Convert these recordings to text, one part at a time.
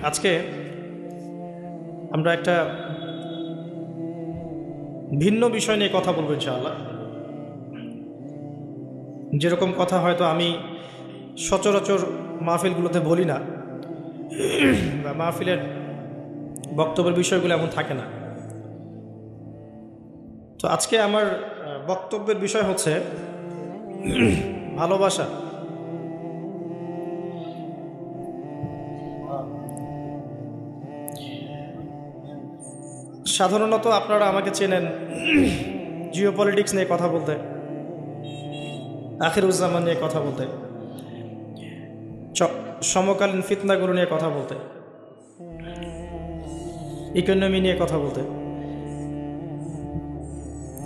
আজকে আমরা একটা ভিন্ন বিষয় নিয়ে কথা বলবো ইনশাআল্লাহ। যেরকম কথা হয়তো আমি সচরাচর মাহফিলগুলোতে বলি না বা মাহফিলের বক্তব্যের বিষয়গুলো এমন থাকে না। তো আজকে আমার বক্তব্যের বিষয় হচ্ছে ভালোবাসা। সাধারণত আপনারা আমাকে চেনেন জিওপলিটিক্স নিয়ে কথা বলতে, আখিরুজ্জামান নিয়ে কথা বলতে, সমকালীন ফিতনাগুলো নিয়ে কথা বলতে, ইকোনমি নিয়ে কথা বলতে।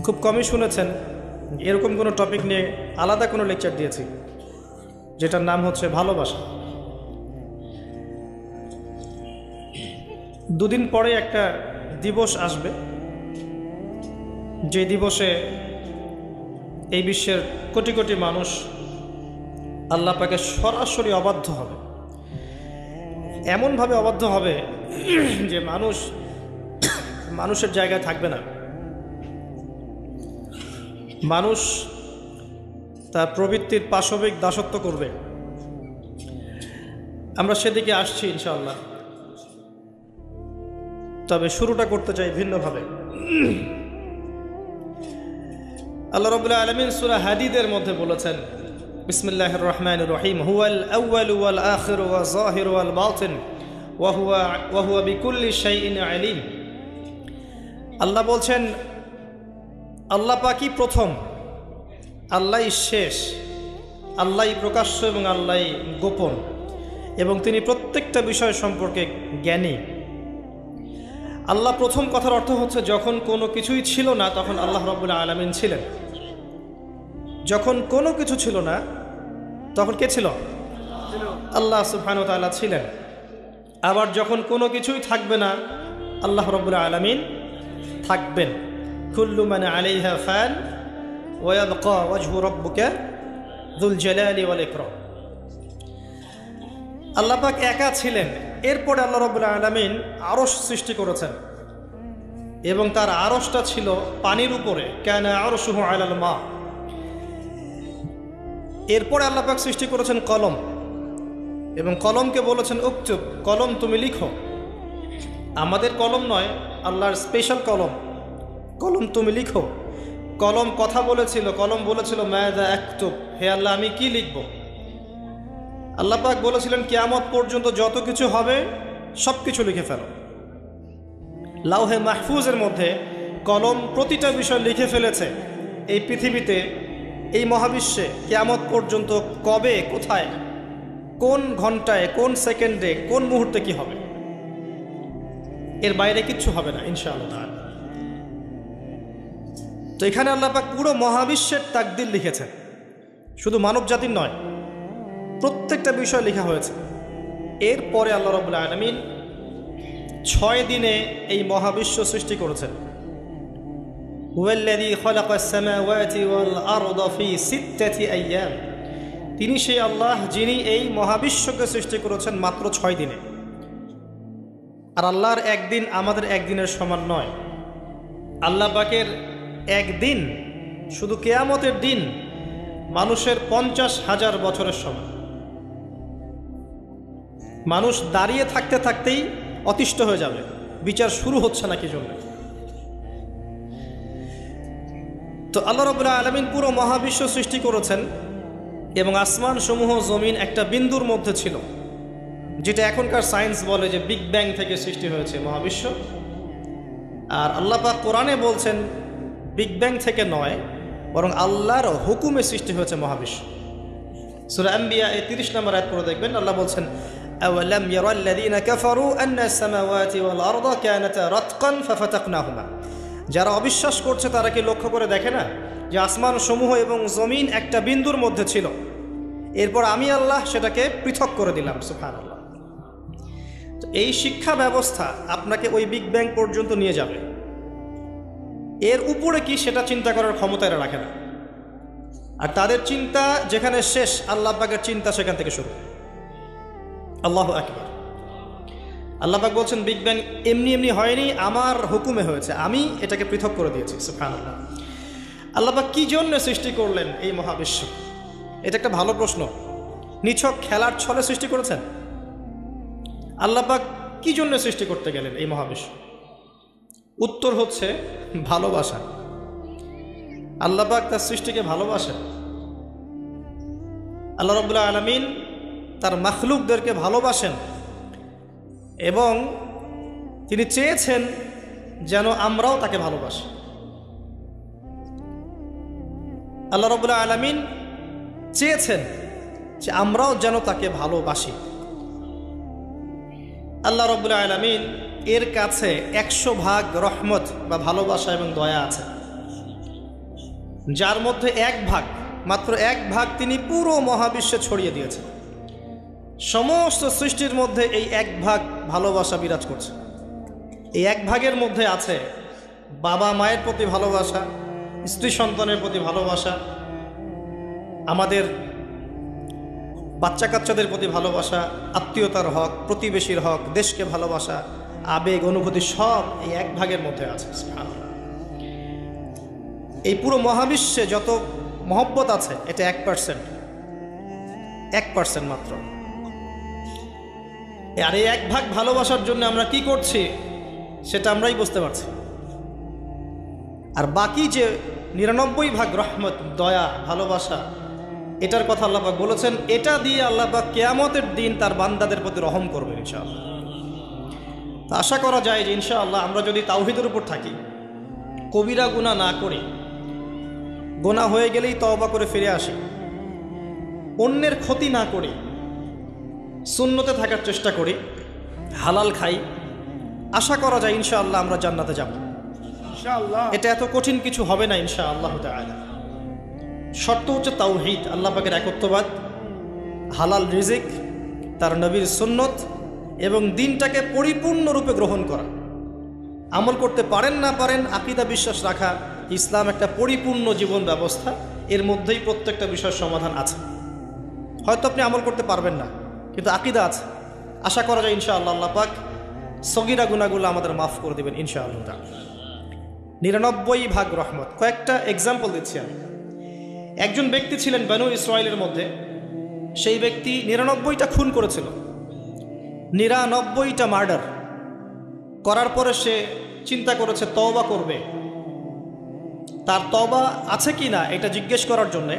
খুব কমই শুনেছেন এরকম কোনো টপিক নিয়ে আলাদা কোনো লেকচার দিয়েছি যেটার নাম হচ্ছে ভালোবাসা। দুদিন পরে একটা দিবস আসবে, যে দিবসে এই বিশ্বের কোটি কোটি মানুষ আল্লাহ পাকে সরাসরি অবাধ্য হবে। এমনভাবে অবাধ্য হবে যে মানুষের জায়গায় থাকবে না। মানুষ তার প্রবৃত্তির পাশবিক দাসত্ব করবে। আমরা সেদিকে আসছি ইনশাআল্লাহ। তবে শুরুটা করতে চাই ভিন্নভাবে। আল্লাহ রাব্বুল আলামিন সূরা হাদীদের মধ্যে বলেছেন, বিসমিল্লাহির রহমানির রহিম, হুয়াল আউয়ালু ওয়াল আখিরু ওয়াজ যাহিরু ওয়াল বাতিন ওয়া হুয়া বিকুল্লি শাইইন আলিম। আল্লাহ বলছেন, আল্লাহ পাকই প্রথম, আল্লাহই শেষ, আল্লাহই প্রকাশ্য এবং আল্লাহই গোপন, এবং তিনি প্রত্যেকটা বিষয় সম্পর্কে জ্ঞানী। আল্লাহ প্রথম কথার অর্থ হচ্ছে যখন কোনো কিছুই ছিল না তখন আল্লাহ রাব্বুল আলামিন ছিলেন। যখন কোনো কিছু ছিল না তখন কে ছিল? আল্লাহ সুবহানাহু ওয়া তাআলা ছিলেন। আবার যখন কোনো কিছুই থাকবে না আল্লাহ রাব্বুল আলামিন থাকবেন। কুল্লু মান আলাইহা ফান ওয়া ইয়াবকা ওয়াজহু রাব্বিকা যুল জালালি ওয়াল ইকরাম। আল্লাহ পাক একা ছিলেন। এরপরে আল্লাহ রাব্বুল আলামিন আরশ সৃষ্টি করেছেন এবং তার আরশটা ছিল পানির উপরে, কানা আরশুহু আলাল মা। এরপরে আল্লাহ পাক সৃষ্টি করেছেন কলম এবং কলমকে বলেছেন উকতুব, কলম তুমি লিখো। আমাদের কলম নয়, আল্লাহর স্পেশাল কলম, কলম তুমি লিখো। কলম কথা বলেছিল, কলম বলেছিল মাযা আকতুব, হে আল্লাহ আমি কি লিখব। আল্লাহ পাক বলেছিলেন কিয়ামত পর্যন্ত যত কিছু হবে সব কিছু লিখে ফেলো। লাউহে মাহফুজের মধ্যে কলম প্রতিটা বিষয় লিখে ফেলেছে। এই পৃথিবীতে, এই মহাবিশ্বে কিয়ামত পর্যন্ত কবে, কোথায়, কোন ঘন্টায়, কোন সেকেন্ডে, কোন মুহূর্তে কি হবে, এর বাইরে কিচ্ছু হবে না ইনশাআল্লাহ। তো এখানে আল্লাহ পাক পুরো মহাবিশ্বের তাকদীর লিখেছেন, শুধু মানব জাতির নয়, প্রত্যেকটা বিষয় লেখা হয়েছে। এরপরে আল্লাহ রাব্বুল আলামিন 6 দিনে এই মহাবিশ্ব সৃষ্টি করেছেন। হুয়াল্লাযী খালাকাস সামাওয়াতি ওয়াল আরদা ফি 6 আইয়াম। তিনি সেই আল্লাহ যিনি এই মহাবিশ্বকে সৃষ্টি করেছেন মাত্র 6 দিনে। আর আল্লাহর একদিন আমাদের একদিনের সমান নয়। আল্লাহ পাকের একদিন, শুধু কিয়ামতের দিন, মানুষের 50,000 বছরের সমান। মানুষ দাঁড়িয়ে থাকতে থাকতেই অতিষ্ঠ হয়ে যাবে, বিচার শুরু হচ্ছে না কি জন্য। তো আল্লাহ রাব্বুল আলামিন পুরো মহাবিশ্ব সৃষ্টি করেছেন এবং আসমান সমূহ জমিন একটা বিন্দুর মধ্যে ছিল, যেটা এখনকার সায়েন্স বলে যে বিগ ব্যাং থেকে সৃষ্টি হয়েছে মহাবিশ্ব। আর আল্লাহ পাক কোরআনে বলছেন বিগ ব্যাং থেকে নয়, বরং আল্লাহর হুকুমে সৃষ্টি হয়েছে মহাবিশ্ব। সূরা আম্বিয়া 30 নম্বর আয়াত পড়ে দেখবেন, আল্লাহ বলছেন আওয়ালাম ইয়ারাল্লাযীনা কাফারু আন্নাস সামাওয়াতি ওয়াল আরদা কানাতা রাতকান ফাফাতাকনাহুমা। যারা অবিশ্বাস করছে তারা কি লক্ষ্য করে দেখে না যে আসমান সমূহ এবং জমিন একটা বিন্দুর মধ্যে ছিল, এরপর আমি আল্লাহ সেটাকে পৃথক করে দিলাম। সুবহানাল্লাহ। তো এই শিক্ষা ব্যবস্থা আপনাকে ওই বিগ ব্যাং পর্যন্ত নিয়ে যাবে। এর উপরে কি সেটা চিন্তা করার ক্ষমতা এরা রাখে না। আর তাদের চিন্তা যেখানে শেষ, আল্লাহ পাকের চিন্তা সেখান থেকে শুরু। আল্লাহু আকবার। আল্লাহ পাক বলছেন বিগ ব্যাং এমনি এমনি হয়নি, আমার হুকুমে হয়েছে, আমি এটাকে পৃথক করে দিয়েছি। সুবহানাল্লাহ। আল্লাহ পাক কি জন্য সৃষ্টি করলেন এই মহাবিশ্ব? এটা একটা ভালো প্রশ্ন। নিছক খেলার ছলে সৃষ্টি করেছেন? আল্লাহ পাক কি জন্য সৃষ্টি করতে গেলেন এই মহাবিশ্ব? উত্তর হচ্ছে ভালোবাসা। আল্লাহ পাক তার সৃষ্টিকে ভালোবাসেন। আল্লাহ রাব্বুল আলামিন তার মাখলুকদেরকে ভালোবাসেন এবং তিনি চেয়েছেন যেন আমরাও তাকে ভালোবাসি। আল্লাহ রাব্বুল আলামিন চেয়েছেন যে আমরাও যেন তাকে ভালোবাসি। আল্লাহ রাব্বুল আলামিন এর কাছে 100 রহমত বা ভালোবাসা এবং দয়া আছে, যার মধ্যে 1 মাত্র 1 তিনি পুরো মহাবিশ্বে ছড়িয়ে দিয়েছেন। সমস্ত সৃষ্টির মধ্যে এই 1 ভালোবাসা বিরাজ করছে। এই 1 মধ্যে আছে বাবা মায়ের প্রতি ভালোবাসা, স্ত্রী সন্তানের প্রতি ভালোবাসা, আমাদের বাচ্চা কাচ্চাদের প্রতি ভালোবাসা, আত্মীয়তার হক, প্রতিবেশীর হক, দেশকে ভালোবাসা, আবেগ অনুভূতি সব এই 1 মধ্যে আছে। এই পুরো মহাবিশ্বে যত মহব্বত আছে এটা 1% মাত্র। আর এই 1 ভালোবাসার জন্য আমরা কি করছি সেটা আমরাই বুঝতে পারছি। আর বাকি যে 99 রহমত, দয়া, ভালোবাসা, এটার কথা আল্লাহ পাক বলেছেন, এটা দিয়ে আল্লাহ পাক কিয়ামতের দিন তার বান্দাদের প্রতি রহম করবেন ইনশাআল্লাহ। তা আশা করা যায় যে ইনশাআল্লাহ আমরা যদি তাওহীদের উপর থাকি, কবিরা গুনাহ না করি, গুনাহ হয়ে গেলেই তওবা করে ফিরে আসি, অন্যের ক্ষতি না করি, সুন্নতে থাকার চেষ্টা করি, হালাল খাই, আশা করা যায় ইনশাআল্লাহ আমরা জান্নাতে যাব ইনশাআল্লাহ। এটা এত কঠিন কিছু হবে না ইনশাআল্লাহ তাআলা। শর্ত হচ্ছে তাওহীদ, আল্লাহ পাকের একত্ববাদ, হালাল রিজিক, তার নবীর সুন্নত এবং দিনটাকে পরিপূর্ণরূপে গ্রহণ করা। আমল করতে পারেন না পারেন, আকীদা বিশ্বাস রাখা, ইসলাম একটা পরিপূর্ণ জীবন ব্যবস্থা, এর মধ্যেই প্রত্যেকটা বিষয়ের সমাধান আছে। হয়তো আপনি আমল করতে পারবেন না, কিন্তু আকীদা আছে। আশা করা যায় ইনশাআল্লাহ আল্লাহ পাক সগীরা গুনাহগুলো আমাদের মাফ করে দেবেন ইনশাআল্লাহ। 99 রহমত। কয়েকটা এক্সাম্পল দিচ্ছি আমি। একজন ব্যক্তি ছিলেন বনু ইসরাইলের মধ্যে, সেই ব্যক্তি 99টা খুন করেছিল, 99টা মার্ডার করার পরে সে চিন্তা করেছে তওবা করবে। তার তওবা আছে কি না এটা জিজ্ঞেস করার জন্যে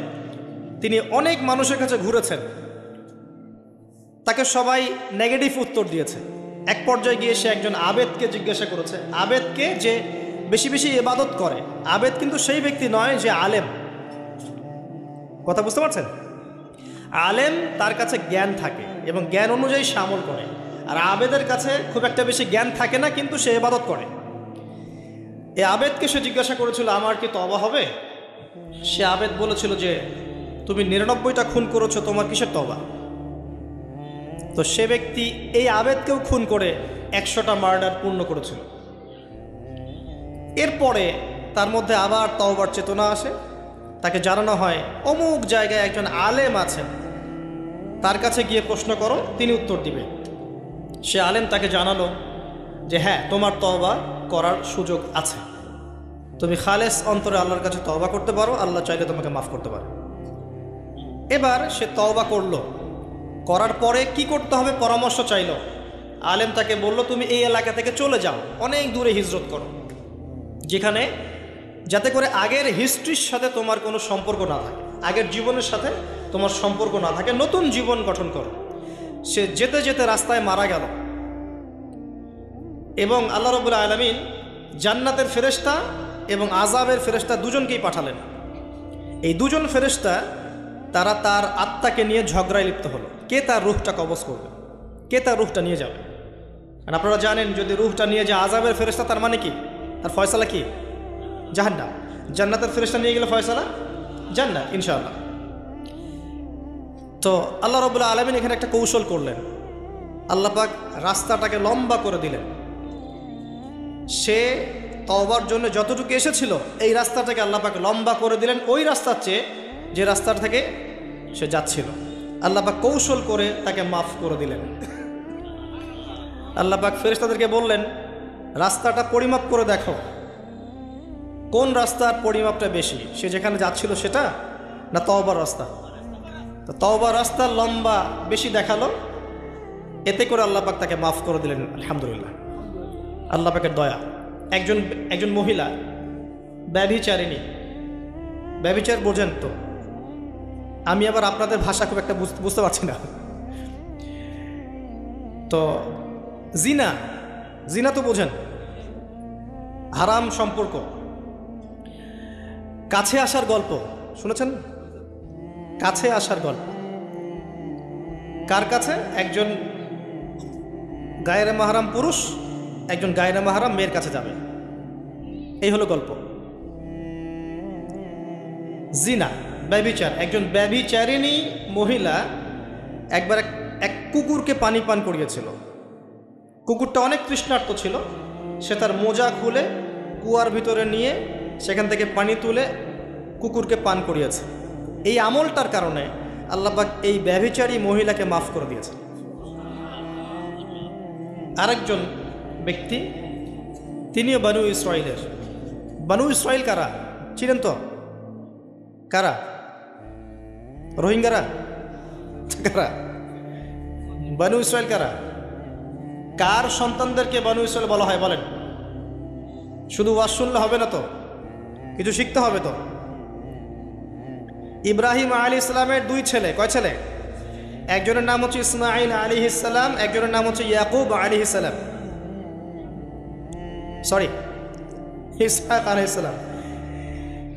তিনি অনেক মানুষের কাছে ঘুরেছেন। তাকে সবাই নেগেটিভ উত্তর দিয়েছে। এক পর্যায়ে গিয়ে সে একজন আবেদকে জিজ্ঞাসা করেছে, আবেদকে যে বেশি বেশি ইবাদত করে। আবেদ কিন্তু সেই ব্যক্তি নয় যে আলেম, কথা বুঝতে পারছেন? আলেম তার কাছে জ্ঞান থাকে এবং জ্ঞান অনুযায়ী সে আমল করে, আর আবেদের কাছে খুব একটা বেশি জ্ঞান থাকে না, কিন্তু সে ইবাদত করে। এই আবেদকে সে জিজ্ঞাসা করেছিল আমার কি তওবা হবে? সে আবেদ বলেছিল যে তুমি 99টা খুন করেছো, তোমার কিসের তওবা? তো সে ব্যক্তি এই আবেদকেও খুন করে 100টা মার্ডার পূর্ণ করেছিল। এরপরে তার মধ্যে আবার তওবার চেতনা আসে, তাকে জানানো হয় অমুক জায়গায় একজন আলেম আছেন, তার কাছে গিয়ে প্রশ্ন করো, তিনি উত্তর দিবে। সে আলেম তাকে জানালো যে হ্যাঁ, তোমার তওবা করার সুযোগ আছে, তুমি খালেস অন্তরে আল্লাহর কাছে তওবা করতে পারো, আল্লাহ চাইলে তোমাকে মাফ করতে পারে। এবার সে তওবা করলো, করার পরে কি করতে হবে পরামর্শ চাইল। আলেম তাকে বলল তুমি এই এলাকা থেকে চলে যাও, অনেক দূরে হিজরত করো, যেখানে যাতে করে আগের হিস্ট্রির সাথে তোমার কোনো সম্পর্ক না থাকে, আগের জীবনের সাথে তোমার সম্পর্ক না থাকে, নতুন জীবন গঠন করো। সে যেতে যেতে রাস্তায় মারা গেল এবং আল্লাহ রাব্বুল আলামিন জান্নাতের ফেরেশতা এবং আযাবের ফেরেশতা দুজনকেই পাঠালেন। এই দুজন ফেরেশতা তারা তার আত্মাকে নিয়ে ঝগড়ায় লিপ্ত হলো, কে তার রূহটা কবজ করবে, কে তার রূহটা নিয়ে যাবে। আর আপনারা জানেন যদি রূহটা নিয়ে যায় আযাবের ফেরেশতা, তার মানে কি? তার ফয়সালা কি? জাহান্নাম। জান্নাতের ফেরেশতা নিয়ে গেলে ফয়সালা জান্নাত ইনশাআল্লাহ। তো আল্লাহ রাব্বুল আলামিন এখানে একটা কৌশল করলেন। আল্লাহ পাক রাস্তাটাকে লম্বা করে দিলেন। সে তওবার জন্য যতটুকু এসেছিল এই রাস্তাটাকে আল্লাহ পাক লম্বা করে দিলেন, ওই রাস্তার চেয়ে যে রাস্তার থেকে সে যাচ্ছিল। আল্লাহ পাক কৌশল করে তাকে মাফ করে দিলেন। আল্লাহ পাক ফেরেশতাদেরকে বললেন, রাস্তাটা পরিমাপ করে দেখো, কোন রাস্তার পরিমাপটা বেশি, সে যেখানে যাচ্ছিল সেটা না তওবার রাস্তা। তো তওবার রাস্তা লম্বা বেশি দেখালো, এতে করে আল্লাহ পাক তাকে মাফ করে দিলেন। আলহামদুলিল্লাহ, আল্লাহ পাকের দয়া। একজন মহিলা ব্যভিচারিণী, ব্যভিচার বোঝেন তো? আমি আবার আপনাদের ভাষা খুব একটা বুঝতে পারছি না। তো জিনা, জিনা তো বোঝেন, হারাম সম্পর্ক, কাছে আসার গল্প শুনেছেন? কাছে আসার গল্প কার কাছে? একজন গায়রে মাহরাম পুরুষ একজন গায়রে মাহরাম মেয়ের কাছে যাবে, এই হলো গল্প। জিনা, ব্যভিচার। একজন ব্যভিচারিণী মহিলা একবার এক কুকুরকে পানি পান করিয়েছিল। কুকুরটা অনেক তৃষ্ণার্ত ছিল, সে তার মোজা খুলে কুয়ার ভিতরে নিয়ে সেখান থেকে পানি তুলে কুকুরকে পান করিয়েছে। এই আমলটার কারণে আল্লাহ পাক এই ব্যভিচারী মহিলাকে মাফ করে দিয়েছে। আরেকজন ব্যক্তি, তিনিও বানু ইসরাইলের। বানু ইসরাইল কারা ছিলেন তো? কারা? রোহিঙ্গারা? কারা? বানু ইসরাইল কারা? কার সন্তানদেরকে বানু ইসরাইল বলা হয় বলেন? শুধু ওয়াজ শুনলে হবে না তো, কিছু শিখতে হবে তো। ইব্রাহিম আলাইহিস সালামের দুই ছেলে, কয় ছেলে? একজনের নাম হচ্ছে ইসমাঈল আলাইহিস সালাম, একজনের নাম হচ্ছে ইয়াকুব আলাইহিস সালাম, সরি ইসহাক আলাইহিস সালাম।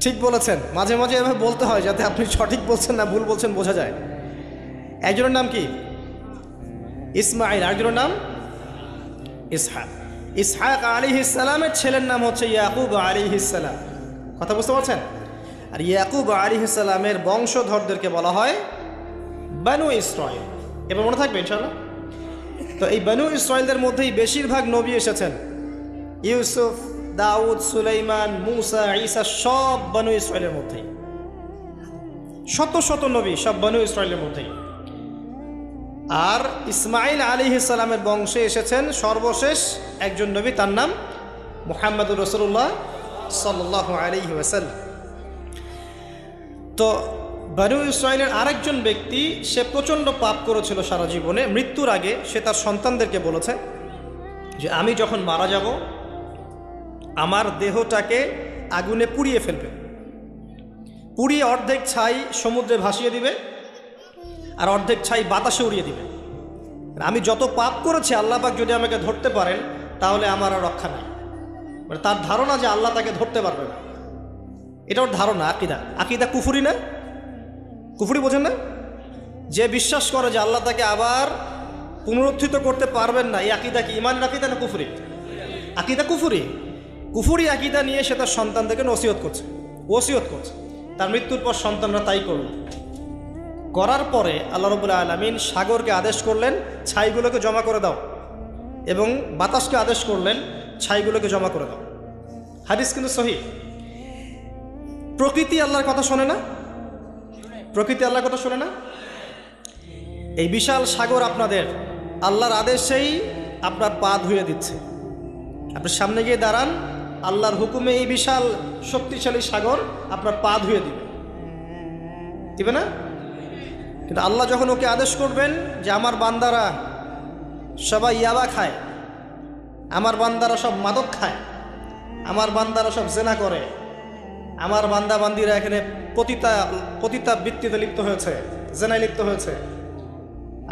ঠিক বলেছেন, মাঝে মাঝে এভাবে বলতে হয় যাতে আপনি সঠিক বলছেন না ভুল বলছেন বোঝা যায়। একজনের নাম কি? ইসমাঈল, আরেকজনের নাম ইসহাক। ইসহাক আলাইহিস সালামের ছেলের নাম হচ্ছে ইয়াকুব আলাইহিস সালাম। কথা বুঝতে পারছেন? আর ইয়াকুব আলাইহিস সালামের বংশধরদেরকে বলা হয় বানু ইসরাইল। এবার মনে থাকবে ইনশাআল্লাহ। তো এই বানু ইসরাইলদের মধ্যেই বেশিরভাগ নবী এসেছেন। ইউসুফ, দাউদ, সুলাইমান, মুসা, ঈসা সব বানু ইসরাইলের মধ্যেই। শত শত নবী সব বানু ইসরাইলের মধ্যেই। আর ইসমাঈল আলাইহিস সালামের বংশে এসেছেন সর্বশেষ একজন নবী, তার নাম মুহাম্মদুর রাসূলুল্লাহ সাল্লাল্লাহু আলাইহি ওয়াসাল্লাম। তো বানু ইসরাইলের আরেকজন ব্যক্তি, সে প্রচণ্ড পাপ করেছিল সারা জীবনে। মৃত্যুর আগে সে তার সন্তানদেরকে বলেছে যে আমি যখন মারা যাব আমার দেহটাকে আগুনে পুড়িয়ে ফেলবে, পুড়িয়ে অর্ধেক ছাই সমুদ্রে ভাসিয়ে দিবে আর অর্ধেক ছাই বাতাসে উড়িয়ে দিবে। আমি যত পাপ করেছি আল্লাহ পাক যদি আমাকে ধরতে পারেন তাহলে আমার আর রক্ষা নেই। মানে তার ধারণা যে আল্লাহ তাকে ধরতে পারবে না, এটা ওর ধারণা। আকিদা, আকিদা কুফরি না? কুফরি বোঝেন না? যে বিশ্বাস করে যে আল্লাহ তাকে আবার পুনরুত্থিত করতে পারবেন না, এই আকিদা কি ইমান আকিদা না কুফরি? আকিদা কুফরি। কুফরি আকিদা নিয়ে সে তার সন্তানদেরকে ওসিয়ত করছে। তার মৃত্যুর পর সন্তানরা তাই করল। করার পরে আল্লাহ রাব্বুল আলামিন সাগরকে আদেশ করলেন ছাইগুলোকে জমা করে দাও, এবং বাতাসকে আদেশ করলেন ছাইগুলোকে জমা করে দাও। হাদিস কিন্তু সহিহ। প্রকৃতি আল্লাহর কথা শোনে না? প্রকৃতি আল্লাহর কথা শোনে না? এই বিশাল সাগর আপনাদের আল্লাহর আদেশেই আপনার পা ধুয়ে দিচ্ছে। আপনি সামনে গিয়ে দাঁড়ান, আল্লাহর হুকুমে এই বিশাল শক্তিশালী সাগর আপনার পা ধুয়ে দিবে না? কিন্তু আল্লাহ যখন ওকে আদেশ করবেন যে আমার বান্দারা সবাই ইয়াবা খায়, আমার বান্দারা সব মাদক খায়, আমার বান্দারা সব জেনা করে, আমার বান্দা বান্দিরা এখানে পতিতাবৃত্তিতে লিপ্ত হয়েছে, জেনায় লিপ্ত হয়েছে,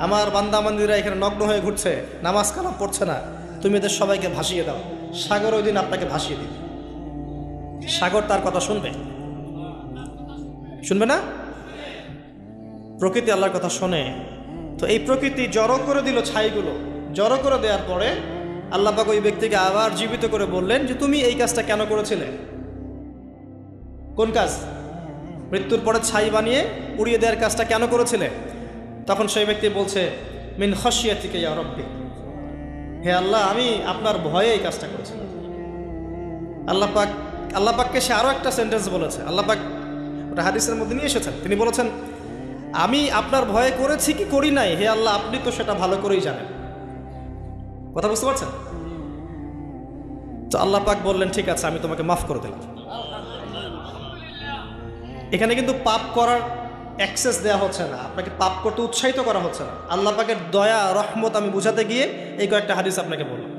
আমার বান্দা বান্দিরা এখানে নগ্ন হয়ে ঘুরছে, নামাজ কালাম পড়ছে না, তুমি এদের সবাইকে ভাসিয়ে দাও। সাগর ওই দিন আপনাকে ভাসিয়ে দিবে। সাগর তার কথা শুনবে? শুনবে না? প্রকৃতি আল্লাহর কথা শোনে। তো এই প্রকৃতি জড়ো করে দিল ছাইগুলো। জড়ো করে দেওয়ার পরে আল্লাহ পাক ওই ব্যক্তিকে আবার জীবিত করে বললেন যে তুমি এই কাজটা কেন করেছিলে? কোন কাজ? মৃত্যুর পরে ছাই বানিয়ে উড়িয়ে দেওয়ার কাজটা কেন করেছিলে? তখন সেই ব্যক্তি বলছে মিন খাশিয়াতিকা ইয়া রাব্বি, হে আল্লাহ আমি আপনার ভয়ে এই কাজটা করেছিলাম। আল্লাহ পাককে সে আরও একটা সেন্টেন্স বলেছে। আল্লাহ পাক ওটা হাদিসের মধ্যে নিয়ে এসেছেন। তিনি বলেছেন আমি আপনার ভয়ে করেছি কি করি নাই, হে আল্লাহ আপনি তো সেটা ভালো করেই জানেন। কথা বুঝতে পারছেন? তো আল্লাহ পাক বললেন ঠিক আছে আমি তোমাকে মাফ করে দিলাম। এখানে কিন্তু পাপ করার অ্যাক্সেস দেওয়া হচ্ছে না, আপনাকে পাপ করতে উৎসাহিত করা হচ্ছে না। আল্লাহ পাকের দয়া রহমত আমি বুঝাতে গিয়ে এই কয়েকটা হাদিস আপনাকে বললাম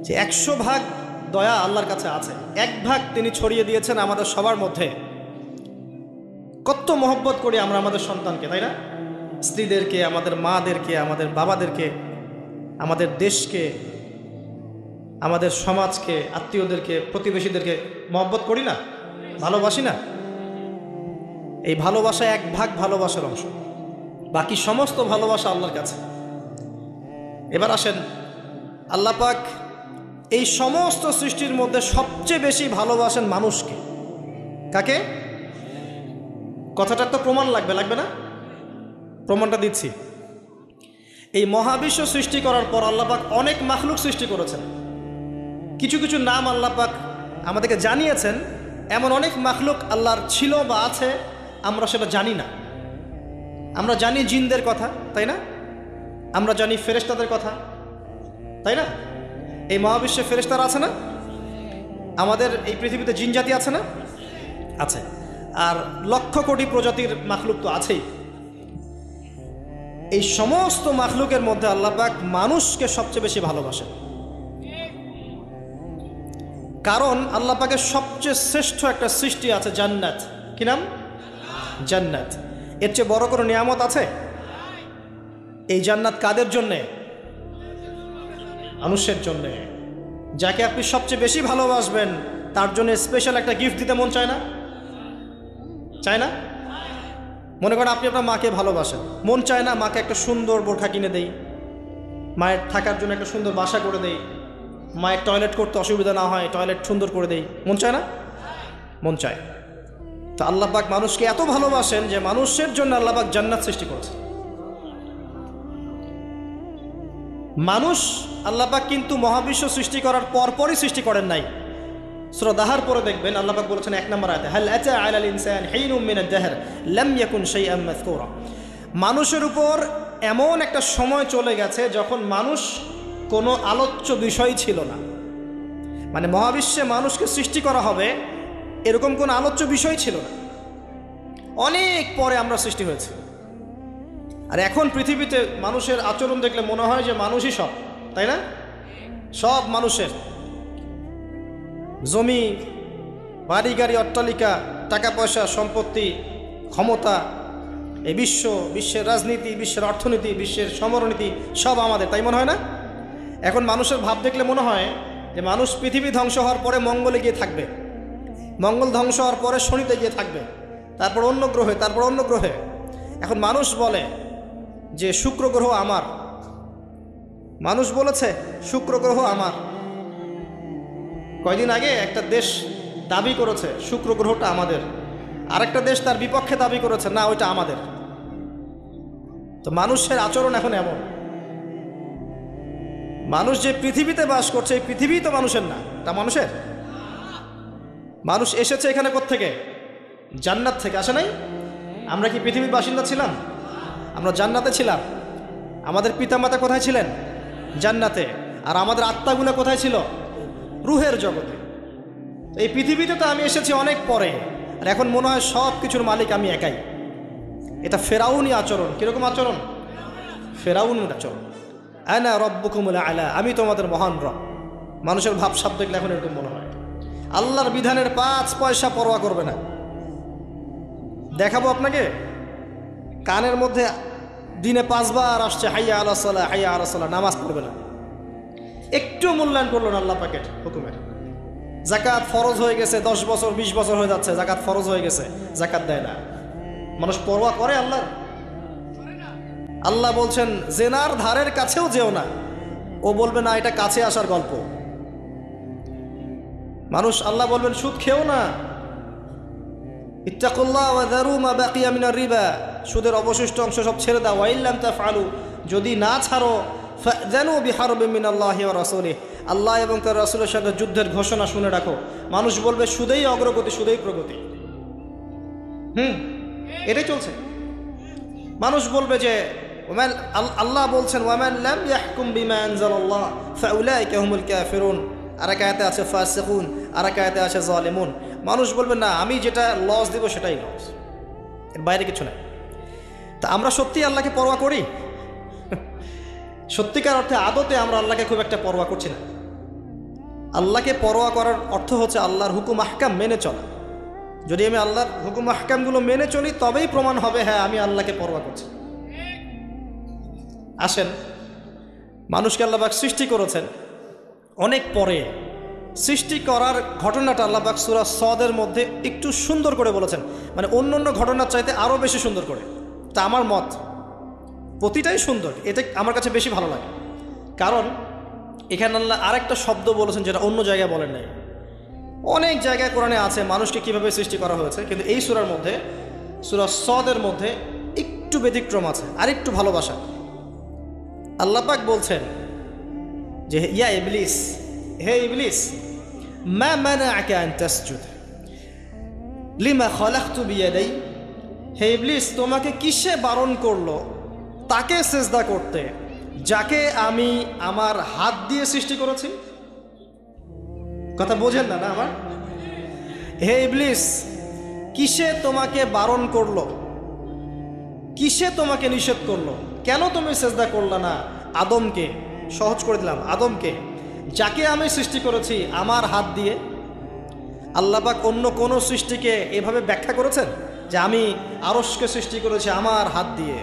যে 100 ভাগ দয়া আল্লাহর কাছে আছে, 1 ভাগ তিনি ছড়িয়ে দিয়েছেন আমাদের সবার মধ্যে। কত মহব্বত করি আমরা আমাদের সন্তানকে, তাই না? স্ত্রীদেরকে, আমাদের মাদেরকে, আমাদের বাবাদেরকে, আমাদের দেশকে, আমাদের সমাজকে, আত্মীয়দেরকে, প্রতিবেশীদেরকে মহব্বত করি না, ভালোবাসি না? এই ভালোবাসা 1 ভাগ ভালোবাসার অংশ, বাকি সমস্ত ভালোবাসা আল্লাহর কাছে। এবার আসেন, আল্লাহ পাক এই সমস্ত সৃষ্টির মধ্যে সবচেয়ে বেশি ভালোবাসেন মানুষকে। কাকে? কথাটার তো প্রমাণ লাগবে, লাগবে না? প্রমাণটা দিচ্ছি। এই মহাবিশ্ব সৃষ্টি করার পর আল্লাহ পাক অনেক মাখলুক সৃষ্টি করেছেন। কিছু কিছু নাম আল্লাহ পাক আমাদেরকে জানিয়েছেন, এমন অনেক মাখলুক আল্লাহর ছিল বা আছে আমরা সেটা জানি না। আমরা জানি জিনদের কথা, তাই না? আমরা জানি ফেরেশতাদের কথা, তাই না? এই মহাবিশ্বে ফেরেশতারা আছে না? আমাদের এই পৃথিবীতে জিন জাতি আছে না? আছে। আর লক্ষ কোটি প্রজাতির মাখলুক তো আছেই। এই সমস্ত মাখলুকের মধ্যে আল্লাহ পাক মানুষকে সবচেয়ে বেশি ভালোবাসেন, কারণ আল্লাহ পাকের সবচেয়ে শ্রেষ্ঠ একটা সৃষ্টি আছে জান্নাত। কি নাম? জান্নাত। এর চেয়ে বড় কোনো নিয়ামত আছে? এই জান্নাত কাদের জন্যে? মানুষের জন্যে। যাকে আপনি সবচেয়ে বেশি ভালোবাসবেন তার জন্য স্পেশাল একটা গিফট দিতে মন চায় না? চায় না? মনে করেন আপনি আপনার মাকে ভালোবাসেন, মন চায় না মাকে একটা সুন্দর বোরখা কিনে দেই, মায়ের থাকার জন্য একটা সুন্দর বাসা করে দেই, মায়ের টয়লেট করতে অসুবিধা না হয় টয়লেট সুন্দর করে দেই, মন চায় না? মন চায়। তো আল্লাহ পাক মানুষকে এত ভালোবাসেন যে মানুষের জন্য আল্লাহ পাক জান্নাত সৃষ্টি করেছেন। মানুষ আল্লাহ পাক কিন্তু মহাবিশ্ব সৃষ্টি করার পরপরই সৃষ্টি করেন নাই। সূরা দাহার পরে দেখবেন আল্লাহ পাক বলেছেন 1 নম্বর আয়াতে, হাল আতা আলাল ইনসান হিনুম মিনাদ দাহর লাম ইয়াকুন শাইআন মাযকুরা। মানুষের উপর এমন একটা সময় চলে গেছে যখন মানুষ কোনো আলোচ্য বিষয় ছিল না। মানে মহাবিশ্বে মানুষকে সৃষ্টি করা হবে এরকম কোনো আলোচ্য বিষয় ছিল না, অনেক পরে আমরা সৃষ্টি হয়েছি। আর এখন পৃথিবীতে মানুষের আচরণ দেখলে মনে হয় যে মানুষই সব, তাই না? সব মানুষের, জমি, বাড়ি গাড়ি, অট্টালিকা, টাকা পয়সা, সম্পত্তি, ক্ষমতা, এই বিশ্বের রাজনীতি, বিশ্বের অর্থনীতি, বিশ্বের সমরনীতি সব আমাদের, তাই মনে হয় না? এখন মানুষের ভাব দেখলে মনে হয় যে মানুষ পৃথিবী ধ্বংস হওয়ার পরে মঙ্গলে গিয়ে থাকবে, মঙ্গল ধ্বংস হওয়ার পরে শনিতে গিয়ে থাকবে, তারপর অন্য গ্রহে, তারপর অন্য গ্রহে। এখন মানুষ বলে যে শুক্র গ্রহ আমার, মানুষ বলেছে শুক্র গ্রহ আমার। কয়দিন আগে একটা দেশ দাবি করেছে শুক্র গ্রহটা আমাদের, আরেকটা দেশ তার বিপক্ষে দাবি করেছে না ওইটা আমাদের। তো মানুষের আচরণ এখন এমন। মানুষ যে পৃথিবীতে বাস করছে এই পৃথিবী তো মানুষের না, তা মানুষের। মানুষ এসেছে এখানে কোত্থেকে? জান্নাত থেকে, আসে নাই? আমরা কি পৃথিবীর বাসিন্দা ছিলাম? আমরা জান্নাতে ছিলাম। আমাদের পিতামাতা কোথায় ছিলেন? জান্নাতে। আর আমাদের আত্মাগুলো কোথায় ছিল? রুহের জগতে। এই পৃথিবীতে তো আমি এসেছি অনেক পরে, আর এখন মনে হয় সব কিছুর মালিক আমি একাই। এটা ফেরাউনি আচরণ। কিরকম আচরণ? ফেরাউনি আচরণ। আনা রব্বুকুমুল আলা, আমি তোমাদের মহান রব। মানুষের ভাবসাব দেখলে এখন এরকম মনে হয়। আল্লাহর বিধানের 5 পয়সা পরোয়া করবে না। দেখাবো আপনাকে, কানের মধ্যে দিনে 5 বার আসছে হাইয়া আলা সালাহ, হাইয়া আলা সালাহ, নামাজ পড়বে না, একটু মূল্যায়ন করলো না আল্লাহ পাকের হুকুমের। জাকাত ফরজ হয়ে গেছে, 10 বছর 20 বছর হয়ে যাচ্ছে, জাকাত ফরজ হয়ে গেছে, জাকাত দেয় না। মানুষ পরোয়া করে আল্লাহর? আল্লাহ বলছেন জেনার ধারের কাছেও যেও না, ও বলবে না এটা কাছে আসার গল্প। মানুষ, আল্লাহ বলবেন সুদ খেও না, ইত্তাকুল্লাহ ওয়া যারু মা বাকিয়া মিনার রিবা, সুদের অবশিষ্ট অংশ সব ছেড়ে দাও। ওয়া ইল্লাম তাফআলু, যদি না ছাড়ো, ফাযানু বিহারবিন মিনাল্লাহি ওয়া রাসূলিহি, আল্লাহ এবং তার রাসূলের সাথে যুদ্ধের ঘোষণা শুনে রাখো। মানুষ বলবে সুদেই অগ্রগতি, সুদেই প্রগতি। এটাই চলছে। মানুষ বলবে যে আল্লাহ বলছেন ওয়ামান লাম ইয়াহকুম বিমা আনজালাল্লাহ ফাউলাইকা হুমুল কাফিরুন, আর এক আয়াতে আছে ফাসিকুন, আর এক আয়াতে আছে জালিমুন। মানুষ বলবে না আমি যেটা লস দিব সেটাই লস, এর বাইরে কিছু নাই। তা আমরা সত্যি আল্লাহকে পরোয়া করি? সত্যিকার অর্থে আদতে আমরা আল্লাহকে খুব একটা পরোয়া করছি না। আল্লাহকে পরোয়া করার অর্থ হচ্ছে আল্লাহর হুকুম আহকাম মেনে চলা। যদি আমি আল্লাহর হুকুম আহকামগুলো মেনে চলি তবেই প্রমাণ হবে হ্যাঁ আমি আল্লাহকে পরোয়া করছি। আসেন, মানুষকে আল্লাহ পাক সৃষ্টি করেছেন অনেক পরে। সৃষ্টি করার ঘটনাটা আল্লাহ পাক সূরা সদের মধ্যে একটু সুন্দর করে বলেছেন, মানে অন্য অন্য ঘটনার চাইতে আরও বেশি সুন্দর করে। তা আমার মত প্রতিটাই সুন্দর, এটা আমার কাছে বেশি ভালো লাগে। কারণ এখানে আল্লাহ আরেকটা শব্দ বলেছেন যেটা অন্য জায়গায় বলেন নাই। অনেক জায়গায় কোরআনে আছে মানুষকে কিভাবে সৃষ্টি করা হয়েছে, কিন্তু এই সূরার মধ্যে, সূরা সদের মধ্যে একটু ব্যতিক্রম আছে, আরেকটু ভালোবাসা। আল্লাহ পাক বলছেন যে ইয়া ইবলিস, হে ইবলিস, মা মানাআকা আন তাসজুদ লিমা খালাকতু বিয়াদাই, হে ইবলিস তোমাকে কিসে বারণ করলো তাকে সিজদা করতে যাকে আমি আমার হাত দিয়ে সৃষ্টি করেছি? কথা বোঝেন না আমার? হে ইবলিস কিসে তোমাকে বারণ করলো, কিসে তোমাকে নিষেধ করলো? কেন তুমি সিজদা করলা না আদমকে? সহজ করে দিলাম, আদমকে যাকে আমি সৃষ্টি করেছি আমার হাত দিয়ে। আল্লাহ পাক অন্য কোনো সৃষ্টিকে এভাবে ব্যাখ্যা করেছেন যে আমি আরশকে সৃষ্টি করেছি আমার হাত দিয়ে,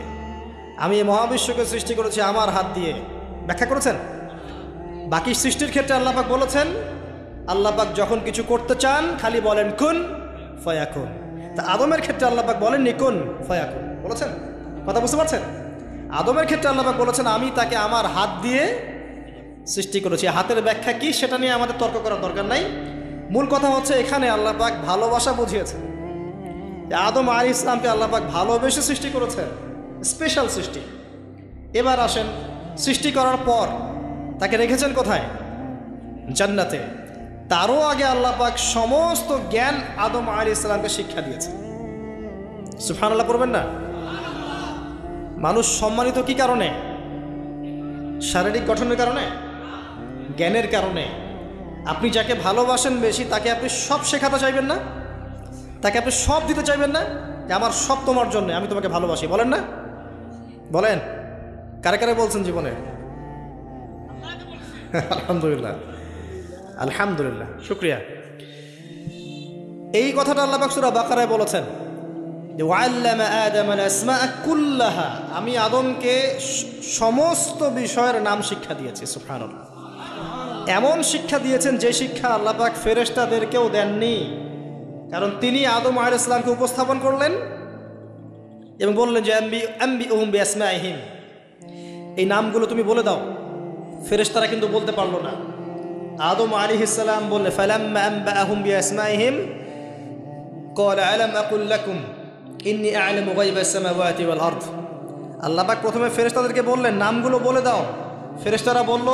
আমি মহাবিশ্বকে সৃষ্টি করেছি আমার হাত দিয়ে? ব্যাখ্যা করেছেন? বাকি সৃষ্টির ক্ষেত্রে আল্লাহ পাক বলেছেন, আল্লাহ পাক যখন কিছু করতে চান খালি বলেন কুন ফায়াকুন। তা আদমের ক্ষেত্রে আল্লাহ পাক বলেননি কুন ফায়াকুন, বলেছেন? কথা বুঝতে পারছেন? আদমের ক্ষেত্রে আল্লাহ পাক বলেছেন আমি তাকে আমার হাত দিয়ে সৃষ্টি করেছি। হাতের ব্যাখ্যা কি সেটা নিয়ে আমাদের তর্ক করার দরকার নাই। মূল কথা হচ্ছে এখানে আল্লাহ পাক ভালোবাসা বুঝিয়েছে। আদম আলাইহিস সালামকে আল্লাহ পাক ভালোবেসে সৃষ্টি করেছেন, স্পেশাল সৃষ্টি। এবার আসেন, সৃষ্টি করার পর তাকে রেখেছেন কোথায়? জান্নাতে। তারও আগে আল্লাহ পাক সমস্ত জ্ঞান আদম আলাইহিস সালামকে শিক্ষা দিয়েছে। সুবহানাল্লাহ পড়বেন না? মানুষ সম্মানিত কি কারণে? শারীরিক গঠনের কারণে? জ্ঞানের কারণে। আপনি যাকে ভালোবাসেন বেশি তাকে আপনি সব শেখাতে চাইবেন না? তাকে আপনি সব দিতে চাইবেন না? যে আমার সব তোমার জন্য, আমি তোমাকে ভালোবাসি, বলেন না? বলেন, কারে কারে বলছেন জীবনে? আলহামদুলিল্লাহ, আলহামদুলিল্লাহ, শুকরিয়া। এই কথাটা আল্লাহ পাক সূরা বাকারায় বলেছেন যে ওয়াল্লামা আদামাল আসমাআ কুল্লাহা, আমি আদমকে সমস্ত বিষয়ের নাম শিক্ষা দিয়েছি। সুবহানাল্লাহ। এমন শিক্ষা দিয়েছেন যে শিক্ষা আল্লাহ পাক ফেরেশতাদেরকেও দেননি। কারণ তিনি আদম আলাইহিস সালামকে উপস্থাপন করলেন এবং বললেন যে আম্বিউহুম বিআসমাইহিম, এই নামগুলো তুমি বলে দাও। ফেরেশতারা কিন্তু বলতে পারলো না। আদম আলাইহিস সালাম বললেন ফালাম্মা আম্বাআহুম বিআসমাইহিম ক্বালা আলাম আকুল লাকুম ইন্নী আ'লামু গায়বাস সামাওয়াতি ওয়াল আরদ। আল্লাহ পাক প্রথমে ফেরেশতাদেরকে বললেন নামগুলো বলে দাও। ফেরেশতারা বলল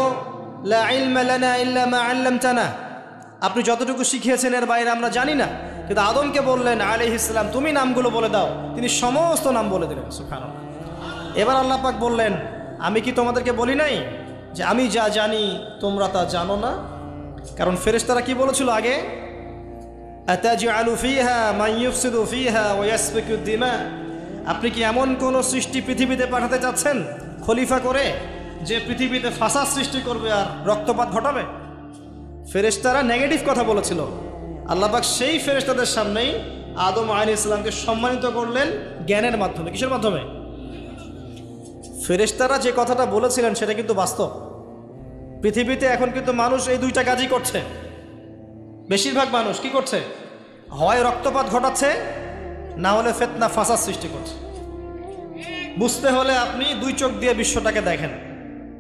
লা ইলমা লানা ইল্লা মা আল্লামতানা, আপনি যতটুকু শিখিয়েছেন এর বাইরে আমরা জানি না। কিন্তু আদমকে বললেন আলাইহিস সালাম তুমি নামগুলো বলে দাও, তিনি সমস্ত নাম বলে দিলেন। সুবহানাল্লাহ। এবার আল্লাহ পাক বললেন আমি কি তোমাদেরকে বলি নাই যে আমি যা জানি তোমরা তা জানো না? কারণ ফেরেশতারা কি বলেছিল আগে? আতাজআলু ফিহা মান ইউফসিদু ফিহা ওয়া ইয়াসফিকু দিমা, আপনি কি এমন কোন সৃষ্টি পৃথিবীতে পাঠাতে চাচ্ছেন খলিফা করে যে পৃথিবীতে ফাসাদ সৃষ্টি করবে আর রক্তপাত ঘটাবে? ফেরেশতারা নেগেটিভ কথা বলেছিল। আল্লাহ পাক সেই ফেরেশতাদের সামনেই আদম আলাইহিস সালামকে সম্মানিত করলেন জ্ঞানের মাধ্যমে। কিসের মাধ্যমে? ফেরেশতারা যে কথাটা বলেছিলেন সেটা কিন্তু বাস্তব। পৃথিবীতে এখন কিন্তু মানুষ এই দুইটা কাজই করছে। বেশিরভাগ মানুষ কি করছে? হয় রক্তপাত ঘটাচ্ছে, না হলে ফিতনা ফাসাদ সৃষ্টি করছে। বুঝতে হলে আপনি দুই চোখ দিয়ে বিশ্বটাকে দেখেন।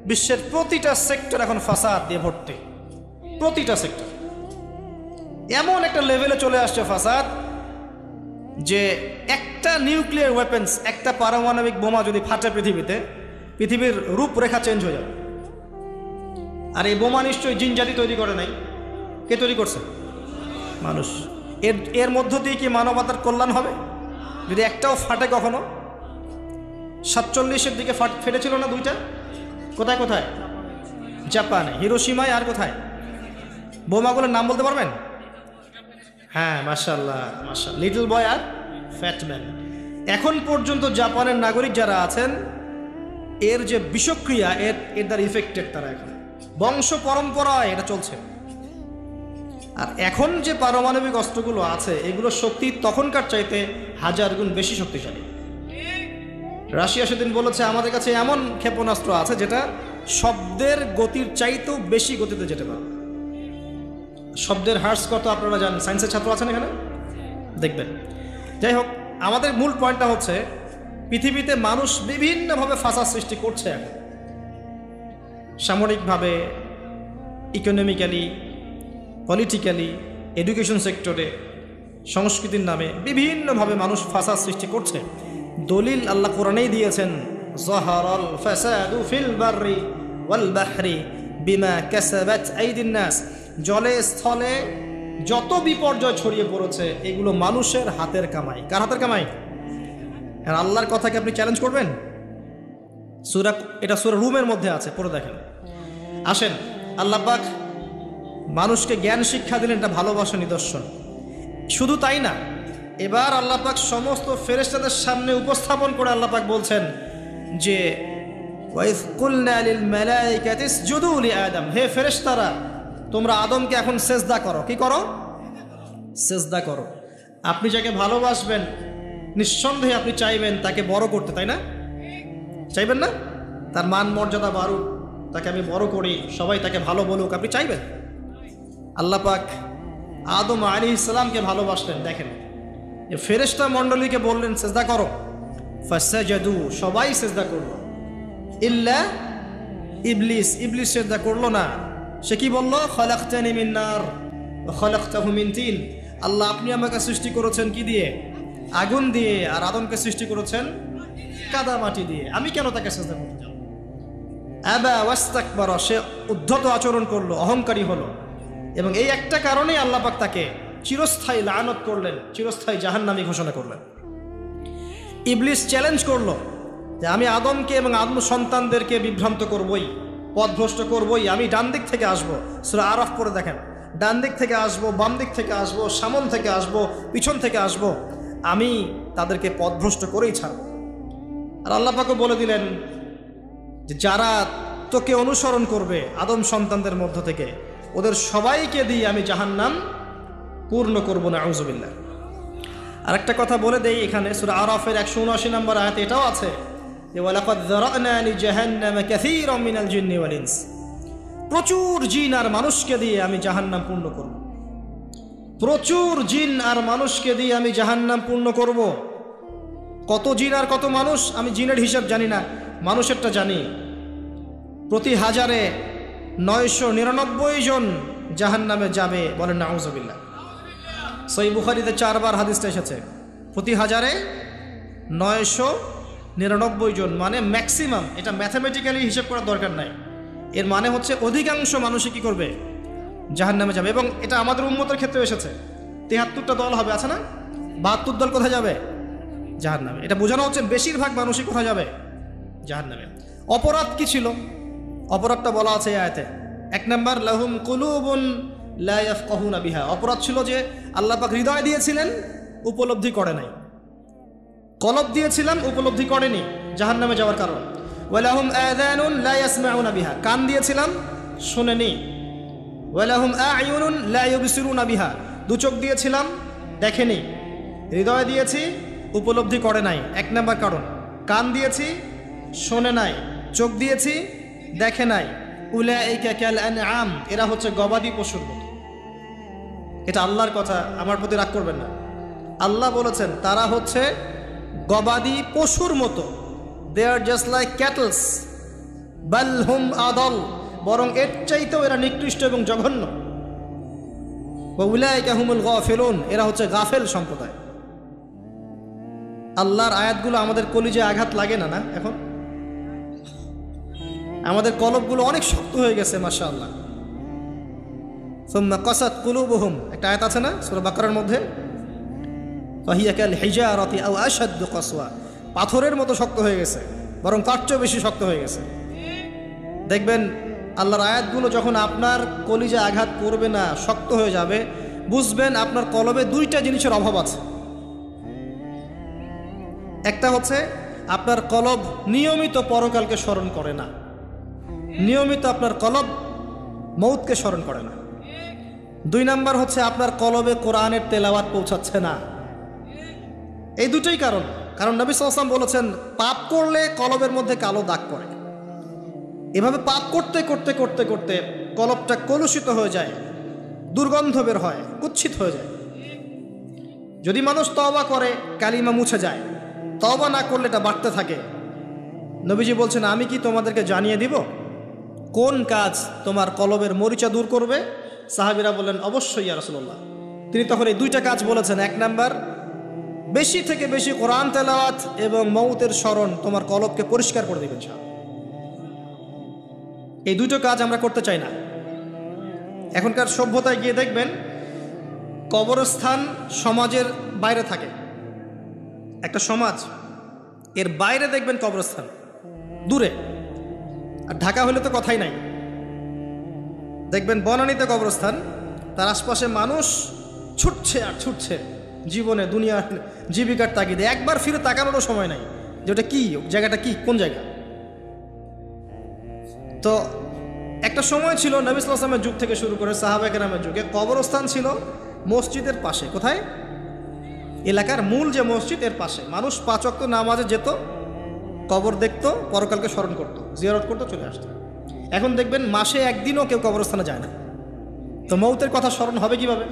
বিশ্বের প্রতিটা সেক্টর এখন ফাসাদ দিয়ে ভর্তি। প্রতিটা সেক্টর এমন একটা লেভেলে চলে আসছে ফাসাদ যে একটা নিউক্লিয়ার ওয়েপেন্স, একটা পারমাণবিক বোমা যদি ফাটে পৃথিবীতে, পৃথিবীর রূপরেখা চেঞ্জ হয়ে যাবে। আর এই বোমা নিশ্চয়ই জিন জাতি তৈরি করে নাই। কে তৈরি করছে? মানুষ। এর মধ্য দিয়ে কি মানবতার কল্যাণ হবে যদি একটাও ফাটে কখনো? 47-এর দিকে ফেটেছিল না দুইটা? কোথায় কোথায়? জাপানে, হিরোশিমায়, আর কোথায়? বোমাগুলোর নাম বলতে পারবেন? হ্যাঁ, মাশাআল্লাহ মাশাআল্লাহ, লিটল বয় আর ফ্যাটম্যান। এখন পর্যন্ত জাপানের নাগরিক যারা আছেন, এর যে বিষক্রিয়া, এর দ্বারা ইফেক্টেড তারা, এখন বংশ পরম্পরায় এটা চলছে। আর এখন যে পারমাণবিক অস্ত্রগুলো আছে, এগুলো শক্তি তখনকার চাইতে 1000 গুণ বেশি শক্তিশালী। রাশিয়া সেদিন বলেছে আমাদের কাছে এমন ক্ষেপণাস্ত্র আছে যেটা শব্দের গতির চাইতেও বেশি গতিতে যেতে পারে। শব্দের হার্স কত আপনারা জানেন? সায়েন্সের ছাত্র আছেন এখানে, দেখবেন। যাই হোক, আমাদের মূল পয়েন্টটা হচ্ছে পৃথিবীতে মানুষ বিভিন্নভাবে ফাসাদ সৃষ্টি করছে এখন, সামরিকভাবে, ইকোনমিক্যালি, পলিটিক্যালি, এডুকেশন সেক্টরে, সংস্কৃতির নামে বিভিন্নভাবে মানুষ ফাসাদ সৃষ্টি করছে। দলিল আল্লাহ কোরআনেই দিয়েছেন, যাহারাল ফাসাদু ফিল বাররি ওয়াল বাহরি বিমা কাসাবাত আইদিন নাস। জলে স্থলে যত বিপর্যয় ছড়িয়ে পড়েছে, এগুলো মানুষের হাতের কামাই। কার হাতের কামাই? আর আল্লাহর কথাকে আপনি চ্যালেঞ্জ করবেন? এটা সূরা রুমের মধ্যে আছে, পড়ে দেখেন। আসেন, আল্লাহ পাক মানুষকে জ্ঞান শিক্ষা দিলেন, এটা ভালোবাসা নিদর্শন। শুধু তাই না, এবার আল্লাহ পাক সমস্ত ফেরেশতাদের সামনে উপস্থাপন করে আল্লাহ পাক বলছেন যে ওয়াইজ কুলনা লিল মালাইকাতি ইসজুদু লিআদম, হে ফেরেশতারা, তোমরা আদমকে এখন সেজদা করো। কি করো? সেজদা করো। আপনি যাকে ভালোবাসবেন, নিঃসন্দেহে আপনি চাইবেন তাকে বড় করতে, তাই না? চাইবেন না? তার মান মর্যাদা বাড়ুক, তাকে আমি বড় করি, সবাই তাকে ভালো বলুক, আপনি চাইবেন। আল্লাহ পাক আদম আলাইহিস সালামকে ভালোবাসলেন। দেখেন, ফেরেশতা মণ্ডলীকে বললেন সেজদা করো, ফাসাজাদু, সবাই সেজদা করলো, ইল্লা ইবলিস, ইবলিস সেজদা করলো না। সে কি বলল? খালাকতানি মিন নার ওয়া খালাকতাহু মিন তিন, আল্লাহ আপনি আমাকে সৃষ্টি করেছেন কি দিয়ে? আগুন দিয়ে, আর আদমকে সৃষ্টি করেছেন কাদা মাটি দিয়ে, আমি কেন তাকে সেজদা করতে যাব? আবা ওয়াস্তাকবারা, সে উদ্ধত আচরণ করলো, অহংকারী হলো, এবং এই একটা কারণেই আল্লাহ পাক তাকে চিরস্থায়ী লানত করলেন, চিরস্থায়ী জাহান্নামী ঘোষণা করলেন। ইবলিস চ্যালেঞ্জ করলো যে আমি আদমকে এবং আদম সন্তানদেরকে বিভ্রান্ত করবই, পথভ্রষ্ট করবই, আমি ডান দিক থেকে আসবো। সূরা আরাফ পড়ে দেখেন, ডান দিক থেকে আসবো, বাম দিক থেকে আসবো, সামন থেকে আসবো, পিছন থেকে আসবো, আমি তাদেরকে পথভ্রষ্ট করেই ছাড়বো। আর আল্লাহ পাকও বলে দিলেন যে যারা তোকে অনুসরণ করবে আদম সন্তানদের মধ্য থেকে, ওদের সবাইকে দিয়ে আমি জাহান্নাম পূর্ণ করবো না, আউযুবিল্লাহ। আর একটা কথা বলে দেই, এখানে সূরা আরাফের 179 নম্বর আয়াতে এটাও আছে যে ওয়ালাকাদ যারানা লিজাহান্নামা কাসীরাম মিনাল জিন্নি ওয়াল ইনস, প্রচুর জিন আর মানুষকে দিয়ে আমি জাহান্নাম পূর্ণ করব। প্রচুর জিন আর মানুষকে দিয়ে আমি জাহান্নাম পূর্ণ করব। কত জিন আর কত মানুষ আমি জিনের হিসাব জানি না, মানুষেরটা জানি। প্রতি 1000-এ 999 জন জাহান্নামে যাবে, বলেন নাউযুবিল্লাহ। সহিহ বুখারীতে 4 বার হাদিসটা এসেছে, প্রতি 1000-এ 999 জন, মানে ম্যাক্সিমাম। এটা ম্যাথামেটিক্যালি হিসাব করার দরকার নাই, এর মানে হচ্ছে অধিকাংশ মানুষই কি করবে? জাহান্নামে যাবে। এবং এটা আমাদের উম্মতের ক্ষেত্রে এসেছে, 73টা দল হবে, আছে না? 72 দল কোথায় যাবে? জাহান্নামে। এটা বোঝানো হচ্ছে বেশিরভাগ মানুষই কোথায় যাবে? জাহান্নামে। অপরাধ কি ছিল? অপরাধটা বলা আছে এই আয়াতে। 1 নাম্বার, লাহুম কুলুবুন লা ইয়াফকাহুনা বিহা, অপরাধ ছিল যে আল্লাহ পাক হৃদয় দিয়েছিলেন, উপলব্ধি করে নাই। কলব দিয়েছিলাম, উপলব্ধি করেনি, জাহান্নামে যাওয়ার কারণ। ওয়ালাহুম আযানুন লা ইয়াসমাউনা বিহা, কান দিয়েছিলাম, শুনেনি। ওয়ালাহুম আ'য়ুনুন লা ইউবসিরুনা বিহা, দু চোখ দিয়েছিলাম, দেখেনি। হৃদয় দিয়েছি, উপলব্ধি করে নাই, 1 নাম্বার কারণ। কান দিয়েছি, শোনে নাই। চোখ দিয়েছি, দেখে নাই। উলাইকা কাল আনআম, এরা হচ্ছে গবাদি পশুর মতো। এটা আল্লাহর কথা, আমার প্রতি রাগ করবেন না। আল্লাহ বলেছেন তারা হচ্ছে গবাদি পশুর মতো। দে আর জাস্ট লাইক ক্যাটলস, বাল হুম আদল, বরং এর চাইতেও এরা নিকৃষ্ট এবং জঘন্য। ওয়া উলাইকা হুমুল গাফিলুন, এরা হচ্ছে গাফেল সম্প্রদায়। আল্লাহর আয়াতগুলো আমাদের কলিজে আঘাত লাগে না? না, এখন আমাদের কলবগুলো অনেক শক্ত হয়ে গেছে, মাশাআল্লাহ। সুম্মা কাসাত কুলুবুহুম, একটা আয়াত আছে না সূরা বাকারার মধ্যে, ফাহিয়া কাল হিজারাতি আও আশাদ্দু কাসওয়া, পাথরের মতো শক্ত হয়ে গেছে, বরং তার চেয়েও বেশি শক্ত হয়ে গেছে। দেখবেন আল্লাহর আয়াতগুলো যখন আপনার কলিজা আঘাত করবে না, শক্ত হয়ে যাবে, বুঝবেন আপনার কলবে দুইটা জিনিসের অভাব আছে। একটা হচ্ছে আপনার কলব নিয়মিত পরকালকে স্মরণ করে না, নিয়মিত আপনার কলব মৌতকে স্মরণ করে না। 2 নাম্বার হচ্ছে আপনার কলবে কোরআনের তেলাওয়াত পৌঁছাচ্ছে না। এই দুটোই কারণ। কারণ নবী সাল্লাল্লাহু আলাইহি ওয়াসাল্লাম বলেছেন, পাপ করলে কলবের মধ্যে কালো দাগ পড়ে। এভাবে পাপ করতে করতে করতে করতে কলবটা কলুষিত হয়ে যায়, দুর্গন্ধ বের হয়, কুৎসিত হয়ে যায়। যদি মানুষ তওবা করে কালিমা মুছে যায়, তওবা না করলে এটা বাড়তে থাকে। নবীজি বলছেন, আমি কি তোমাদেরকে জানিয়ে দিব কোন কাজ তোমার কলবের মরিচা দূর করবে? সাহাবীরা বললেন, অবশ্যই ইয়া রাসূলুল্লাহ। তিনি তখন এই 2টা কাজ বলেছেন। 1 নাম্বার, বেশি থেকে বেশি কোরআন তেলাওয়াত এবং মৌতের স্মরণ তোমার কলবকে পরিষ্কার করে দিবেন। এই 2টো কাজ আমরা করতে চাই না। এখনকার সভ্যতায় গিয়ে দেখবেন কবরস্থান সমাজের বাইরে থাকে। একটা সমাজ, এর বাইরে দেখবেন কবরস্থান দূরে। আর ঢাকা হলে তো কথাই নাই। দেখবেন বনানীতে কবরস্থান, তার আশপাশে মানুষ ছুটছে আর ছুটছে জীবনে, দুনিয়ার জীবিকার তাগিদে। একবার ফিরে তাকানোরও সময় নাই যে ওটা কি, জায়গাটা কি, কোন জায়গা। তো একটা সময় ছিল নবী সাল্লাল্লাহু আলাইহি ওয়াসাল্লামের যুগ থেকে শুরু করে সাহাবা কেরামের যুগে কবরস্থান ছিল মসজিদের পাশে। কোথায়? এলাকার মূল যে মসজিদ, এর পাশে। মানুষ 5 ওয়াক্ত নামাজে যেত, কবর দেখতো, পরকালকে স্মরণ করতো, জিয়ারত করতো, চলে আসতো। এখন দেখবেন মাসে একদিনও কেউ কবরস্থানে যায় না। তো মৌতের কথা স্মরণ হবে কিভাবে?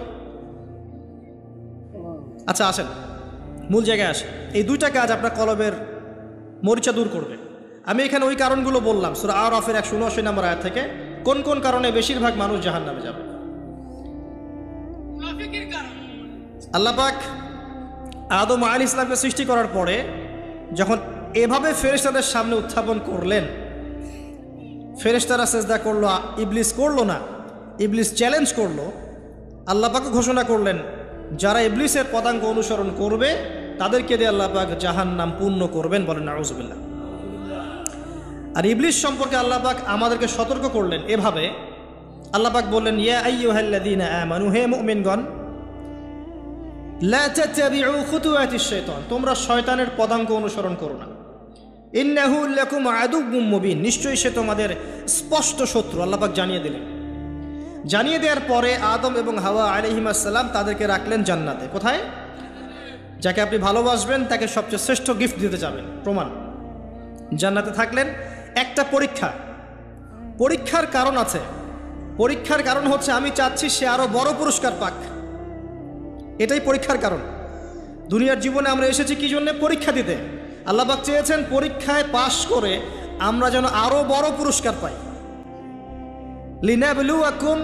আচ্ছা আসেন মূল জায়গায় আসে। এই 2টা কাজ আপনার কলবের মরিচা দূর করবে। আমি এখানে ওই কারণগুলো বললাম সূরা আরাফের 179 নম্বর আয়াত থেকে, কোন কোন কারণে বেশিরভাগ মানুষ জাহান্নামে যাবে। আল্লাহ পাক আদম আলাইহিস সালামকে সৃষ্টি করার পরে যখন এভাবে ফেরেশতাদের সামনে উত্থাপন করলেন, ফেরেশতারা সিজদা করলো, ইবলিস করলো না। ইবলিস চ্যালেঞ্জ করলো। আল্লাহ পাক ঘোষণা করলেন, যারা ইবলিসের পদাঙ্ক অনুসরণ করবে তাদেরকে দিয়ে আল্লাহ পাক জাহান্নাম পূর্ণ করবেন। বলেন নাউযুবিল্লাহ। আর ইবলিস সম্পর্কে আল্লাহ পাক আমাদেরকে সতর্ক করলেন এভাবে। আল্লাহ পাক বললেন, ইয়া আইয়ুহাল্লাযীনা আমানু, হে মুমিনগণ, লা তাত্তাবিউ খুতুওয়াতিশ শাইতান, তোমরা শয়তানের পদাঙ্ক অনুসরণ করো না। ইন্নাহু লাকুম আদুউম মুবিন, নিশ্চয়ই সে তোমাদের স্পষ্ট শত্রু। আল্লাহ পাক জানিয়ে দিলেন। জানিয়ে দেওয়ার পরে আদম এবং হাওয়া আলাইহিস সালাম তাদেরকে রাখলেন জান্নাতে। কোথায়? যাকে আপনি ভালোবাসবেন তাকে সবচেয়ে শ্রেষ্ঠ গিফট দিতে যাবেন, প্রমাণ। জান্নাতে থাকলেন। একটা পরীক্ষার কারণ আছে। পরীক্ষার কারণ হচ্ছে আমি চাচ্ছি সে আরো বড় পুরস্কার পাক। এটাই পরীক্ষার কারণ। দুনিয়ার জীবনে আমরা এসেছি কি জন্য? পরীক্ষা দিতে। আল্লাহ পাক চেয়েছেন পরীক্ষায় পাশ করে আমরা যেন আরো বড় পুরস্কার পাই। লিনাবলুয়াকুম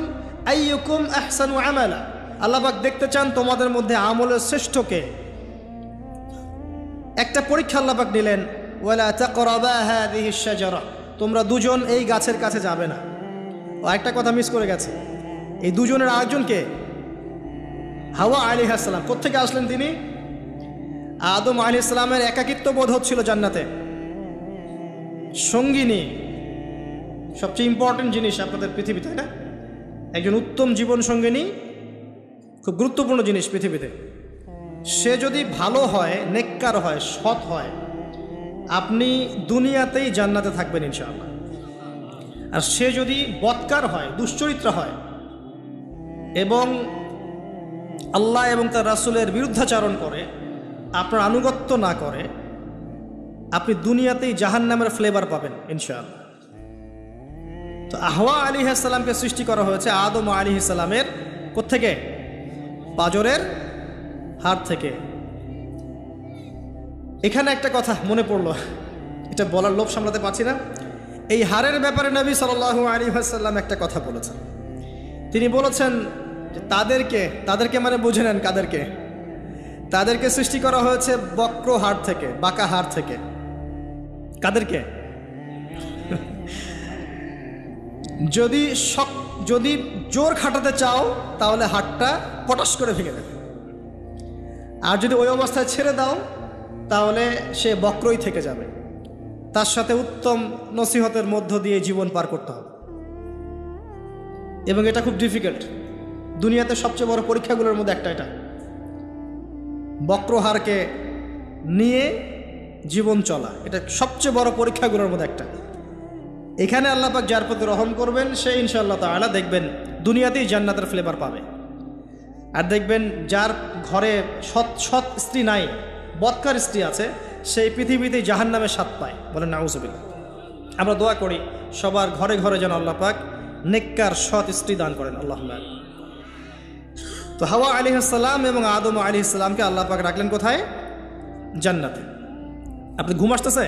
আইয়ুকুম আহসানু আমালা, আল্লাহ পাক দেখতে চান তোমাদের মধ্যে আমলের শ্রেষ্ঠকে। একটা পরীক্ষা আল্লাহ পাক নিলেন, ওয়ালা তাকরাবা হাযিহিশ শাজারা, তোমরা দুজন এই গাছের কাছে যাবে না। একটা কথা মিস করে গেছে, এই দুজনের আরেকজনকে হাওয়া আলাইহিস সালাম। কোত্থেকে আসলেন তিনি? আদম আলাইহিস সালামের একাকিত্ব বোধ হচ্ছিল জান্নাতে। সঙ্গিনী সবচেয়ে ইম্পর্টেন্ট জিনিস আপনাদের পৃথিবীতে, তাই না? একজন উত্তম জীবন সঙ্গিনী খুব গুরুত্বপূর্ণ জিনিস পৃথিবীতে। সে যদি ভালো হয়, নেককার হয়, সৎ হয়, আপনি দুনিয়াতেই জান্নাতে থাকবেন ইনশাআল্লাহ। আর সে যদি বদকার হয়, দুশ্চরিত্র হয় এবং আল্লাহ এবং তার রাসূলের বিরুদ্ধাচরণ করে, আপনার আনুগত্য না করে, আপনি দুনিয়াতেই জাহান্নামের ফ্লেভার পাবেন ইনশাআল্লাহ। তো হাওয়া আলাইহিস সালামকে সৃষ্টি করা হয়েছে আদম আলাইহিস সালামের কোত্থেকে? পাজরের হাড় থেকে। এখানে একটা কথা মনে পড়লো, এটা বলার লোভ সামলাতে পারছি না। এই হাড়ের ব্যাপারে নবী সাল্লাল্লাহু আলাইহি ওয়াসাল্লাম একটা কথা বলেছেন। তিনি বলেছেন যে তাদেরকে মানে বুঝে নেন কাদেরকে? তাদেরকে সৃষ্টি করা হয়েছে বক্র হাড় থেকে, বাঁকা হাড় থেকে। কাদেরকে? যদি জোর খাটাতে চাও তাহলে হাড়টা পটাশ করে ভেঙে দেবে, আর যদি ওই অবস্থায় ছেড়ে দাও তাহলে সে বক্রই থেকে যাবে। তার সাথে উত্তম নসিহতের মধ্য দিয়ে জীবন পার করতে হবে, এবং এটা খুব ডিফিকাল্ট। দুনিয়াতে সবচেয়ে বড় পরীক্ষাগুলোর মধ্যে একটা এটা, বক্রহারকে নিয়ে জীবন চলা, এটা সবচেয়ে বড় পরীক্ষাগুলোর মধ্যে একটা। এখানে আল্লাহ পাক যার প্রতি রহম করবেন সে ইনশাআল্লাহ তাআলা দেখবেন দুনিয়াতেই জান্নাতের ফ্লেভার পাবে। আর দেখবেন যার ঘরে সৎ স্ত্রী নাই, বদকার স্ত্রী আছে, সেই পৃথিবীতেই জাহান্নামের স্বাদ পায়। বলেন নাউজুবিল্লাহ। আমরা দোয়া করি সবার ঘরে ঘরে যেন আল্লাহ পাক নেককার সৎ স্ত্রী দান করেন, আল্লাহুম্মা আমিন। তো হাওয়া আলাইহিস সালাম এবং আদম আলাইহিস সালামকে আল্লাহ পাক রাখলেন কোথায়? জান্নাতে। আপনি ঘুম আসতেছে?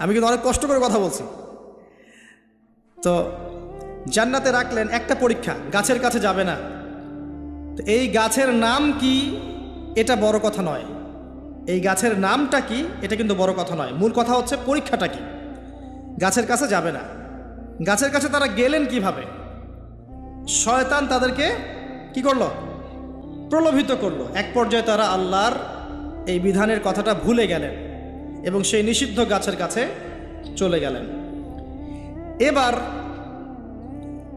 আমি কিন্তু অনেক কষ্ট করে কথা বলছি। তো জান্নাতে রাখলেন, একটা পরীক্ষা, গাছের কাছে যাবে না। তো এই গাছের নাম কি এটা বড় কথা নয়, এই গাছের নামটা কি এটা কিন্তু বড় কথা নয়, মূল কথা হচ্ছে পরীক্ষাটা কি। গাছের কাছে যাবে না। গাছের কাছে তারা গেলেন কিভাবে? শয়তান তাদেরকে কি করলো? প্রলোভিত করলো। এক পর্যায়ে তারা আল্লাহর এই বিধানের কথাটা ভুলে গেলেন এবং সেই নিষিদ্ধ গাছের কাছে চলে গেলেন। এবার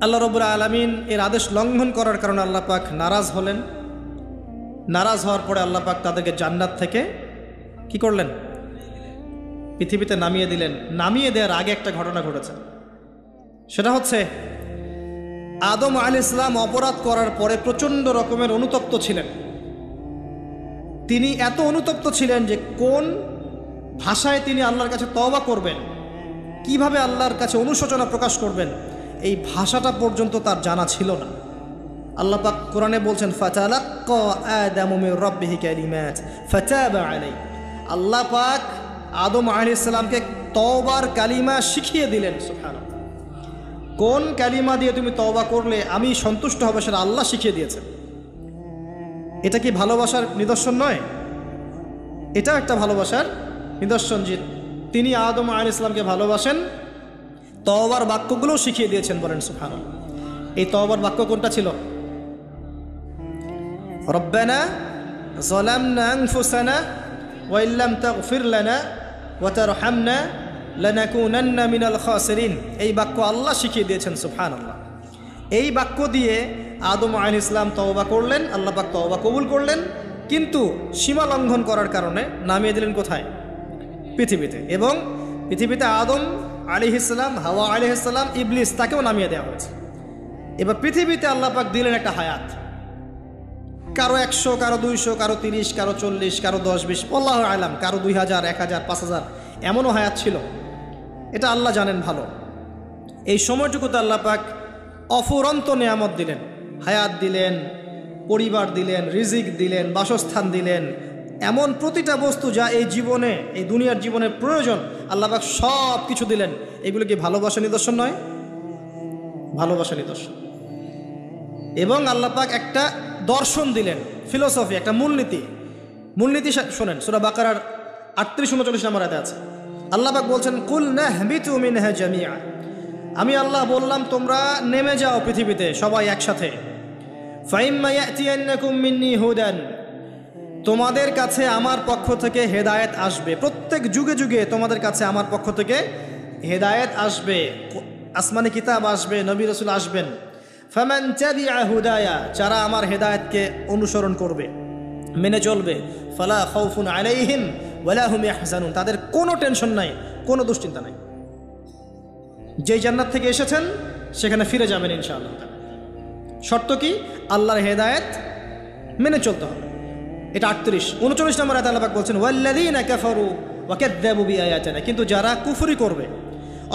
আল্লাহ রাব্বুল আলামিন এর আদেশ লঙ্ঘন করার কারণে আল্লাহ পাক নারাজ হলেন। নারাজ হওয়ার পরে আল্লাহ পাক তাদেরকে জান্নাত থেকে কি করলেন? পৃথিবীতে নামিয়ে দিলেন। নামিয়ে দেওয়ার আগে একটা ঘটনা ঘটেছে, সেটা হচ্ছে আদম আলাইহিস সালাম অপরাধ করার পরে প্রচণ্ড রকমের অনুতপ্ত ছিলেন। তিনি এত অনুতপ্ত ছিলেন যে কোন ভাষায় তিনি আল্লাহর কাছে তওবা করবেন, কিভাবে আল্লাহর কাছে অনুশোচনা প্রকাশ করবেন, এই ভাষাটা পর্যন্ত তার জানা ছিল না। আল্লাহ পাক কোরআনে বলছেন ফাতালাক্কা আদামু মির রাব্বিহি কালিমাত ফাতাবা আলাইহি। আল্লাহ পাক আদম আলাইহিস সালামকে তওবার কালিমা শিখিয়ে দিলেন। সুবহানাল্লাহ। কোন কালিমা দিয়ে তুমি তওবা করলে আমি সন্তুষ্ট হব সেটা আল্লাহ শিখিয়ে দিয়েছেন। এটা কি ভালোবাসার নিদর্শন নয়? এটা একটা ভালোবাসার নিদর্শন যে তিনি আদম আলাইহিস সালামকে ভালোবাসেন, তওবার বাক্যগুলোও শিখিয়ে দিয়েছেন। বলেন সুবহানাল্লাহ। এই তওবার বাক্য কোনটা ছিল? রব্বানা যালামনা আনফুসানা ওয়া ইল্লাম তাগফির লানা ওয়া তারহামনা লানাকুনান্না মিনাল খাসিরিন। এই বাক্য আল্লাহ শিখিয়ে দিয়েছেন। সুবহানাল্লাহ। এই বাক্য দিয়ে আদম আলাইহিস সালাম তওবা করলেন, আল্লাহ পাক তওবা কবুল করলেন, কিন্তু সীমা লঙ্ঘন করার কারণে নামিয়ে দিলেন কোথায়? পৃথিবীতে। এবং পৃথিবীতে আদম আলাইহিস সালাম, হাওয়া আলাইহিস সালাম, ইবলিস, তাকেও নামিয়ে দেওয়া হয়েছে। এবার পৃথিবীতে আল্লাহ পাক দিলেন একটা হায়াত, কারো 100, কারো 200, কারো 30, কারো 40, কারো 10-20, আল্লাহু আলাম, কারো 2000, 1000, 5000, এমনও হায়াত ছিল। এটা আল্লাহ জানেন ভালো। এই সময়টুকুতে আল্লাহ পাক অফুরন্ত নেয়ামত দিলেন, হায়াত দিলেন, পরিবার দিলেন, রিজিক দিলেন, বাসস্থান দিলেন, এমন প্রতিটা বস্তু যা এই জীবনে, এই দুনিয়ার জীবনে প্রয়োজন, আল্লাহ পাক সব কিছু দিলেন। এগুলো কি ভালোবাসা নিদর্শন নয়? ভালোবাসা নিদর্শন। এবং আল্লাহ পাক একটা দর্শন দিলেন, ফিলোসফি, একটা মূলনীতি। মূলনীতি শোনেন, সূরা বাকারার 38-39 নম্বর আয়াতে আছে। আল্লাহ পাক বলছেন কুল নাহবিতু মিনহা জামিআ। আমি আল্লাহ বললাম তোমরা নেমে যাও পৃথিবীতে সবাই একসাথে। ফাইম্মা ইয়াতিয়ান্নাকুম মিন্নি হুদান। তোমাদের কাছে আমার পক্ষ থেকে হেদায়েত আসবে। প্রত্যেক যুগে যুগে তোমাদের কাছে আমার পক্ষ থেকে হেদায়েত আসবে, আসমানি কিতাব আসবে, নবী রাসূল আসবেন। ফামান তাবিআ হুদায়া, যারা আমার হেদায়েতকে অনুসরণ করবে, মেনে চলবে, ফালা খাউফুন আলাইহিম ওয়ালা হুম ইয়াহজানুন, তাদের কোনো টেনশন নাই, কোনো দুশ্চিন্তা নাই। যেই জান্নাত থেকে এসেছেন সেখানে ফিরে যাবেন ইনশাআল্লাহ। শর্ত কি? আল্লাহর হেদায়েত মেনে চলতে হবে। এটা 38-39 নম্বর আয়াতে আল্লাহ পাক বলছেন ওয়াল্লাযীনা কাফারু ওয়া কাযযাবু বিআয়াতিনা, কিন্তু যারা কুফরি করবে,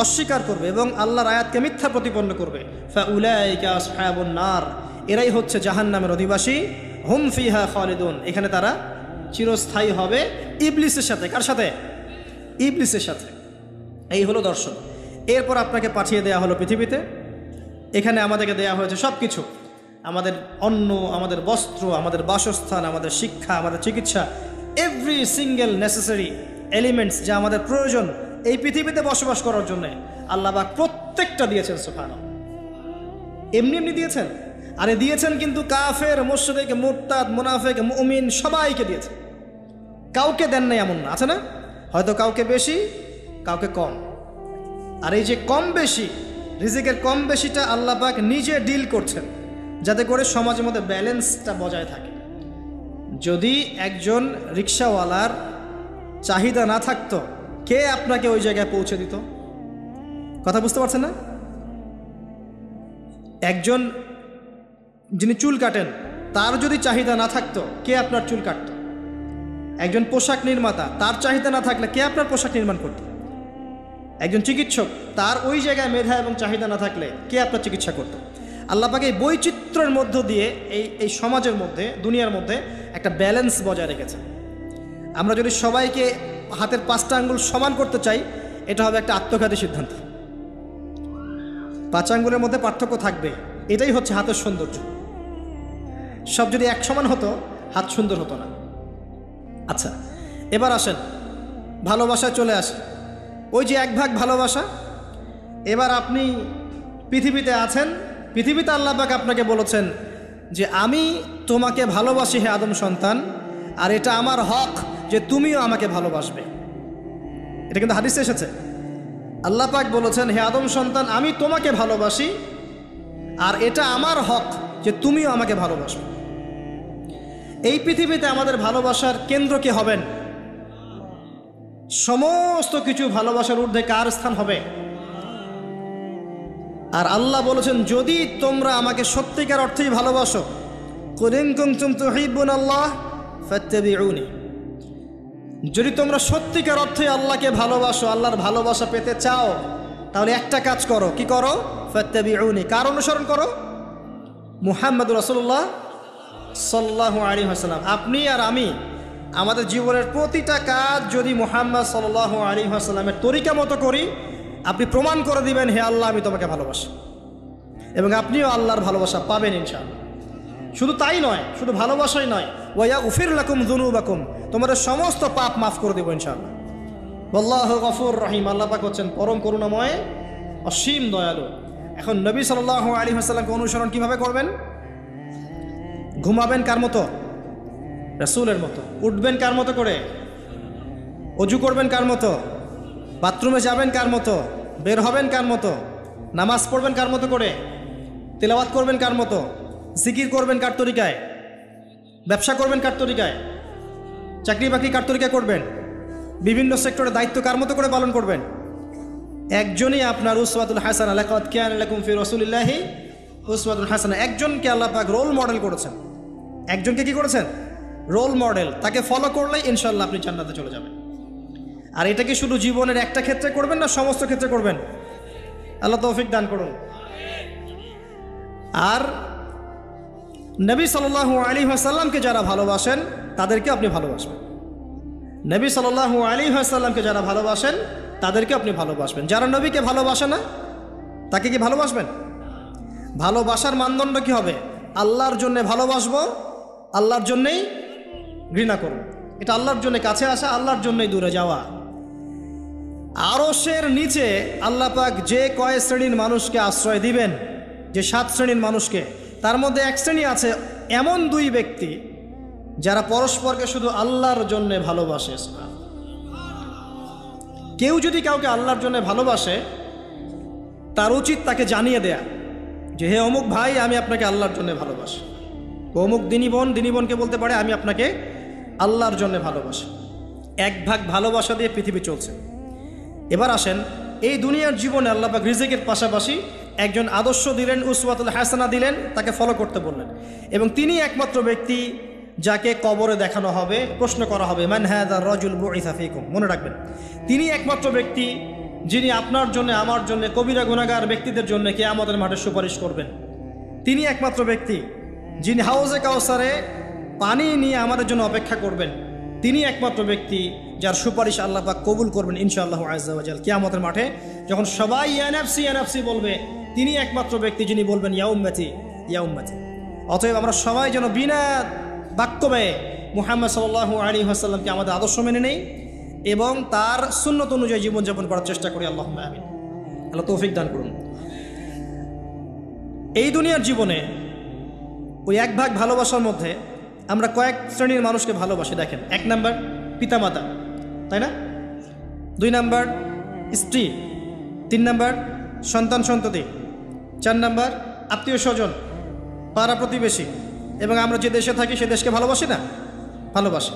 অস্বীকার করবে এবং আল্লাহর আয়াতকে মিথ্যা প্রতিপন্ন করবে, ফাউলাইকা আসহাবুন নার, এরাই হচ্ছে জাহান্নামের অধিবাসী, হুম ফিহা খালিদুন, এখানে তারা চিরস্থায়ী হবে। ইবলিসের সাথে। কার সাথে? ইবলিসের সাথে। এই হলো দর্শন। এরপর আপনাকে পাঠিয়ে দেয়া হলো পৃথিবীতে। এখানে আমাদেরকে দেয়া হয়েছে সব কিছু, আমাদের অন্ন, আমাদের বস্ত্র, আমাদের বাসস্থান, আমাদের শিক্ষা, আমাদের চিকিৎসা, এভরি সিঙ্গেল নেসেসারি এলিমেন্টস যা আমাদের প্রয়োজন এই পৃথিবীতে বসবাস করার জন্য আল্লাহ পাক প্রত্যেকটা দিয়েছেন। সুবহানাল্লাহ। এমনি এমনি দিয়েছেন? আরে দিয়েছেন কিন্তু কাফের, মুশরিক, মুরতাদ, মুনাফিক, মুমিন সবাইকে দিয়েছেন। কাউকে দেন নাই এমন না, আছে না? হয়তো কাউকে বেশি, কাউকে কম। আর এই যে কম বেশি, রিজিকের কম বেশিটা আল্লাহ পাক নিজে ডিল করছেন, যাতে করে সমাজের মধ্যে ব্যালেন্সটা বজায় থাকে। যদি একজন রিক্সাওয়ালার চাহিদা না থাকতো, কে আপনাকে ওই জায়গায় পৌঁছে দিত? কথা বুঝতে পারছেন না? একজন যিনি চুল কাটেন, তার যদি চাহিদা না থাকতো, কে আপনার চুল কাটত? একজন পোশাক নির্মাতা, তার চাহিদা না থাকলে কে আপনার পোশাক নির্মাণ করত? একজন চিকিৎসক, তার ওই জায়গায় মেধা এবং চাহিদা না থাকলে কে আপনার চিকিৎসা করত? আল্লাহ পাক এই বৈচিত্র্যের মধ্য দিয়ে এই সমাজের মধ্যে, দুনিয়ার মধ্যে একটা ব্যালেন্স বজায় রেখেছে। আমরা যদি সবাইকে হাতের 5টা আঙ্গুল সমান করতে চাই, এটা হবে একটা আত্মঘাতী সিদ্ধান্ত। 5 আঙ্গুলের মধ্যে পার্থক্য থাকবে, এটাই হচ্ছে হাতের সৌন্দর্য। সব যদি এক সমান হতো, হাত সুন্দর হতো না। আচ্ছা, এবার আসেন ভালোবাসায় চলে আসে। ওই যে এক ভাগ ভালোবাসা, এবার আপনি পৃথিবীতে আছেন, পৃথিবীতে আল্লাহ পাক আপনাকে বলেছেন যে আমি তোমাকে ভালোবাসি হে আদম সন্তান, আর এটা আমার হক যে তুমিও আমাকে ভালোবাসবে। এটা কিন্তু হাদিসে এসেছে। আল্লাহ পাক বলেছেন, হে আদম সন্তান, আমি তোমাকে ভালোবাসি, আর এটা আমার হক যে তুমিও আমাকে ভালোবাসবে। এই পৃথিবীতে আমাদের ভালোবাসার কেন্দ্র কে হবেন? সমস্ত কিছু ভালোবাসার ঊর্ধ্বে কার স্থান হবে? আর আল্লাহ বলেছেন, যদি তোমরা আমাকে সত্যিকার অর্থেই ভালোবাসো, কুল ইন কুনতুম তুহিব্বুনাল্লাহ ফাত্তাবিউনি, যদি তোমরা সত্যিকার অর্থে আল্লাহকে ভালোবাসো, আল্লাহর ভালোবাসা পেতে চাও, তাহলে একটা কাজ করো। কি করো? ফাত্তাবিউনি, কার অনুসরণ করো? মুহাম্মদুর রাসূলুল্লাহ সাল্লাল্লাহু আলাইহি ওয়াসাল্লাম। আপনি আর আমি আমাদের জীবনের প্রতিটা কাজ যদি মুহাম্মদ সাল্লাল্লাহু আলাইহি ওয়াসাল্লামের তরিকা মতো করি, আপনি প্রমাণ করে দিবেন, হে আল্লাহ, আমি তোমাকে ভালোবাসি, এবং আপনিও আল্লাহর ভালোবাসা পাবেন ইনশাআল্লাহ। শুধু তাই নয়, শুধু ভালোবাসাই নয়, ওয়ায়াগফির লাকুম যুনুবাকুম, তোমাদের সমস্ত পাপ মাফ করে দেব ইনশাআল্লাহ। আল্লাহু গফুর রহিম, আল্লাহ পাক হচ্ছেন পরম করুণাময়, অসীম দয়ালু। এখন নবী সাল্লাল্লাহু আলাইহি ওয়াসাল্লামকে অনুসরণ কিভাবে করবেন? ঘুমাবেন কার মতো? রাসূলের মতো। উঠবেন কার মতো করে? অজু করবেন কার মতো? বাথরুমে যাবেন কার মতো? বের হবেন কার মতো? নামাজ পড়বেন কার মতো করে? তিলাওয়াত করবেন কার মতো? জিকির করবেন কার তরিকায়? ব্যবসা করবেন কার তরিকায়? চাকরি বাকরি কার তরিকায় করবেন? বিভিন্ন সেক্টরে দায়িত্ব কার মতো করে পালন করবেন? একজনই আপনার উসওয়াতুল হাসানাহ, লাকাদ কানা লাকুম ফি রাসূলিল্লাহি উসওয়াতুল হাসানাহ। একজনকে আল্লাহ পাক রোল মডেল করেছেন। একজনকে কি করেছেন? Role model. তাকে ফলো করলেই ইনশাআল্লাহ আপনি জান্নাতে চলে যাবেন। আর এটা কি শুধু জীবনের একটা ক্ষেত্রে করবেন, না সমস্ত ক্ষেত্রে করবেন? আল্লাহ তৌফিক দান করুন। আর নবী সাল্লাল্লাহু আলাইহি ওয়াসাল্লামকে যারা ভালোবাসেন, তাদেরকে আপনি ভালোবাসবেন। নবী সাল্লাল্লাহু আলাইহি ওয়াসাল্লামকে যারা ভালোবাসেন, তাদেরকে আপনি ভালোবাসবেন। যারা নবীকে ভালোবাসে না, তাকে কি ভালোবাসবেন? ভালোবাসার মানদণ্ড কি হবে? আল্লাহর জন্য ভালোবাসবো, আল্লাহর জন্যেই ঘৃণা করব। এটা আল্লাহর জন্য কাছে আসা, আল্লাহর জন্যই দূরে যাওয়া। আরশের নিচে আল্লাহ পাক যে কয় শ্রেণীর মানুষকে আশ্রয় দিবেন, যে 7 শ্রেণীর মানুষকে, তার মধ্যে এক শ্রেণী আছে এমন 2 ব্যক্তি যারা পরস্পরকে শুধু আল্লাহর জন্য ভালোবাসে। কেউ যদি কাউকে আল্লাহর জন্য ভালোবাসে, তার উচিত তাকে জানিয়ে দেয়া যে হে অমুক ভাই, আমি আপনাকে আল্লাহর জন্য ভালোবাসি। অমুক দিনী বোনকে বলতে পারে আমি আপনাকে আল্লাহর জন্য ভালোবাসি। এক ভাগ ভালোবাসা দিয়ে পৃথিবী চলছে। এবার আসেন, এই দুনিয়ার জীবনে আল্লাহ পাক রিজিকের পাশাপাশি একজন আদর্শ দিলেন, উসওয়াতুল হাসানা দিলেন, তাকে ফলো করতে বললেন। এবং তিনি একমাত্র ব্যক্তি যাকে কবরে দেখানো হবে, প্রশ্ন করা হবে, মান হাযা রাজুল বুইসা ফীকুম। মনে রাখবেন, তিনি একমাত্র ব্যক্তি যিনি আপনার জন্য, আমার জন্য, কবিরা গুনাহগার ব্যক্তিদের জন্য কিয়ামতের মাঠে সুপারিশ করবেন। তিনি একমাত্র ব্যক্তি যিনি হাউজে কাউসারে পানি নিয়ে আমাদের জন্য অপেক্ষা করবেন। তিনি একমাত্র ব্যক্তি যার সুপারিশ আল্লাহ পাক কবুল করবেন ইনশাআল্লাহু আযজা ওয়া জাল। কিয়ামতের মাঠে যখন সবাই ইয়া নাফসি ইয়া নাফসি বলবে, তিনি একমাত্র ব্যক্তি যিনি বলবেন ইয়া উম্মতি ইয়া উম্মতি। অতএব আমরা সবাই যেন বিনা বাক্য ব্যয়ে মুহাম্মদ সাল্লাল্লাহু আলাইহি ওয়াসাল্লামকে আমাদের আদর্শ মেনে নেই এবং তার সুন্নত অনুযায়ী জীবনযাপন করার চেষ্টা করি। আল্লাহুম্মা আমিন। আল্লাহ তৌফিক দান করুন। এই দুনিয়ার জীবনে ওই এক ভাগ ভালোবাসার মধ্যে আমরা কয়েক শ্রেণীর মানুষকে ভালোবাসি। দেখেন, 1 নাম্বার পিতামাতা, তাই না? 2 নাম্বার স্ত্রী, 3 নাম্বার সন্তান সন্ততি, 4 নাম্বার আত্মীয় স্বজন, পাড়া প্রতিবেশী, এবং আমরা যে দেশে থাকি সে দেশকে ভালোবাসি না? ভালোবাসি।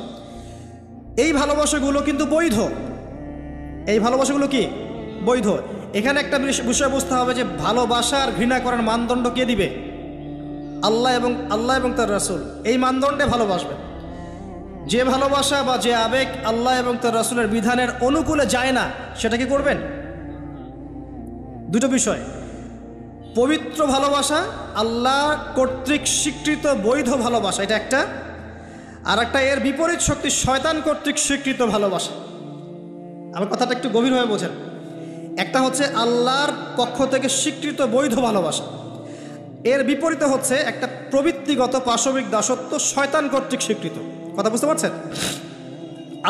এই ভালোবাসাগুলো কিন্তু বৈধ। এই ভালোবাসাগুলো কি বৈধ? এখানে একটা বিষয় বুঝতে হবে যে ভালোবাসা আর ঘৃণা করার মানদণ্ড কে দিবে? আল্লাহ এবং তার রাসূল এই মানদণ্ডে ভালোবাসবে। যে ভালোবাসা বা যে আবেগ আল্লাহ এবং তার রাসূলের বিধানের অনুকূলে যায় না সেটা কি করবেন? দুটো বিষয়, পবিত্র ভালোবাসা, আল্লাহ কর্তৃক স্বীকৃত বৈধ ভালোবাসা, এটা একটা। আর একটা এর বিপরীত শক্তি শয়তান কর্তৃক স্বীকৃত ভালোবাসা। আমার কথাটা একটু গভীরভাবে বোঝেন। একটা হচ্ছে আল্লাহর পক্ষ থেকে স্বীকৃত বৈধ ভালোবাসা, এর বিপরীতে হচ্ছে একটা প্রবৃত্তিগত পাশবিক দাসত্ব শয়তান কর্তৃক স্বীকৃত। কথা বুঝতে পারছেন?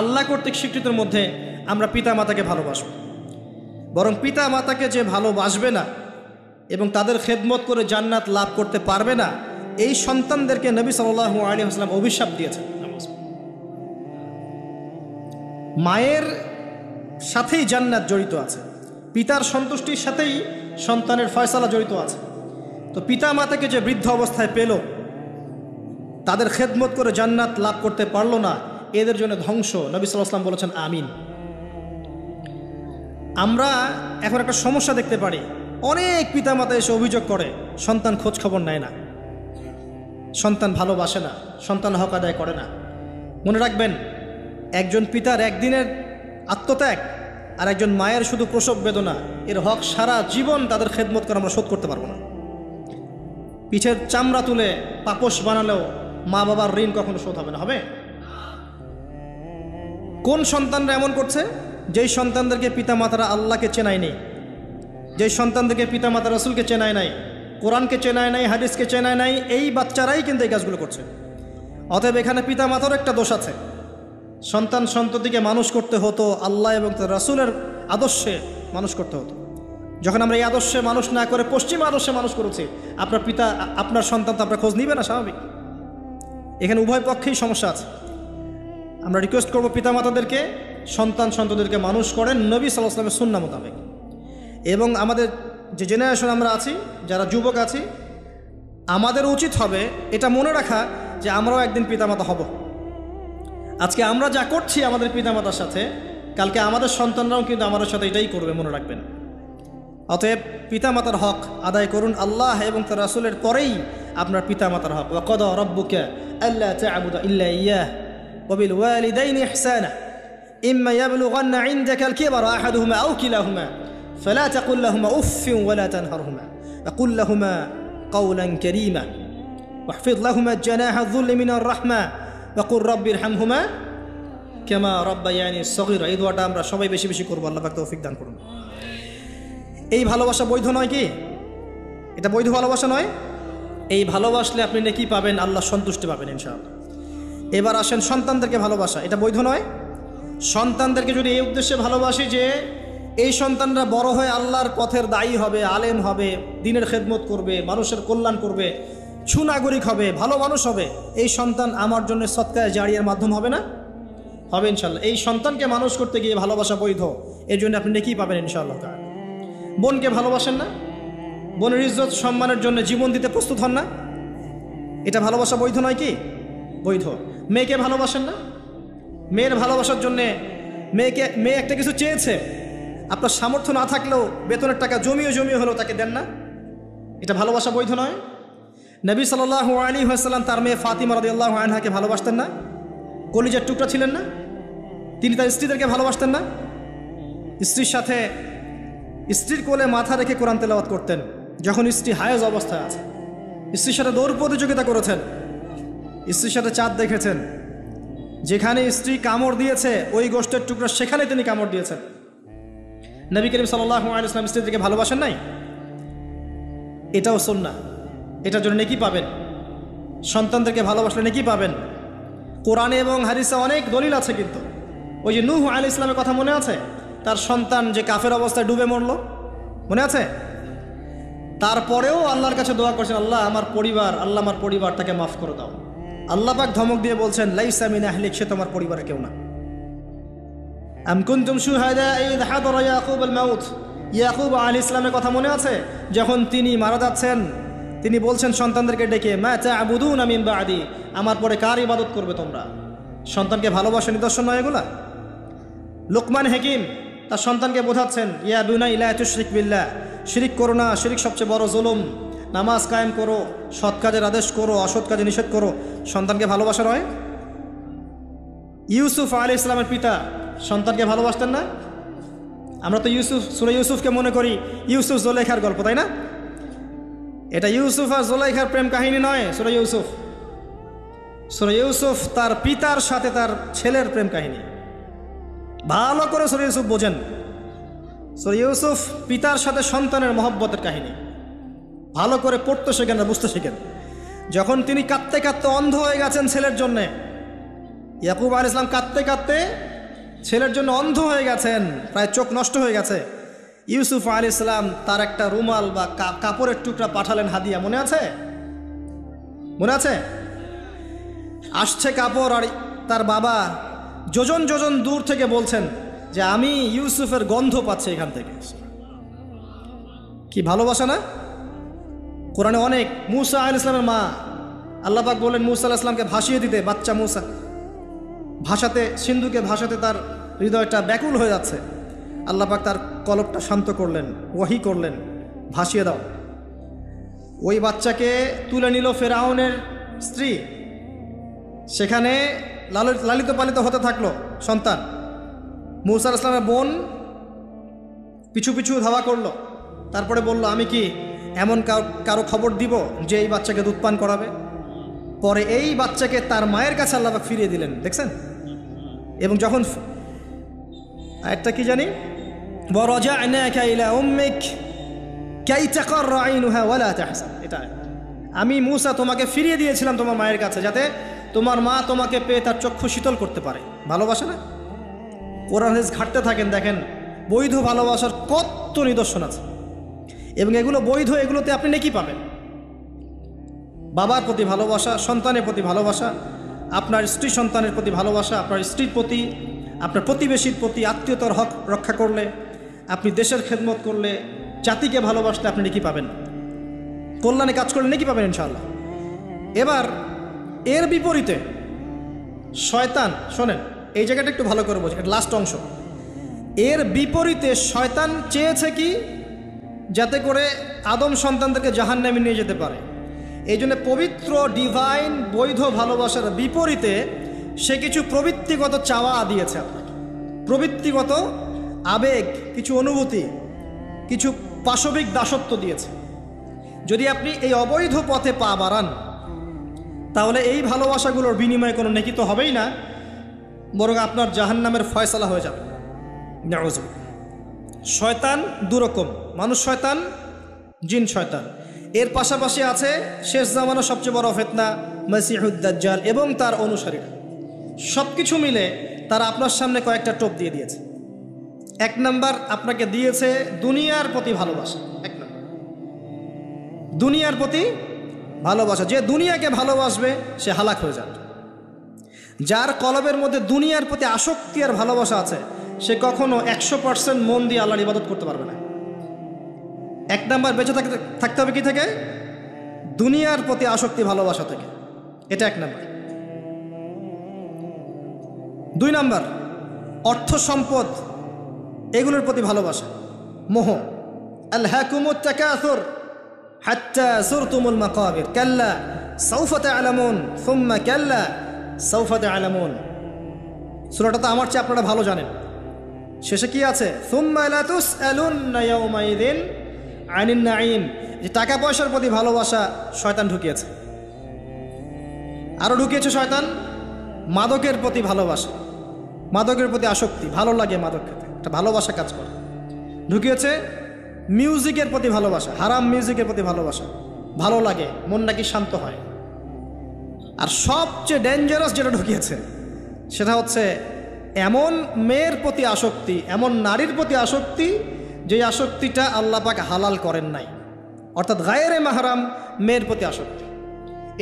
আল্লাহ কর্তৃক স্বীকৃতির মধ্যে আমরা পিতা মাতাকে ভালোবাসব, বরং পিতা মাতাকে যে ভালোবাসবে না এবং তাদের খেদমত করে জান্নাত লাভ করতে পারবে না, এই সন্তানদেরকে নবী সাল্লাল্লাহু আলাইহি ওয়াসাল্লাম অভিশাপ দিয়েছেন। মায়ের সাথেই জান্নাত জড়িত আছে, পিতার সন্তুষ্টির সাথেই সন্তানের ফয়সালা জড়িত আছে। তো পিতা মাতাকে যে বৃদ্ধ অবস্থায় পেল, তাদের খেদমত করে জান্নাত লাভ করতে পারলো না, এদের জন্য ধ্বংস। নবী সাল্লাল্লাহু আলাইহি ওয়াসাল্লাম বলেছেন আমিন। আমরা এখন একটা সমস্যা দেখতে পারি, অনেক পিতামাতা এসে অভিযোগ করে সন্তান খোঁজ খবর নেয় না, সন্তান ভালোবাসে না, সন্তান হক আদায় করে না। মনে রাখবেন, একজন পিতার একদিনের আত্মত্যাগ আর একজন মায়ের শুধু প্রসব বেদনা, এর হক সারা জীবন তাদের খেদমত করে আমরা শোধ করতে পারবো না। পিঠের চামড়া তুলে পাপোশ বানালেও মা বাবার ঋণ কখনো শোধ হবে না। হবে? কোন সন্তানরা এমন করছে? যেই সন্তানদেরকে পিতামাতারা আল্লাহকে চেনায় নেই, যেই সন্তানদেরকে পিতামাতা রাসূলকে চেনায় নাই, কোরআনকে চেনায় নাই, হাদিসকে চেনায় নাই, এই বাচ্চারাই কিন্তু এই কাজগুলো করছে। অতএব এখানে পিতামাতারও একটা দোষ আছে। সন্তান সন্ততিকে মানুষ করতে হতো আল্লাহ এবং তার রাসূলের আদর্শে মানুষ করতে হতো। যখন আমরা এই আদর্শে মানুষ না করে পশ্চিম আদর্শে মানুষ করেছি, আপনার সন্তান তো আপনার খোঁজ নিবে না, স্বাভাবিক। এখানে উভয় পক্ষেই সমস্যা আছে। আমরা রিকোয়েস্ট করব পিতামাতাদেরকে সন্তান সন্ততিদেরকে মানুষ করেন নবী সাল্লাল্লাহু আলাইহি ওয়াসাল্লামের সুন্নাহ মোতাবেক। এবং আমাদের যে জেনারেশন আমরা আছি, যারা যুবক আছি, আমাদের উচিত হবে এটা মনে রাখা যে আমরাও একদিন পিতামাতা হব। আজকে আমরা যা করছি আমাদের পিতামাতার সাথে, কালকে আমাদের সন্তানরাও কিন্তু আমাদের সাথে এটাই করবে, মনে রাখবেন। অতএব পিতামাতার হক আদায় করুন, আল্লাহ এবং তার রাসূলের পরেই আপনার পিতামাতার হক। ওয়া কাদা রাব্বুকা আল্লা তা'বুদু ইল্লা ইয়্যাহ ওয়া বিল ওয়ালিদাইনি ইহসানা ইম্মা ইয়াবলুগান্না ইনদাকা আল-কিবরা আহাদুহুমা আও কিলাহুমা ফালা তাকুল লাহুমা উফফিন ওয়া লা তানহারহুমা ওয়া কুল লাহুমা কাওলান কারীমা ওয়াহফিজ লাহুমা জানাহা আয-যুল্লি মিনার রাহমা ওয়া কুর রাব্বিরহামহুমা কামা রাব্বায়ানি সগীরা। এই দোয়াটা আমরা সবাই বেশি বেশি করব। আল্লাহ পাক তৌফিক দান করুন। এই ভালোবাসা বৈধ নয় কি? এটা বৈধ ভালোবাসা নয়? এই ভালোবাসলে আপনি নেকি পাবেন, আল্লাহ সন্তুষ্টি পাবেন ইনশাআল্লাহ। এবার আসেন সন্তানদেরকে ভালোবাসা, এটা বৈধ নয়? সন্তানদেরকে যদি এই উদ্দেশ্যে ভালোবাসি যে এই সন্তানরা বড় হয়ে আল্লাহর পথের দায়ী হবে, আলেম হবে, দ্বীনের খেদমত করবে, মানুষের কল্যাণ করবে, সুনাগরিক হবে, ভালো মানুষ হবে, এই সন্তান আমার জন্য সদকায়ে জারিয়ার মাধ্যম হবে না? হবে ইনশাআল্লাহ। এই সন্তানকে মানুষ করতে গিয়ে ভালোবাসা বৈধ, এর জন্য আপনি নেকি পাবেন ইনশাআল্লাহ। বোনকে ভালোবাসেন না? বোনের ইজ্জত সম্মানের জন্য জীবন দিতে প্রস্তুত হন না? এটা ভালোবাসা বৈধ নয় কি? বৈধ। মেয়েকে ভালোবাসেন না? মেয়ের ভালোবাসার জন্যে মেয়ে একটা কিছু চেয়েছে, আপনার সামর্থ্য না থাকলেও বেতনের টাকা জমিয়ে হলেও তাকে দেন না? এটা ভালোবাসা বৈধ নয়? নবী সাল্লাল্লাহু আলাইহি ওয়াসাল্লাম তার মেয়ে ফাতিমা রাদিয়াল্লাহু আনহাকে ভালোবাসতেন না? কলিজার টুকরা ছিলেন না? তিনি তার স্ত্রীদেরকে ভালোবাসতেন না? স্ত্রীর কোলে মাথা রেখে কোরআন তেলাওয়াত করতেন যখন স্ত্রী হায়েজ অবস্থায় আছে। স্ত্রীর সাথে দৌড় প্রতিযোগিতা করেছেন, স্ত্রীর সাথে চাঁদ দেখেছেন, যেখানে স্ত্রী কামড় দিয়েছে ওই গোষ্ঠের টুকরা সেখানে তিনি কামড় দিয়েছেন। নবী করিম সাল্লাল্লাহু আলাইহি ওয়াসাল্লাম স্ত্রীদেরকে ভালোবাসেন নাই? এটাও সুন্নাহ, এটার জন্য নেকি পাবেন। সন্তানদেরকে ভালোবাসলে নেকি পাবেন। কোরআনে এবং হাদিসে অনেক দলিল আছে। কিন্তু ওই যে নূহ আলাইহিস সালামের কথা মনে আছে? তার সন্তান যে কাফের অবস্থায় ডুবে মরল, মনে আছে? তারপরেও আল্লাহর কাছে দোয়া করছেন, আল্লাহ আমার পরিবারটাকে মাফ করে দাও। আল্লাহ পাক ধমক দিয়ে বলছেন, লাইসা মিন আহলিক, সে তোমার পরিবারের কেউ না। আম কুনতুম শুহাদা ইয হাদারা ইয়াকুব আল মাউত, ইয়াকুব আলাইহিস সালামের কথা মনে আছে? যখন তিনি মারা যাচ্ছেন, তিনি বলছেন সন্তানদেরকে ডেকে, মা তা'বুদুনা মিন বা'দি, আমার পরে কার ইবাদত করবে তোমরা? সন্তানকে ভালোবাসার নিদর্শন নয় এগুলা? লুকমান হাকিম তার সন্তানকে বোঝাচ্ছেন, ইয়া বুনাইয়া লা তুশরিক বিল্লাহ, শিরিক করো না, শিরিক সবচেয়ে বড় জুলুম, নামাজ কায়েম করো, সৎ কাজের আদেশ করো, অসৎ কাজে নিষেধ করো। সন্তানকে ভালোবাসা নয়? ইউসুফ আলাইহিস সালামের পিতা সন্তানকে ভালোবাসতেন না? আমরা তো সূরা ইউসুফকে মনে করি ইউসুফ জুলাইখার গল্প, তাই না? এটা ইউসুফ আর জুলাইখার প্রেম কাহিনী নয়। সূরা ইউসুফ তার পিতার সাথে তার ছেলের প্রেম কাহিনী। ভালো করে সূরা ইউসুফ বোঝেন। সূরা ইউসুফ পিতার সাথে সন্তানের মহব্বতের কাহিনী। ভালো করে পড়তে শেখেন আর বুঝতে শেখেন। যখন তিনি কাঁদতে কাঁদতে অন্ধ হয়ে গেছেন ছেলের জন্যে, ইয়াকুব আলাইহিস সালাম কাঁদতে কাঁদতে ছেলের জন্য অন্ধ হয়ে গেছেন, প্রায় চোখ নষ্ট হয়ে গেছে। ইউসুফ আলাইহিস সালাম তার একটা রুমাল বা কাপড়ের টুকরা পাঠালেন হাদিয়া, মনে আছে? মনে আছে? আসছে কাপড়, আর তার বাবা যোজন যোজন দূর থেকে বলছেন যে আমি ইউসুফের গন্ধ পাচ্ছি এখান থেকে। কি ভালোবাসা না? কোরআনে অনেক। মূসা আলাইহিস সালামের মা, আল্লাহ পাক বললেন মূসা আলাইহিস সালামকে ভাসিয়ে দিতে, বাচ্চা মূসা ভাষাতে, সিন্ধুকে ভাষাতে তার হৃদয়টা ব্যাকুল হয়ে যাচ্ছে। আল্লাহ পাক তার কলবটা শান্ত করলেন, ওয়াহি করলেন, ভাসিয়ে দাও। ওই বাচ্চাকে তুলে নিল ফেরাউনের স্ত্রী, সেখানে লালিত পালিত হতে থাকলো সন্তান। মূসা আলাইহিস সালামের বোন পিছু পিছু ধাওয়া করলো, তারপরে বলল আমি কি এমন কারো খবর দিব যে এই বাচ্চাকে দুধ পান করাবে? পরে এই বাচ্চাকে তার মায়ের কাছে আল্লাহ পাক ফিরিয়ে দিলেন, দেখছেন? এবং যখন আয়াতটা কি জানি, ওয়ারাজআনাকা ইলা উম্মিক কাই তাকাররা আইনুহা ওয়ালা তাহজান, এটা আমি মূসা তোমাকে ফিরিয়ে দিয়েছিলাম তোমার মায়ের কাছে, যাতে তোমার মা তোমাকে পেয়ে তার চক্ষু শীতল করতে পারে। ভালোবাসা না? কোরআন হাদিস ঘাটতে থাকেন, দেখেন বৈধ ভালোবাসার কত নিদর্শন আছে, এবং এগুলো বৈধ, এগুলোতে আপনি নেকি পাবেন। বাবার প্রতি ভালোবাসা, সন্তানের প্রতি ভালোবাসা, আপনার স্ত্রী সন্তানের প্রতি ভালোবাসা, আপনার স্ত্রীর প্রতি, আপনার প্রতিবেশীর প্রতি, আত্মীয়তার হক রক্ষা করলে, আপনি দেশের খেদমত করলে, জাতিকে ভালোবাসলে আপনি নেকি পাবেন, কল্যাণে কাজ করলে নেকি পাবেন ইনশাআল্লাহ। এবার এর বিপরীতে শয়তান, শোনেন এই জায়গাটা একটু ভালো করে বোঝেন, এটা লাস্ট অংশ। এর বিপরীতে শয়তান চেয়েছে কি, যাতে করে আদম সন্তানদেরকে জাহান্নামে নিয়ে যেতে পারে। এই জন্য পবিত্র ডিভাইন বৈধ ভালোবাসার বিপরীতে সে কিছু প্রবৃত্তিগত চাওয়া দিয়েছে আপনাকে, প্রবৃত্তিগত আবেগ, কিছু অনুভূতি, কিছু পাশবিক দাসত্ব দিয়েছে। যদি আপনি এই অবৈধ পথে পা বাড়ান, তাহলে এই ভালোবাসাগুলোর বিনিময়ে কোনো নেকি তো হবেই না, বরং আপনার জাহান্নামের ফয়সালা হয়ে যাবে। নাউযুবিল্লাহ। শয়তান দুরকম, মানুষ শয়তান, জিন শয়তান। এর পাশাপাশি আছে শেষ জামানার সবচেয়ে বড় ফিতনা মসিহুদ দাজ্জাল এবং তার অনুসারীরা। সব কিছু মিলে তারা আপনার সামনে কয়েকটা টোপ দিয়ে দিয়েছে। এক নাম্বার, আপনাকে দিয়েছে দুনিয়ার প্রতি ভালোবাসা। এক নাম্বার, দুনিয়ার প্রতি ভালোবাসা। যে দুনিয়াকে ভালোবাসবে সে হালাক হয়ে যাবে। যার কলবের মধ্যে দুনিয়ার প্রতি আসক্তি আর ভালোবাসা আছে, সে কখনো 100% মন দিয়ে আল্লাহর ইবাদত করতে পারবে না। এক নাম্বার, বেঁচে থাকতে হবে কি থেকে? দুনিয়ার প্রতি আসক্তি, ভালোবাসা থেকে। এটা এক নাম্বার। দুই নাম্বার, অর্থ সম্পদ এগুলোর প্রতি ভালোবাসা, মোহ। আলহাকুমুত তাকাসুর হাত্তা যুরতুমুল মাকাবির কাল্লা সাউফা তা'লামুন সুম্মা কাল্লা সাউফা তা'লামুন। সূরাটা তো আমার চেয়ে আপনারা ভালো জানেন। শেষে কি আছে? সুম্মা লা তুসআলুন্না ইয়াওমাইযিন আনিন নাঈম। যে টাকা পয়সার প্রতি ভালোবাসা শয়তান ঢুকিয়েছে। আরও ঢুকিয়েছে শয়তান মাদকের প্রতি ভালোবাসা, মাদকের প্রতি আসক্তি, ভালো লাগে মাদক খেতে, একটা ভালোবাসা কাজ করে। ঢুকিয়েছে মিউজিকের প্রতি ভালোবাসা, হারাম মিউজিকের প্রতি ভালোবাসা, ভালো লাগে, মন নাকি শান্ত হয়। আর সবচেয়ে ডেঞ্জারাস যেটা ঢুকিয়েছে সেটা হচ্ছে এমন মেয়ের প্রতি আসক্তি, এমন নারীর প্রতি আসক্তি যে আসক্তিটা আল্লাহ পাক হালাল করেন নাই, অর্থাৎ গায়রে মাহরাম মেয়ের প্রতি আসক্তি।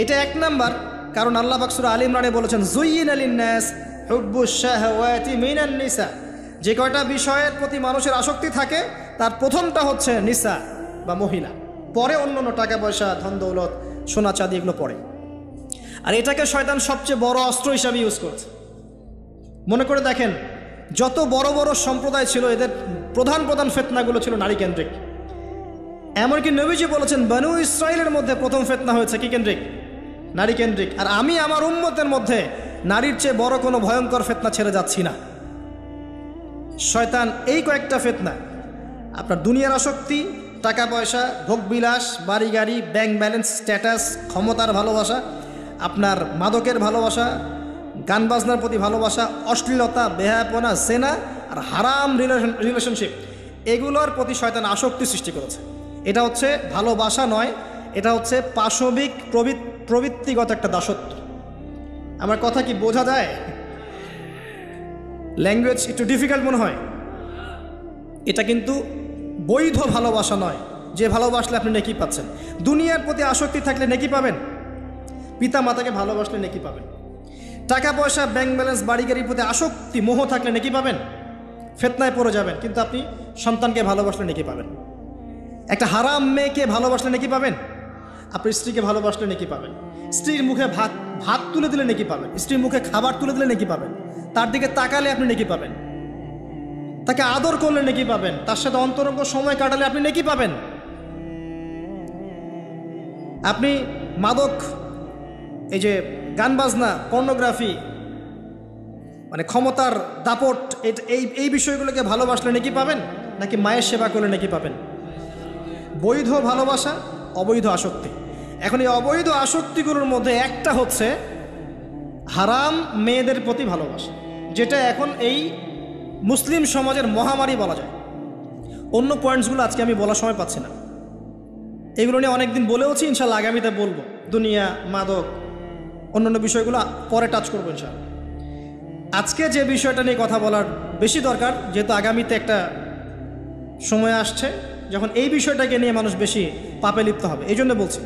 এটা এক নাম্বার, কারণ আল্লাহ পাক সূরা আলে ইমরানে বলেছেন জুয়্যিনা লিন-নাস হুব্বুশ শাহাওয়াতি মিনান নিসা, যে কয়টা বিষয়ের প্রতি মানুষের আসক্তি থাকে তার প্রথমটা হচ্ছে নিসা বা মহিলা, পরে অন্য টাকা পয়সা, ধন দৌলত, সোনা চাঁদি এগুলো পড়ে। আর এটাকে শয়তান সবচেয়ে বড় অস্ত্র হিসাবে ইউজ করছে। মনে করে দেখেন, যত বড় বড় সম্প্রদায় ছিল এদের প্রধান প্রধান ফিতনাগুলো ছিল নারী কেন্দ্রিক। এমনকি নবীজি বলেছেন বনু ইসরাইলের মধ্যে প্রথম ফিতনা হয়েছে কি কেন্দ্রিক? নারী কেন্দ্রিক। আর আমি আমার উম্মতের মধ্যে নারীর চেয়ে বড় কোনো ভয়ঙ্কর ফিতনা ছেড়ে যাচ্ছি না। শয়তান এই কয়েকটা ফিতনা, আপনার দুনিয়ার আসক্তি, টাকা পয়সা, ভোগবিলাস, বাড়ি গাড়ি, ব্যাংক ব্যালেন্স, স্ট্যাটাস, ক্ষমতার ভালোবাসা, আপনার মাদকের ভালোবাসা, গান বাজনার প্রতি ভালোবাসা, অশ্লীলতা, বেহায়াপনা, জেনা আর হারাম রিলেশনশিপ, এগুলোর প্রতি শয়তান আসক্তি সৃষ্টি করেছে। এটা হচ্ছে ভালোবাসা নয়, এটা হচ্ছে পাশবিক প্রবৃত্তিগত একটা দাসত্ব। আমার কথা কি বোঝা যায়? ল্যাঙ্গুয়েজ একটু ডিফিকাল্ট মনে হয়। এটা কিন্তু বৈধ ভালোবাসা নয় যে ভালোবাসলে আপনি নেকি পাচ্ছেন। দুনিয়ার প্রতি আসক্তি থাকলে নেকি পাবেন, পিতা মাতাকে ভালোবাসলে নেকি পাবেন। টাকা পয়সা, ব্যাংক ব্যালেন্স, বাড়ি গাড়ির প্রতি আসক্তি, মোহ থাকলে নেকি পাবেন, ফিতনায় পড়ে যাবেন। কিন্তু আপনি সন্তানকে ভালোবাসলে নেকি পাবেন। একটা হারাম মেয়েকে ভালোবাসলে নেকি পাবেন, আপনি স্ত্রীকে ভালোবাসলে নেকি পাবেন। স্ত্রীর মুখে ভাত তুলে দিলে নেকি পাবেন, স্ত্রীর মুখে খাবার তুলে দিলে নেকি পাবেন, তার দিকে তাকালে আপনি নেকি পাবেন, তাকে আদর করলে নেকি পাবেন, তার সাথে অন্তরঙ্গ সময় কাটালে আপনি নেকি পাবেন। আপনি মাদক, এই যে গান বাজনা, পর্নোগ্রাফি, মানে ক্ষমতার দাপট, এই বিষয়গুলোকে ভালোবাসলে নেকি পাবেন, নাকি মায়ের সেবা করলে নেকি পাবেন? বৈধ ভালোবাসা, অবৈধ আসক্তি। এখন এই অবৈধ আসক্তিগুলোর মধ্যে একটা হচ্ছে হারাম মেয়েদের প্রতি ভালোবাসা, যেটা এখন এই মুসলিম সমাজের মহামারী বলা যায়। অন্য পয়েন্টসগুলো আজকে আমি বলার সময় পাচ্ছি না, এগুলো নিয়ে অনেকদিন বলেওছি, ইনশাল্লাহ আগামীতে বলবো। দুনিয়া, মাদক, অন্যান্য বিষয়গুলো পরে টাচ করবো ইনশাল্লাহ। আজকে যে বিষয়টা নিয়ে কথা বলার বেশি দরকার, যেহেতু আগামীতে একটা সময় আসছে যখন এই বিষয়টাকে নিয়ে মানুষ বেশি পাপে লিপ্ত হবে, এই জন্য বলছি।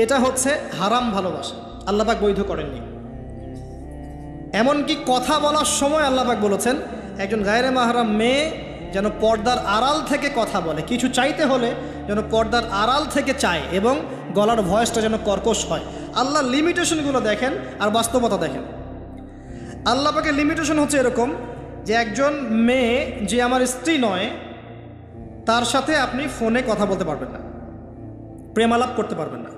এটা হচ্ছে হারাম ভালোবাসা, আল্লাহ পাক বৈধ করেননি। এমনকি কথা বলার সময় আল্লাহ পাক বলেছেন একজন গায়রে মাহরাম মেয়ে যেন পর্দার আড়াল থেকে কথা বলে, কিছু চাইতে হলে যেন পর্দার আড়াল থেকে চায় এবং গলার ভয়েসটা যেন কর্কশ হয়। আল্লাহ লিমিটেশনগুলো দেখেন আর বাস্তবতা দেখেন। আল্লাহ পাকের লিমিটেশন হচ্ছে এরকম যে একজন মেয়ে যে আমার স্ত্রী নয়, তার সাথে আপনি ফোনে কথা বলতে পারবেন না, প্রেমালাপ করতে পারবেন না,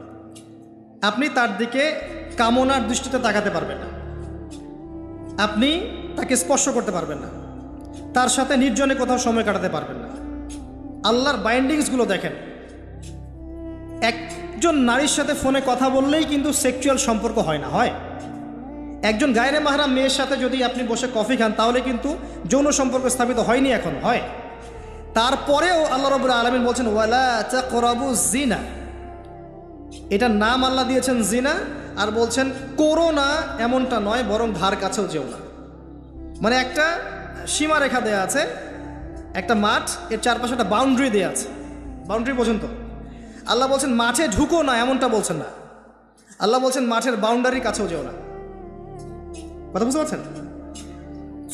আপনি তার দিকে কামনার দৃষ্টিতে তাকাতে পারবেন না, আপনি তাকে স্পর্শ করতে পারবেন না, তার সাথে নির্জনে কোথাও সময় কাটাতে পারবেন না। আল্লাহর বাইন্ডিংসগুলো দেখেন। একজন নারীর সাথে ফোনে কথা বললেই কিন্তু সেক্সুয়াল সম্পর্ক হয় না, হয়। একজন গায়রে মাহরাম মেয়ের সাথে যদি আপনি বসে কফি খান তাহলে কিন্তু যৌন সম্পর্ক স্থাপিত হয়নি, এখন হয়। তারপরেও আল্লাহ রাব্বুল আলামিন বলছেন ওয়ালা তাকরাবু জিনা, এটার নাম আল্লাহ দিয়েছেন জিনা, আর বলছেন করো না এমনটা নয়, বরং ধার কাছেও যেও না। মানে একটা সীমারেখা দেয়া আছে, একটা মাঠ, এর চারপাশে একটা বাউন্ডারি দেওয়া আছে, বাউন্ডারি পর্যন্ত। আল্লাহ বলছেন মাঠে ঢুকো না, এমনটা বলছেন না। আল্লাহ বলছেন মাঠের বাউন্ডারির কাছেও যেও না। কথা বুঝতে পারছেন?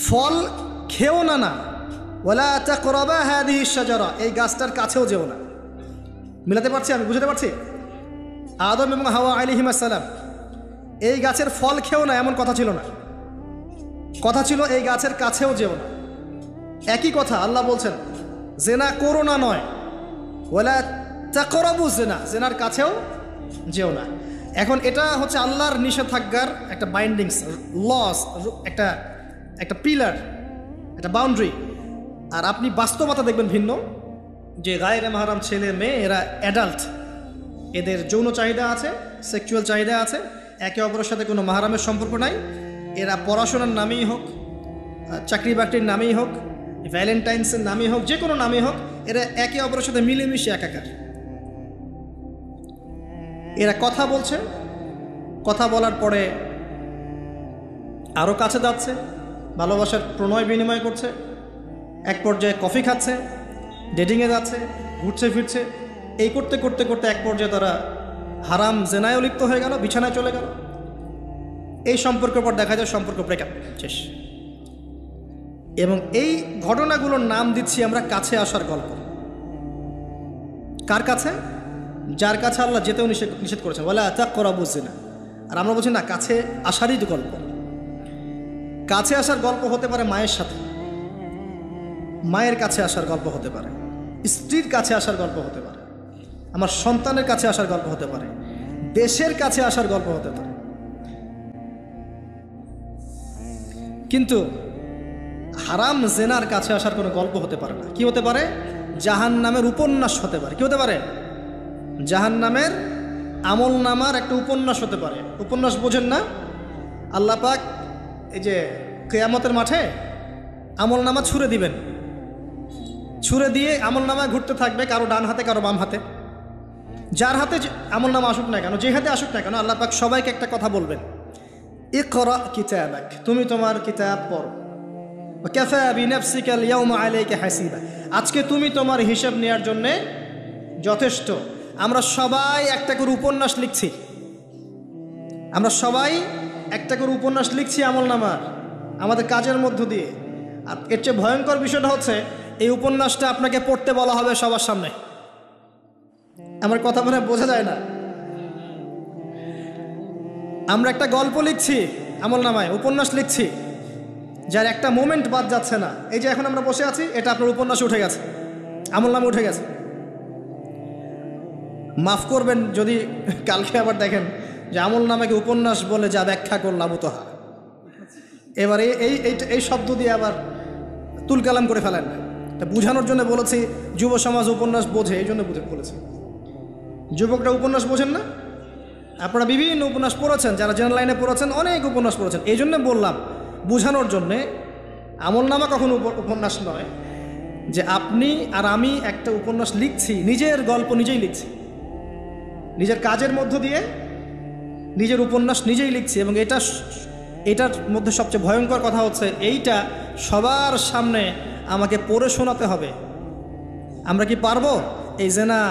ফল খেও না, না ওয়ালা তাকরাবা হাদিহি শাজারা, এই গাছটার কাছেও যেও না। মিলাতে পারছি আমি, বুঝতে পারছি? আদম এবং হাওয়া আলাইহিস সালাম এই গাছের ফল খেও না এমন কথা ছিল না, কথা ছিল এই গাছের কাছেও যেও না। একই কথা আল্লাহ বলছেন জেনা করো না নয়, ওয়ালা তাকরাবু জেনা, জেনার কাছেও যেও না। এখন এটা হচ্ছে আল্লাহর নিষেধাজ্ঞার একটা বাইন্ডিংস, লস, একটা পিলার, একটা বাউন্ডারি। আর আপনি বাস্তবতা দেখবেন ভিন্ন, যে গায়রে মাহরাম ছেলে মেয়ে এরা অ্যাডাল্ট, এদের যৌন চাহিদা আছে, সেক্সুয়াল চাহিদা আছে, একে অপরের সাথে কোনো মাহরামের সম্পর্ক নাই। এরা পড়াশোনার নামেই হোক, চাকরি বাকরির নামেই হোক, ভ্যালেন্টাইন্সের নামেই হোক, যে কোনো নামেই হোক, এরা একে অপরের সাথে মিলেমিশে একাকার। এরা কথা বলছে, কথা বলার পরে আরও কাছে যাচ্ছে, ভালোবাসার প্রণয় বিনিময় করছে, এক পর্যায়ে কফি খাচ্ছে, ডেটিংয়ে যাচ্ছে, ঘুরছে ফিরছে, এই করতে করতে করতে এক পর্যায়ে তারা হারাম জেনায়ও লিপ্ত হয়ে গেল, বিছানায় চলে গেল। এই সম্পর্কের পর দেখা যায় সম্পর্ক ব্রেকআপ, শেষ। এবং এই ঘটনাগুলোর নাম দিচ্ছি আমরা কাছে আসার গল্প। কার কাছে? যার কাছে আল্লাহ যেতেও নিষেধ করেছেন, ওয়ালা তাকরাবুজ জিনা। আর আমরা বলছি না, কাছে আসারই তো গল্প। কাছে আসার গল্প হতে পারে মায়ের সাথে, মায়ের কাছে আসার গল্প হতে পারে, স্ত্রীর কাছে আসার গল্প হতে পারে, আমার সন্তানের কাছে আসার গল্প হতে পারে, দেশের কাছে আসার গল্প হতে পারে। কিন্তু হারাম জেনার কাছে আসার কোনো গল্প হতে পারে না। কি হতে পারে? জাহান্নামের উপন্যাস হতে পারে। কি হতে পারে? জাহান্নামের আমল নামার একটা উপন্যাস হতে পারে। উপন্যাস বোঝেন না? আল্লাহ পাক এই যে কিয়ামতের মাঠে আমল নামা ছুঁড়ে দিবেন, ছুঁড়ে দিয়ে আমল নামা ঘুরতে থাকবে, কারো ডান হাতে কারো বাম হাতে। যার হাতে আমল নামা আসুক না কেন, যে হাতে আসুক না কেন, আল্লাহ পাক সবাইকে একটা কথা বলবেন, ইকরা কিতাবাক, তুমি তোমার কিতাব পড়ো, কাফা বিনাফসিকা আল-ইয়াওমা আলাইকা হাসিবা, আজকে তুমি তোমার হিসাব নেওয়ার জন্য যথেষ্ট। আমরা সবাই একটা করে উপন্যাস লিখছি, আমরা সবাই একটা করে উপন্যাস লিখছি আমল নামার, আমাদের কাজের মধ্য দিয়ে। আর এর চেয়ে ভয়ঙ্কর বিষয়টা হচ্ছে, এই উপন্যাসটা আপনাকে পড়তে বলা হবে সবার সামনে। আমার কথা মনে বোঝা যায় না? আমরা একটা গল্প লিখছি আমল নামায়, উপন্যাস লিখছি, যার একটা মোমেন্ট বাদ যাচ্ছে না। এই যে এখন আমরা বসে আছি, এটা আপনার উপন্যাসে উঠে গেছে, আমল নামে উঠে গেছে। মাফ করবেন যদি কালকে আবার দেখেন যে আমল নামাকে উপন্যাস বলে যা ব্যাখ্যা করলাম উতহা, এবারে এই শব্দ দিয়ে আবার তুলকালাম করে ফেলেন। তা বুঝানোর জন্য বলেছি, যুব সমাজ উপন্যাস বোঝে, এই জন্য বলেছি। যুবকরা উপন্যাস বোঝেন না? আপনারা বিভিন্ন উপন্যাস পড়েছেন, যারা জেনারেল লাইনে পড়েছেন অনেক উপন্যাস পড়েছেন। এই জন্য বললাম, বুঝানোর জন্যে আমল নামা কখনো উপন্যাস নয়, যে আপনি আর আমি একটা উপন্যাস লিখছি, নিজের গল্প নিজেই লিখছি, নিজের কাজের মধ্য দিয়ে নিজের উপন্যাস নিজেই লিখছি। এবং এটার মধ্যে সবচেয়ে ভয়ঙ্কর কথা হচ্ছে, এইটা সবার সামনে আমাকে পড়ে শোনাতে হবে। আমরা কি পারবো? এই জেনা,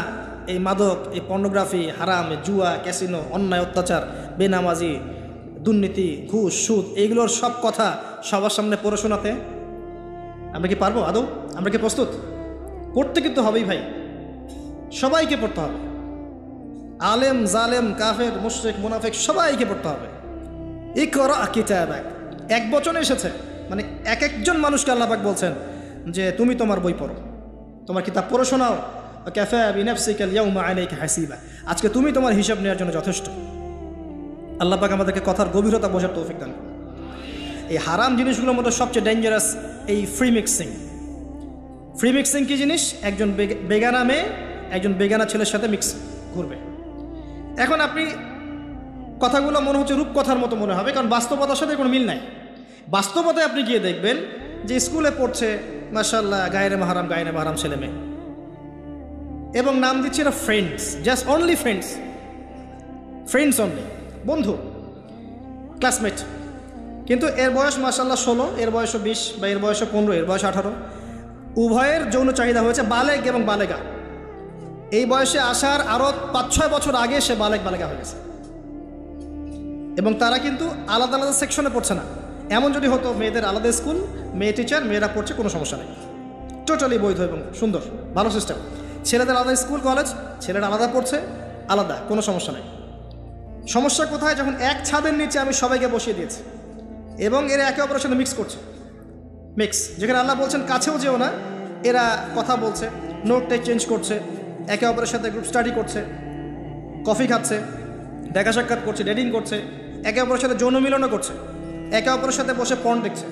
এই মাদক, এই পর্নোগ্রাফি, হারাম, জুয়া, ক্যাসিনো, অন্যায়, অত্যাচার, বেনামাজি, দুর্নীতি, ঘুষ, সুদ, এইগুলোর সব কথা সবার সামনে পড়ে শোনাতে আমরা কি পারবো আদৌ? আমরা কি প্রস্তুত? পড়তে কিন্তু হবেই ভাই, সবাইকে পড়তে হবে। আলেম, জালেম, কাফের, মুশরিক, মুনাফিক সবাইকে পড়তে হবে। ইকরা কিতাবাক, এক বচনে এসেছে, মানে এক একজন মানুষকে আল্লাহ পাক বলছেন যে তুমি তোমার বই পড়ো, তোমার কিতাব পড়ে শোনাও। কাফা বিনাফসিকা আল-ইয়াওমা আলাইকা হাসিবা, আজকে তুমি তোমার হিসাব নেওয়ার জন্য যথেষ্ট। আল্লাহ পাক আমাদেরকে কথার গভীরতা বোঝার তৌফিক দান করুন। এই হারাম জিনিসগুলোর মধ্যে সবচেয়ে ডেঞ্জারাস এই ফ্রি মিক্সিং। ফ্রি মিক্সিং কি জিনিস? একজন বেগানা মেয়ে একজন বেগানা ছেলের সাথে মিক্স ঘুরবে। এখন আপনি কথাগুলো মনে হচ্ছে রূপকথার মতো মনে হবে, কারণ বাস্তবতার সাথে কোনো মিল নাই। বাস্তবতায় আপনি গিয়ে দেখবেন যে স্কুলে পড়ছে মাশাআল্লাহ গায়রে মাহারাম ছেলে মেয়ে, এবং নাম দিচ্ছে এরা friends, just only friends, friends only, বন্ধু, ক্লাসমেট। কিন্তু এর বয়স মাশাআল্লাহ 16, এর বয়স 20, বা এর বয়স 15, এর বয়স 18। উভয়ের যৌন চাহিদা হয়েছে বালেগ এবং বালেগা। এই বয়সে আসার আরও 5-6 বছর আগে সে বালেগা হয়ে গেছে, এবং তারা কিন্তু আলাদা আলাদা সেকশনে পড়ছে না। এমন যদি হতো মেয়েদের আলাদা স্কুল, মেয়ে টিচার, মেয়েরা পড়ছে, কোনো সমস্যা নেই, টোটালি বৈধ এবং সুন্দর, ভালো সিস্টেম। ছেলেদের আলাদা স্কুল কলেজ, ছেলেরা আলাদা পড়ছে, আলাদা, কোনো সমস্যা নেই। সমস্যা কোথায়? যখন এক ছাদের নিচে আমি সবাইকে বসিয়ে দিয়েছি এবং এরা একে অপরের সাথে মিক্স করছে। যেখানে আল্লাহ বলছেন কাছেও যেও না, এরা কথা বলছে, নোট চেঞ্জ করছে, একে অপরের সাথে গ্রুপ স্টাডি করছে, কফি খাচ্ছে, দেখা সাক্ষাৎ করছে, ডেটিং করছে, একে অপরের সাথে যৌন মিলনও করছে, একে অপরের সাথে বসে পর্ন দেখছে,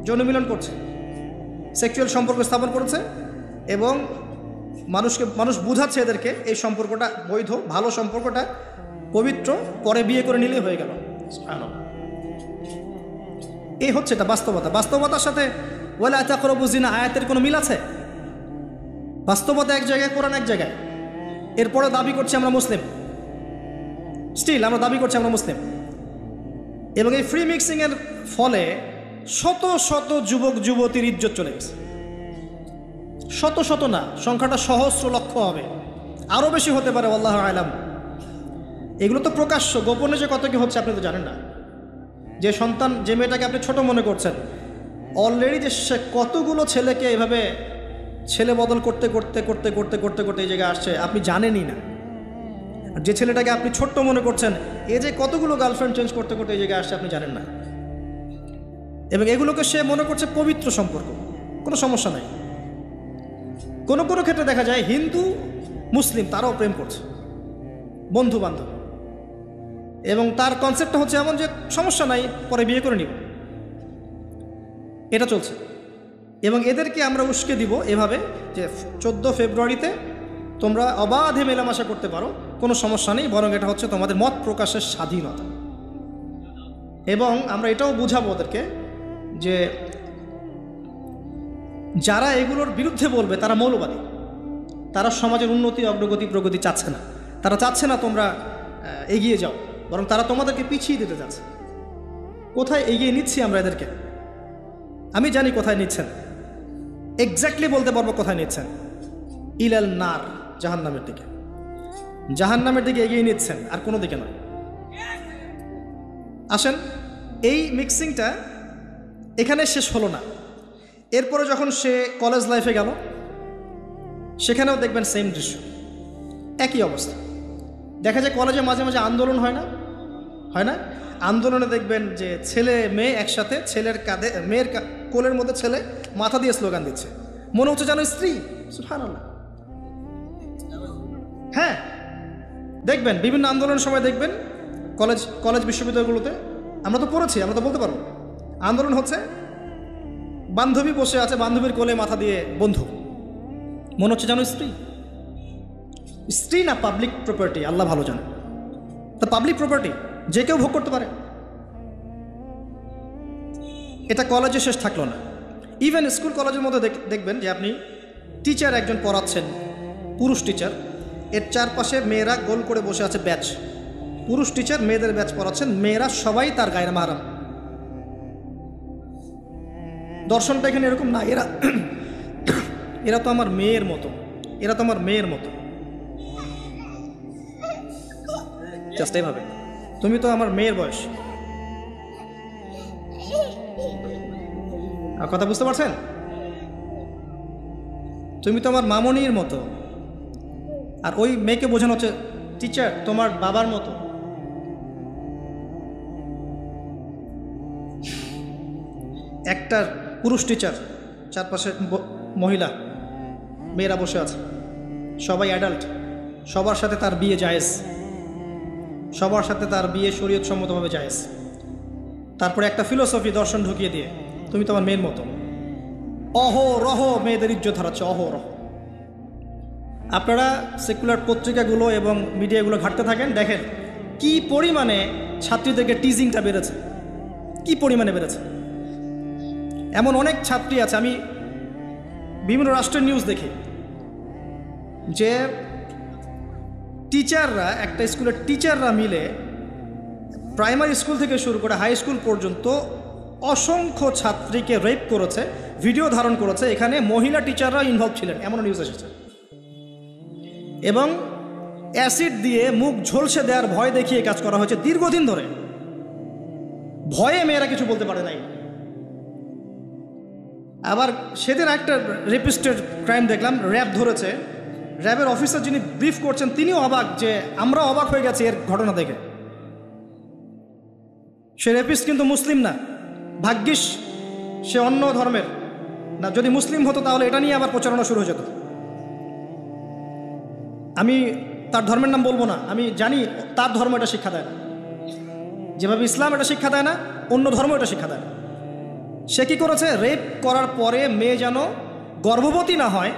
যৌন মিলন করছে, সেক্সুয়াল সম্পর্ক স্থাপন করেছে, এবং মানুষ বুঝাচ্ছে এদেরকে এই সম্পর্কটা বৈধ, ভালো সম্পর্কটা পবিত্র, পরে বিয়ে করে নিলেই হয়ে গেল। এই হচ্ছে এটা বাস্তবতা। বাস্তবতার সাথে ওয়ালা তাকরাবু জিনা আয়াতের কোনো মিল আছে? বাস্তবতা এক জায়গায়, কোরআন এক জায়গায়। এরপরে দাবি করছি আমরা মুসলিম, স্টিল আমরা দাবি করছি আমরা মুসলিম। এবং এই ফ্রি মিক্সিংয়ের ফলে শত শত যুবক যুবতীর ইজ্জত চলে গেছে। শত শত না, সংখ্যাটা সহস্র লক্ষ হবে, আরও বেশি হতে পারে, আল্লাহু আ'লাম। এগুলো তো প্রকাশ্য, গোপনে যে কত কি হচ্ছে আপনি তো জানেন না। যে সন্তান, যে মেয়েটাকে আপনি ছোট মনে করছেন, অলরেডি যে সে কতগুলো ছেলেকে এভাবে ছেলে বদল করতে করতে করতে করতে করতে করতে এই জায়গায় আসছে আপনি জানেনই না। যে ছেলেটাকে আপনি ছোট্ট মনে করছেন এ যে কতগুলো গার্লফ্রেন্ড চেঞ্জ করতে করতে এই জায়গায় আসছে আপনি জানেন না। এবং এগুলোকে সে মনে করছে পবিত্র সম্পর্ক, কোনো সমস্যা নাই। কোনো কোনো ক্ষেত্রে দেখা যায় হিন্দু মুসলিম তারাও প্রেম করছে, বন্ধু বান্ধব, এবং তার কনসেপ্টটা হচ্ছে এমন যে সমস্যা নাই, পরে বিয়ে করে নিব, এটা চলছে। এবং এদেরকে আমরা উস্কে দিব এভাবে যে 14 ফেব্রুয়ারিতে তোমরা অবাধে মেলামেশা করতে পারো, কোনো সমস্যা নেই, বরং এটা হচ্ছে তোমাদের মত প্রকাশের স্বাধীনতা। এবং আমরা এটাও বুঝাবো ওদেরকে যে যারা এগুলোর বিরুদ্ধে বলবে তারা মৌলবাদী, তারা সমাজের উন্নতি অগ্রগতি প্রগতি চাচ্ছে না, তারা চাচ্ছে না তোমরা এগিয়ে যাও, বরং তারা তোমাদেরকে পিছিয়ে দিতে যাচ্ছে। কোথায় এগিয়ে নিচ্ছি আমরা এদেরকে? আমি জানি কোথায় নিচ্ছেন, এক্স্যাক্টলি বলতে পারবো কোথায় নিচ্ছেন। ইলাল নার, জাহান্নামের দিকে, জাহান্নামের দিকে এগিয়ে নিচ্ছেন, আর কোনো দিকে নয়। আসেন, এই মিক্সিংটা এখানে শেষ হলো না। এরপরে যখন সে কলেজ লাইফে গেল সেখানেও দেখবেন সেম দৃশ্য, একই অবস্থা। দেখা যায় কলেজে মাঝে মাঝে আন্দোলন হয় না, হয় না? আন্দোলনে দেখবেন যে ছেলে মেয়ে একসাথে, ছেলের কাঁধে মেয়ের কোলের মধ্যে ছেলে মাথা দিয়ে স্লোগান দিচ্ছে, মনে হচ্ছে যেন স্ত্রী। সুবহানাল্লাহ। হ্যাঁ, দেখবেন বিভিন্ন আন্দোলনের সময় দেখবেন কলেজ বিশ্ববিদ্যালয়গুলোতে, আমরা তো পড়েছি, আমরা তো বলতে পারবো, আন্দোলন হচ্ছে, বান্ধবী বসে আছে, বান্ধবীর কোলে মাথা দিয়ে বন্ধু, মনে হচ্ছে যেন স্ত্রী। স্ত্রী না পাবলিক প্রপার্টি, আল্লাহ ভালো জানে। তা পাবলিক প্রপার্টি যে কেউ ভোগ করতে পারে। এটা কলেজে শেষ থাকলো না, ইভেন স্কুল কলেজের মধ্যে দেখবেন যে আপনি টিচার একজন পড়াচ্ছেন, পুরুষ টিচার, এর চারপাশে মেয়েরা গোল করে বসে আছে ব্যাচ, পুরুষ টিচার মেয়েদের ব্যাচ পড়াচ্ছেন, মেয়েরা সবাই তার গায়রে মাহরাম। দর্শনটা এখানে এরকম না, এরা তো আমার মেয়ের মতো, এরা তো আমার মেয়ের মতো, জাস্ট এইভাবে, তুমি তো আমার মেয়ের বয়স। আর কথা বুঝতে পারছেন? তুমি তো আমার মামনির মতো, আর ওই মেয়েকে বোঝানো হচ্ছে টিচার তোমার বাবার মতো। একটা পুরুষ টিচার, চারপাশে মহিলা মেয়েরা বসে আছে, সবাই অ্যাডাল্ট, সবার সাথে তার বিয়ে জায়েজ, সবার সাথে তার বিয়ে শরীয়তসম্মতভাবে জায়েজ। তারপরে একটা ফিলোসফি দর্শন ঢুকিয়ে দিয়ে তুমি তো আমার মেয়ের মতো, অহরহ মেয়েদের ইজ্জত হারাচ্ছে, অহরহ। আপনারা সেকুলার পত্রিকাগুলো এবং মিডিয়াগুলো ঘাঁটতে থাকেন, দেখেন কি পরিমাণে ছাত্রীদেরকে টিজিংটা বেড়েছে, কি পরিমাণে বেড়েছে। এমন অনেক ছাত্রী আছে, আমি বিভিন্ন রাষ্ট্রের নিউজ দেখি যে টিচাররা, একটা স্কুলের টিচাররা মিলে প্রাইমারি স্কুল থেকে শুরু করে হাই স্কুল পর্যন্ত অসংখ্য ছাত্রীকে রেপ করেছে, ভিডিও ধারণ করেছে, এখানে মহিলা টিচাররা ইনভলভ ছিলেন, এমন নিউজ এসেছে। এবং অ্যাসিড দিয়ে মুখ ঝলসে দেওয়ার ভয় দেখিয়ে কাজ করা হয়েছে দীর্ঘদিন ধরে, ভয়ে মেয়েরা কিছু বলতে পারে নাই। আবার সেদিন একটা রেপিস্টের ক্রাইম দেখলাম, র্যাব ধরেছে, র্যাবের অফিসার যিনি ব্রিফ করছেন তিনিও অবাক, যে আমরা অবাক হয়ে গেছি এর ঘটনা দেখে। সে রেপিস্ট কিন্তু মুসলিম না, ভাগ্যিস সে অন্য ধর্মের না, যদি মুসলিম হতো তাহলে এটা নিয়ে আবার প্রচারণা শুরু হয়ে যেত। আমি তার ধর্মের নাম বলবো না, আমি জানি তার ধর্ম এটা শিক্ষা দেয় না, যেভাবে ইসলাম এটা শিক্ষা দেয় না, অন্য ধর্ম এটা শিক্ষা দেয় না। সে কী করেছে, রেপ করার পরে মেয়ে যেন গর্ভবতী না হয়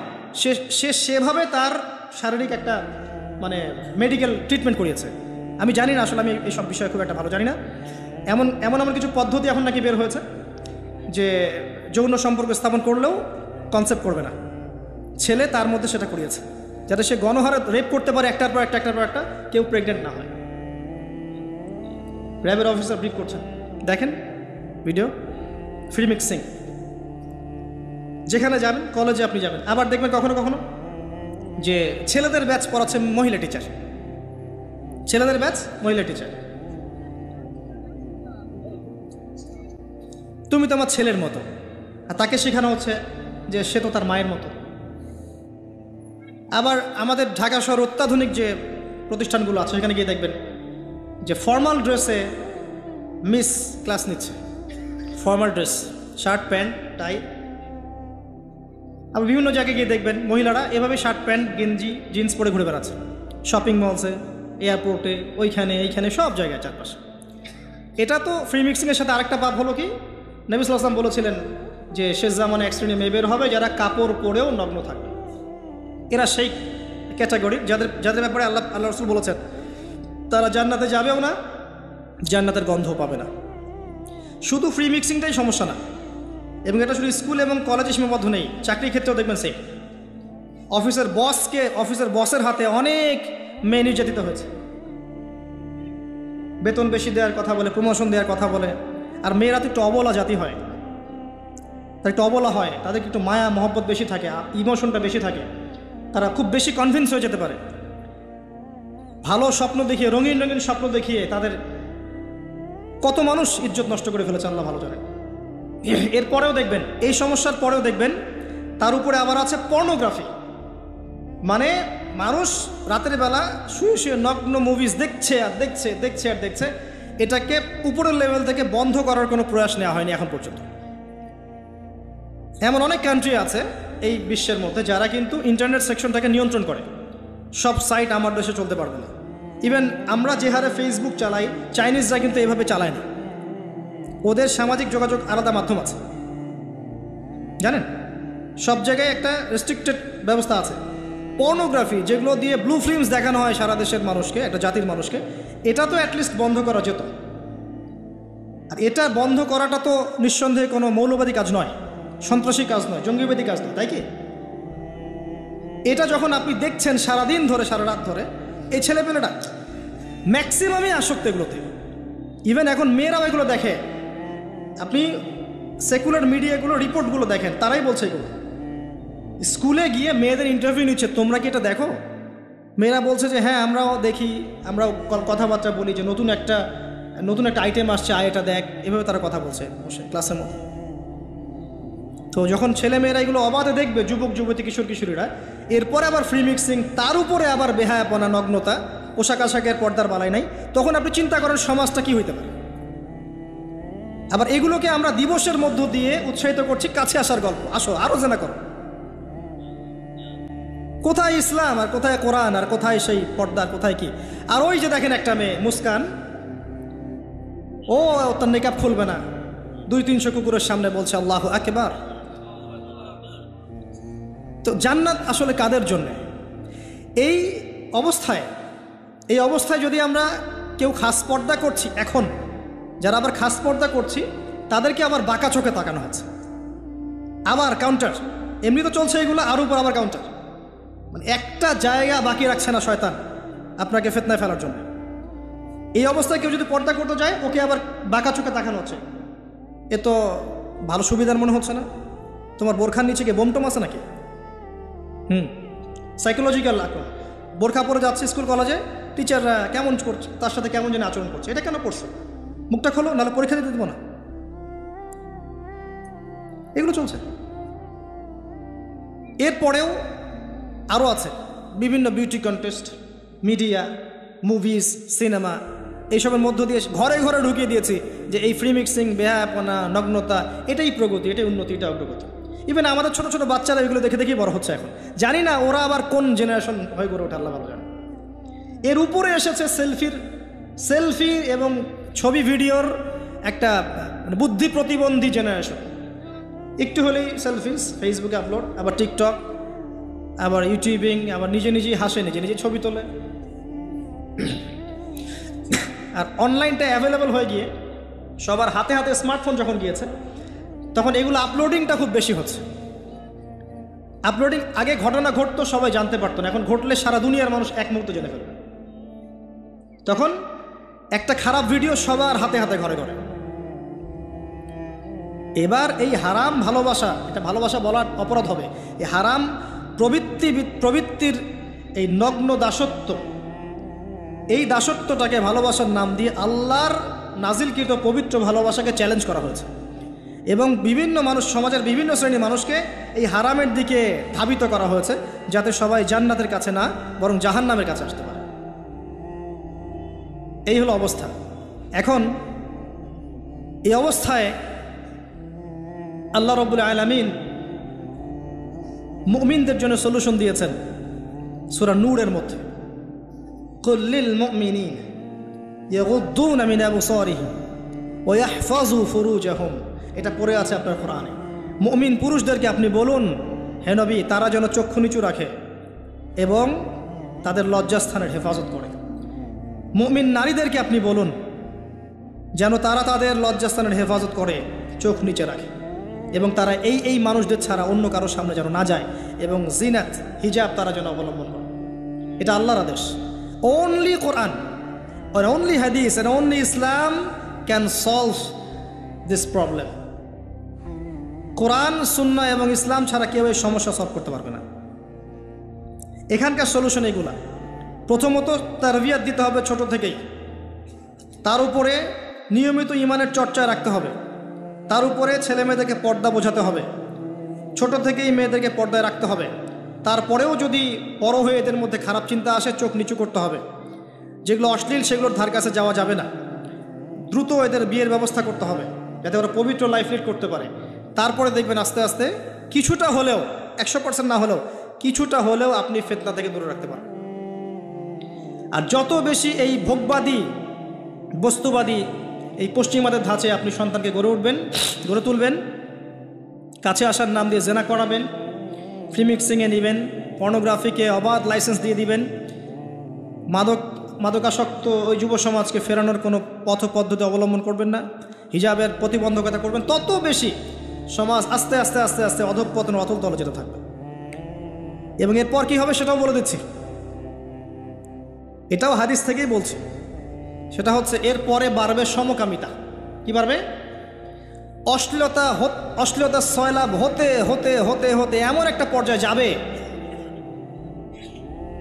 সে সেভাবে তার শারীরিক একটা মানে মেডিকেল ট্রিটমেন্ট করিয়েছে। আমি জানি না, আসলে আমি এইসব বিষয়ে খুব একটা ভালো জানি না। এমন কিছু পদ্ধতি এখন নাকি বের হয়েছে যে যৌন সম্পর্ক স্থাপন করলেও কনসেপ্ট করবে না, ছেলে তার মধ্যে সেটা করিয়েছে, যাতে সে গণহারে রেপ করতে পারে, একটার পর একটা, কেউ প্রেগনেন্ট না হয়। র্যাবের অফিসার ব্রিফ করছেন, দেখেন ভিডিও, ফ্রি মিক্সিং। যেখানে যাবেন, কলেজে আপনি যাবেন, আবার দেখবেন কখনো কখনো যে ছেলেদের ব্যাচ পড়াচ্ছে মহিলা টিচার, ছেলেদের ব্যাচ মহিলা টিচার। তুমি তো আমার ছেলের মতো, আর তাকে শেখানো হচ্ছে যে সে তো তার মায়ের মতো। আবার আমাদের ঢাকা শহর অত্যাধুনিক যে প্রতিষ্ঠানগুলো আছে সেখানে গিয়ে দেখবেন যে ফর্মাল ড্রেসে মিস ক্লাস নিচ্ছে, formal dress, shirt pant tie. আবার বিভিন্ন জায়গায় গিয়ে দেখবেন মহিলারা এভাবে শার্ট প্যান্ট গেঞ্জি জিন্স পরে ঘুরে বেড়াচ্ছে, শপিং মলসে, এয়ারপোর্টে, ওইখানে এইখানে সব জায়গায় চারপাশে। এটা তো ফ্রি মিক্সিংয়ের সাথে আরেকটা পাপ হলো কি, নবী সাল্লাল্লাহু আলাইহি ওয়াসাল্লাম বলেছিলেন যে শেষ জামানে এক শ্রেণী মেয়ে বের হবে যারা কাপড় পরেও নগ্ন থাকবে। এরা সেই ক্যাটাগরি যাদের ব্যাপারে আল্লাহ রাসূল বলেছেন তারা জান্নাতে যাবেও না, জান্নাতের গন্ধও পাবে না। শুধু ফ্রি মিক্সিংটাই সমস্যা না, এবং এটা শুধু স্কুল এবং কলেজে সীমাবদ্ধ নেই, চাকরির ক্ষেত্রেও দেখবেন সেম। অফিসের বসের হাতে অনেক মেয়ে নির্যাতিত হয়েছে, বেতন বেশি দেওয়ার কথা বলে, প্রমোশন দেওয়ার কথা বলে। আর মেয়েরা তো একটু অবলা জাতি হয়, তারা একটু অবলা হয়, তাদের একটু মায়া মহব্বত বেশি থাকে, ইমোশনটা বেশি থাকে, তারা খুব বেশি কনভিন্স হয়ে যেতে পারে। ভালো স্বপ্ন দেখিয়ে, রঙিন রঙিন স্বপ্ন দেখিয়ে তাদের কত মানুষ ইজ্জত নষ্ট করে ফেলেছে আল্লাহ ভালো জানে। এরপরেও দেখবেন, এই সমস্যার পরেও দেখবেন তার উপরে আবার আছে পর্নোগ্রাফি। মানে মানুষ রাতের বেলা শুয়ে শুয়ে নগ্ন মুভিজ দেখছে আর দেখছে, দেখছে আর দেখছে। এটাকে উপরের লেভেল থেকে বন্ধ করার কোনো প্রয়াস নেওয়া হয়নি এখন পর্যন্ত। এমন অনেক কান্ট্রি আছে এই বিশ্বের মধ্যে যারা কিন্তু ইন্টারনেট সেকশনটাকে নিয়ন্ত্রণ করে। সব সাইট আমার দেশে চলতে পারবে না। ইভেন আমরা যে হারে ফেসবুক চালাই, চাইনিজরা কিন্তু এভাবে চালায় না। ওদের সামাজিক যোগাযোগ আলাদা মাধ্যম আছে, জানেন, সব জায়গায় একটা রেস্ট্রিক্টেড ব্যবস্থা আছে। পর্নোগ্রাফি যেগুলো দিয়ে ব্লু ফিল্মস দেখানো হয় সারা দেশের মানুষকে, একটা জাতির মানুষকে, এটা তো অ্যাটলিস্ট বন্ধ করা যেত। আর এটা বন্ধ করাটা তো নিঃসন্দেহে কোনো মৌলবাদী কাজ নয়, সন্ত্রাসী কাজ নয়, জঙ্গিবাদী কাজ নয়, তাই কি? এটা যখন আপনি দেখছেন সারাদিন ধরে, সারা রাত ধরে, এই ছেলেপেলেটা ম্যাক্সিমামই আসক্ত এগুলোতে। ইভেন এখন মেয়েরাও এগুলো দেখে। আপনি সেকুলার মিডিয়াগুলো রিপোর্টগুলো দেখেন, তারাই বলছে এগুলো। স্কুলে গিয়ে মেয়েদের ইন্টারভিউ নিচ্ছে, তোমরা কি এটা দেখো? মেয়েরা বলছে যে হ্যাঁ আমরাও দেখি, আমরাও কথাবার্তা বলি যে নতুন একটা আইটেম আসছে, এটা দেখ, এভাবে তারা কথা বলছে বসে ক্লাসের মধ্যে। তো যখন ছেলে মেয়েরা এগুলো অবাধে দেখবে, যুবক যুবতী, কিশোর কিশোরীরা, এরপরে আবার ফ্রি মিক্সিং, তার উপরে আবার বেহায়াপনা, নগ্নতা, পোশাক আশাকের পর্দার বালাই নাই, তখন আপনি চিন্তা করেন সমাজটা কি হইতে পারে। আবার এগুলোকে আমরা দিবসের মধ্য দিয়ে উৎসাহিত করছি, কাছে আসার গল্প, আসো আরো জানা করো। কোথায় ইসলাম আর কোথায় কোরআন আর কোথায় সেই পর্দা, কোথায় কি? আর ওই যে দেখেন একটা মেয়ে মুস্কান, ও তার নেকাব খুলবে না, 200-300 কুকুরের সামনে বলছে আল্লাহু আকবার। তো জান্নাত আসলে কাদের জন্য? এই অবস্থায় যদি আমরা কেউ খাস পর্দা করছি, এখন যারা আবার খাস পর্দা করছি তাদেরকে আবার বাঁকা চোখে তাকানো হচ্ছে, আবার কাউন্টার। এমনি তো চলছে এগুলো, আর উপর আবার কাউন্টার। মানে একটা জায়গা বাকি রাখছে না শয়তান আপনাকে ফিতনায় ফেলার জন্য। এই অবস্থায় কেউ যদি পর্দা করতে যায়, ওকে আবার বাঁকা চোখে তাকানো হচ্ছে। এ তো ভালো সুবিধার মনে হচ্ছে না? তোমার বোরখার নিচে গিয়ে বোমটম আছে নাকি? সাইকোলজিক্যাল আক্রমণ। বোরখা পরে যাচ্ছে স্কুল কলেজে, টিচাররা কেমন করছে, তার সাথে কেমন যেন আচরণ করছে। এটা কেন করছো? মুখটা খোলো, নাহলে পরীক্ষা দিতে দেবো না। এগুলো চলছে। এরপরেও আরও আছে বিভিন্ন beauty contest, media, movies, cinema, এইসবের মধ্য দিয়ে ঘরে ঘরে ঢুকিয়ে দিয়েছি যে এই ফ্রি মিক্সিং, বেহায়াপনা, নগ্নতা, এটাই প্রগতি, এটাই উন্নতি, এটা অগ্রগতি। ইভেন আমাদের ছোট ছোট বাচ্চারা এগুলো দেখে দেখেই বড় হচ্ছে এখন। জানি না ওরা আবার কোন জেনারেশন হয়ে গড়ে ওঠে, আল্লাহ ভালো জানে। এর উপরে এসেছে সেলফি এবং ছবি ভিডিওর একটা বুদ্ধি প্রতিবন্ধী জেনারেশন। একটু হলেই সেলফিস, ফেসবুকে আপলোড, আবার টিকটক, আবার ইউটিউবিং, আবার নিজে নিজেই হাসে, নিজে নিজে ছবি তোলে। আর অনলাইনটা অ্যাভেলেবল হয়ে গিয়ে সবার হাতে হাতে স্মার্টফোন যখন গিয়েছে, তখন এগুলো আপলোডিংটা খুব বেশি হচ্ছে। আপলোডিং, আগে ঘটনা ঘটতো সবাই জানতে পারতো না, এখন ঘটলে সারা দুনিয়ার মানুষ এক মুহূর্তে জেনে ফেলবে। তখন একটা খারাপ ভিডিও সবার হাতে হাতে, ঘরে ঘরে। এবার এই হারাম ভালোবাসা, এটা ভালোবাসা বলার অপরাধ হবে, এই হারাম প্রবৃত্তির এই নগ্ন দাসত্ব, এই দাসত্বটাকে ভালোবাসার নাম দিয়ে আল্লাহর নাজিলকৃত পবিত্র ভালোবাসাকে চ্যালেঞ্জ করা হয়েছে। এবং বিভিন্ন মানুষ, সমাজের বিভিন্ন শ্রেণীর মানুষকে এই হারামের দিকে ধাবিত করা হয়েছে, যাতে সবাই জান্নাতের কাছে না বরং জাহান্নামের কাছে আসতে পারে। এই হলো অবস্থা। এখন এই অবস্থায় আল্লাহ রাব্বুল আলামিন মুমিনদের জন্য সলিউশন দিয়েছেন সূরা নূরের মধ্যে, কুল লিল মুমিনিনা ইয়াগুদ্দুনা মিন আবসারিহিম ওয়া ইয়াহফাযু ফুরুজাহুম। এটা পড়ে আছে আপনার কোরআনে। মুমিন পুরুষদেরকে আপনি বলুন, হে নবী, তারা যেন চক্ষু নিচু রাখে এবং তাদের লজ্জাস্থানের হেফাজত করে। মুমিন নারীদেরকে আপনি বলুন যেন তারা তাদের লজ্জাস্থানের হেফাজত করে, চোখ নিচে রাখে এবং তারা এই মানুষদের ছাড়া অন্য কারোর সামনে যেন না যায় এবং জিনাত, হিজাব তারা যেন অবলম্বন করে। এটা আল্লাহর আদেশ। Only Quran or only hadith and only Islam can solve this problem. কোরআন, সুন্নাহ এবং ইসলাম ছাড়া কেউ এই সমস্যা সলভ করতে পারবে না। এখানকার সলিউশন এগুলা। প্রথমত তারবিয়াত দিতে হবে ছোট থেকেই, তার উপরে নিয়মিত ইমানের চর্চা রাখতে হবে, তার উপরে ছেলে মেয়েদেরকে পর্দা বোঝাতে হবে, ছোট থেকেই মেয়েদেরকে পর্দায় রাখতে হবে। তারপরেও যদি বড় হয়ে এদের মধ্যে খারাপ চিন্তা আসে, চোখ নিচু করতে হবে। যেগুলো অশ্লীল সেগুলোর ধার কাছে যাওয়া যাবে না। দ্রুত এদের বিয়ের ব্যবস্থা করতে হবে যাতে ওরা পবিত্র লাইফ লিড করতে পারে। তারপরে দেখবেন আস্তে আস্তে কিছুটা হলেও, 100% না হলেও কিছুটা হলেও আপনি ফিতনা থেকে দূরে রাখতে পারেন। আর যত বেশি এই ভোগবাদী, বস্তুবাদী, এই পশ্চিমাদের ধাঁচে আপনি সন্তানকে গড়ে তুলবেন, কাছে আসার নাম দিয়ে জেনা করাবেন, ফ্রি মিক্সিংয়ে নেবেন, পর্নোগ্রাফিকে অবাধ লাইসেন্স দিয়ে দিবেন, মাদকাসক্ত ওই যুব সমাজকে ফেরানোর কোনো পথ পদ্ধতি অবলম্বন করবেন না, হিজাবের প্রতিবন্ধকতা করবেন, তত বেশি সমাজ আস্তে আস্তে আস্তে আস্তে অধঃপতন, অতল তলে যেতে থাকবে। এবং এরপর কী হবে সেটাও বলে দিচ্ছি, এটাও হাদিস থেকেই বলছি। সেটা হচ্ছে এরপরে বাড়বে সমকামিতা। কি বাড়বে? অশ্লীলতা সয়লাভ হতে হতে হতে হতে এমন একটা পর্যায়ে যাবে,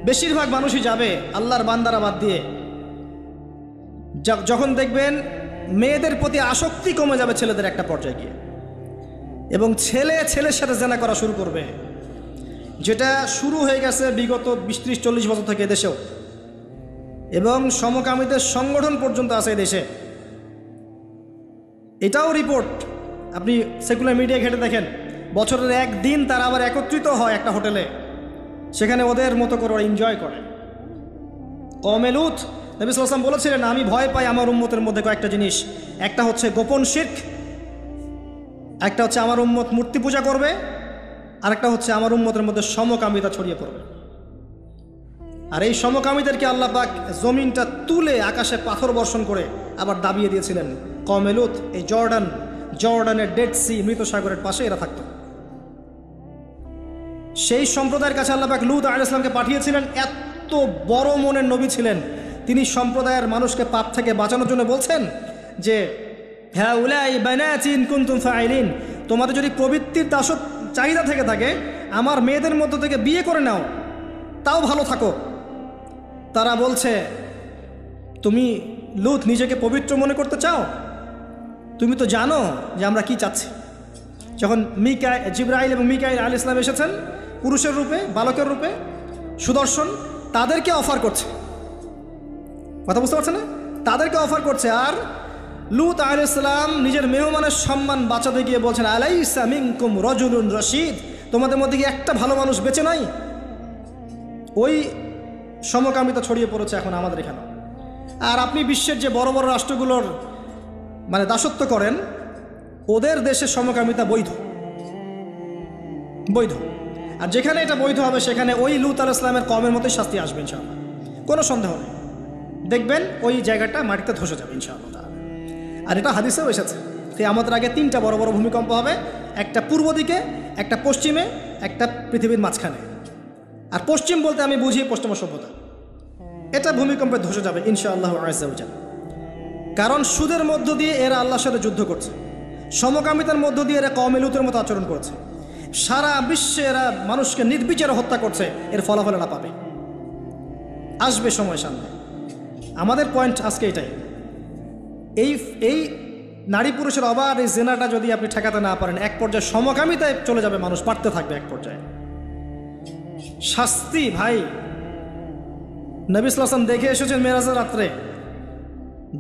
বেশিরভাগ মানুষই যাবে আল্লাহর বান্দারা বাদ দিয়ে, যখন দেখবেন মেয়েদের প্রতি আসক্তি কমে যাবে ছেলেদের একটা পর্যায়ে গিয়ে, এবং ছেলের সাথে জেনা করা শুরু করবে, যেটা শুরু হয়ে গেছে বিগত 20-30-40 বছর থেকে দেশেও, এবং সমকামীদের সংগঠন পর্যন্ত আছে দেশে। এটাও রিপোর্ট, আপনি সেকুলার মিডিয়া ঘেটে দেখেন, বছরের একদিন তারা আবার একত্রিত হয় একটা হোটেলে, সেখানে ওদের মতো করে ওরা এনজয় করে। কওমে লূত, নবী সাল্লাল্লাহু আলাইহি ওয়াসাল্লাম বলেছিলেন, আমি ভয় পাই আমার উম্মতের মধ্যে কয়েকটা জিনিস। একটা হচ্ছে গোপন শিরক, একটা হচ্ছে আমার উম্মত মূর্তি পূজা করবে, আর একটা হচ্ছে আমার উম্মতের মধ্যে সমকামিতা ছড়িয়ে পড়বে। আর এই সমকামীদেরকে আল্লাহ পাক জমিনটা তুলে আকাশে পাথর বর্ষণ করে আবার দাবিয়ে দিয়েছিলেন। কওমে লূত এই জর্ডানের ডেড সি, মৃত সাগরের পাশে এরা থাকত। সেই সম্প্রদায়ের কাছে আল্লাহ পাক লূত আলাইহিস সালামকে পাঠিয়েছিলেন। এত বড় মনের নবী ছিলেন তিনি, সম্প্রদায়ের মানুষকে পাপ থেকে বাঁচানোর জন্য বলছেন যে হাউলাই বানাতি ইন কুনতুম ফাইলিন, তোমাদের যদি প্রবৃত্তির চাহিদা থেকে থাকে আমার মেয়েদের মধ্য থেকে বিয়ে করে নাও, তাও ভালো থাকো। তারা বলছে, তুমি লূত নিজেকে পবিত্র মনে করতে চাও? তুমি তো জানো যে আমরা কি চাচ্ছি। যখন জিবরাইল এবং মিকাইল আলাইহিস সালাম এসেছেন পুরুষের রূপে, বালকের রূপে, সুদর্শন, তাদেরকে অফার করছে, কথা বুঝতে পারছে না? তাদেরকে অফার করছে। আর লূত আলাইহিস সালাম নিজের মেহমানের সম্মান বাঁচাতে গিয়ে বলছেন, আলাইসা মিনকুম রাজুলুন রশিদ, তোমাদের মধ্যে কি একটা ভালো মানুষ বেঁচে নাই? ওই সমকামিতা ছড়িয়ে পড়েছে এখন আমাদের এখানে। আর আপনি বিশ্বের যে বড় বড় রাষ্ট্রগুলোর দাসত্ব করেন, ওদের দেশে সমকামিতা বৈধ। আর যেখানে এটা বৈধ হবে সেখানে ওই লূত আলাইহিস সালামের কওমের মতোই শাস্তি আসবে ইনশাআল্লাহ, কোনো সন্দেহ নেই। দেখবেন ওই জায়গাটা মাটিতে ধসে যাবে ইনশাআল্লাহ। আর এটা হাদিসেও এসেছে, কিয়ামতের আগে 3টা বড় বড় ভূমিকম্প হবে, একটা পূর্ব দিকে, একটা পশ্চিমে, একটা পৃথিবীর মাঝখানে। আর পশ্চিম বলতে আমি বুঝি পশ্চিমা সভ্যতা। এটা ভূমিকম্পে ধসে যাবে ইনশাআল্লাহ আযজা ওয়া জাল্লা। কারণ সুদের মধ্য দিয়ে এরা আল্লাহর সাথে যুদ্ধ করছে, সমকামিতার মধ্য দিয়ে এরা কওমে লূতের মতো আচরণ করছে, সারা বিশ্বে এরা মানুষকে নির্বিচারে হত্যা করছে। এর ফলাফল এরা পাবে, আসবে সময় সামনে। আমাদের পয়েন্ট আজকে এটাই, এই নারী পুরুষের অবাধ এই জেনাটা যদি আপনি ঠেকাতে না পারেন, এক পর্যায়ে সমকামিতায় চলে যাবে, মানুষ পারতে থাকবে এক পর্যায়ে। শাস্তি ভাই, নবী সাল্লাল্লাহু আলাইহি ওয়াসাল্লাম দেখে এসেছেন মেরাজের রাত্রে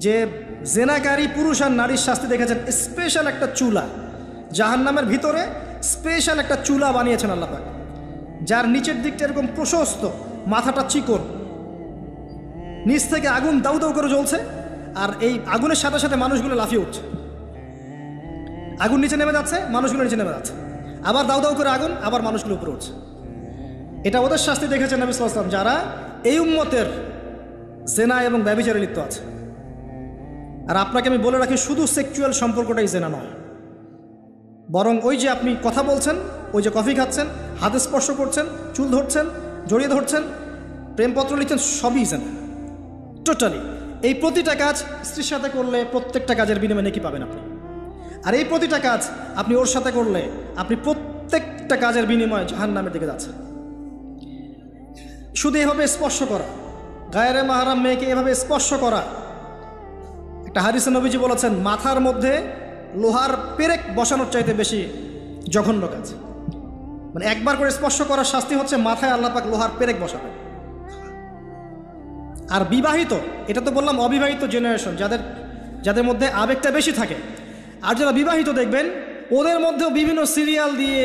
যে জেনাকারী পুরুষ আর নারীর শাস্তি দেখেছেন। স্পেশাল একটা চুলা, জাহান্নামের ভিতরে স্পেশাল একটা চুলা বানিয়েছেন আল্লাহ পাক, যার নিচের দিকটা এরকম প্রশস্ত, মাথাটা চিকন, নিচ থেকে আগুন দাউ দাউ করে জ্বলছে, আর এই আগুনের সাথে সাথে মানুষগুলো লাফিয়ে উঠছে। আগুন নিচে নেমে যাচ্ছে, মানুষগুলো নিচে নেমে যাচ্ছে, আবার দাউ দাউ করে আগুন, আবার মানুষগুলো উপরে উঠছে। এটা ওদের শাস্তি দেখেছেন নবী সাল্লাল্লাহু আলাইহি ওয়াসাল্লাম, যারা এই উম্মতের জেনা এবং ব্যভিচারে লিপ্ত আছে। আর আপনাকে আমি বলে রাখি, শুধু সেক্সুয়াল সম্পর্কটাই জেনা নয়, বরং ওই যে আপনি কথা বলছেন, ওই যে কফি খাচ্ছেন, হাতে স্পর্শ করছেন, চুল ধরছেন, জড়িয়ে ধরছেন, প্রেমপত্র লিখছেন, সবই জেনা টোটালি। এই প্রতিটা কাজ স্ত্রীর সাথে করলে প্রত্যেকটা কাজের বিনিময়ে নেকি পাবেন আপনি। আর এই প্রতিটা কাজ আপনি ওর সাথে করলে আপনি প্রত্যেকটা কাজের বিনিময়ে জাহান্নামের দিকে যাচ্ছেন। শুধু এভাবে স্পর্শ করা, গায়েরে মাহরাম মেয়েকে এভাবে স্পর্শ করা, একটা হাদিসে নবীজি বলেছেন মাথার মধ্যে লোহার পেরেক বসানোর চাইতে বেশি জঘন্য কাজ। মানে একবার করে স্পর্শ করার শাস্তি হচ্ছে মাথায় আল্লাহ পাক লোহার পেরেক বসাবে। আর বিবাহিত, এটা তো বললাম অবিবাহিত জেনারেশন, যাদের মধ্যে আবেগটা বেশি থাকে। আর যারা বিবাহিত দেখবেন ওদের মধ্যেও বিভিন্ন সিরিয়াল দিয়ে,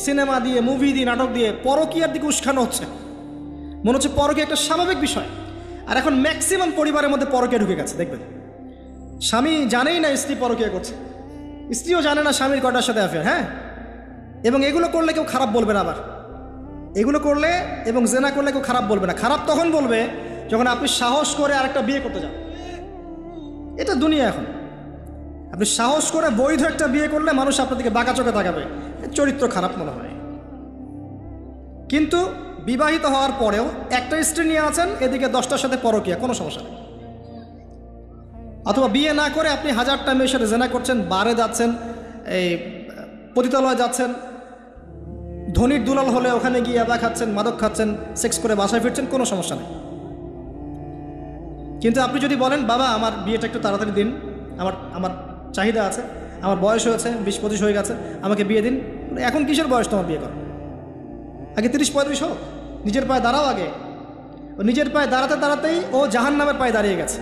সিনেমা দিয়ে, মুভি দিয়ে, নাটক দিয়ে পরকীয়ার দিকে উস্কানো হচ্ছে। মনে হচ্ছে পরকীয়া একটা স্বাভাবিক বিষয়। আর এখন ম্যাক্সিমাম পরিবারের মধ্যে পরকীয়া ঢুকে গেছে। দেখবেন স্বামী জানেই না স্ত্রী পরকীয়া করছে, স্ত্রীও জানে না স্বামীর কয়টার সাথে অ্যাফেয়ার। হ্যাঁ, এবং এগুলো করলে কেউ খারাপ বলবে না। আবার এগুলো করলে এবং জেনা করলে কেউ খারাপ বলবে না। খারাপ তখন বলবে যখন আপনি সাহস করে আরেকটা বিয়ে করতে যান। এটা দুনিয়া এখন। আপনি সাহস করে বৈধ একটা বিয়ে করলে মানুষ আপনার দিকে বাঁকা চোখে তাকাবে, চরিত্র খারাপ মনে হয়। কিন্তু বিবাহিত হওয়ার পরেও একটা স্ত্রী নিয়ে আছেন, এদিকে 10টার সাথে পরকীয়া, কোনো সমস্যা নেই। অথবা বিয়ে না করে আপনি 1000টা মেয়ের সাথে জেনা করছেন, বারে যাচ্ছেন, এই পতিতালয়ে যাচ্ছেন, ধনির দুলাল হলে ওখানে গিয়ে আদা খাচ্ছেন, মাদক খাচ্ছেন, সেক্স করে বাসায় ফিরছেন, কোনো সমস্যা নেই। কিন্তু আপনি যদি বলেন বাবা আমার বিয়েটা একটু তাড়াতাড়ি দিন, আমার চাহিদা আছে, আমার বয়স হয়েছে 20-25 হয়ে গেছে, আমাকে বিয়ে দিন। এখন কিসের বয়স তোমার বিয়ে করো? আগে 30-35 হোক, নিজের পায়ে দাঁড়াও আগে। ও নিজের পায়ে দাঁড়াতে দাঁড়াতেই ও জাহান্নামের পায়ে দাঁড়িয়ে গেছে।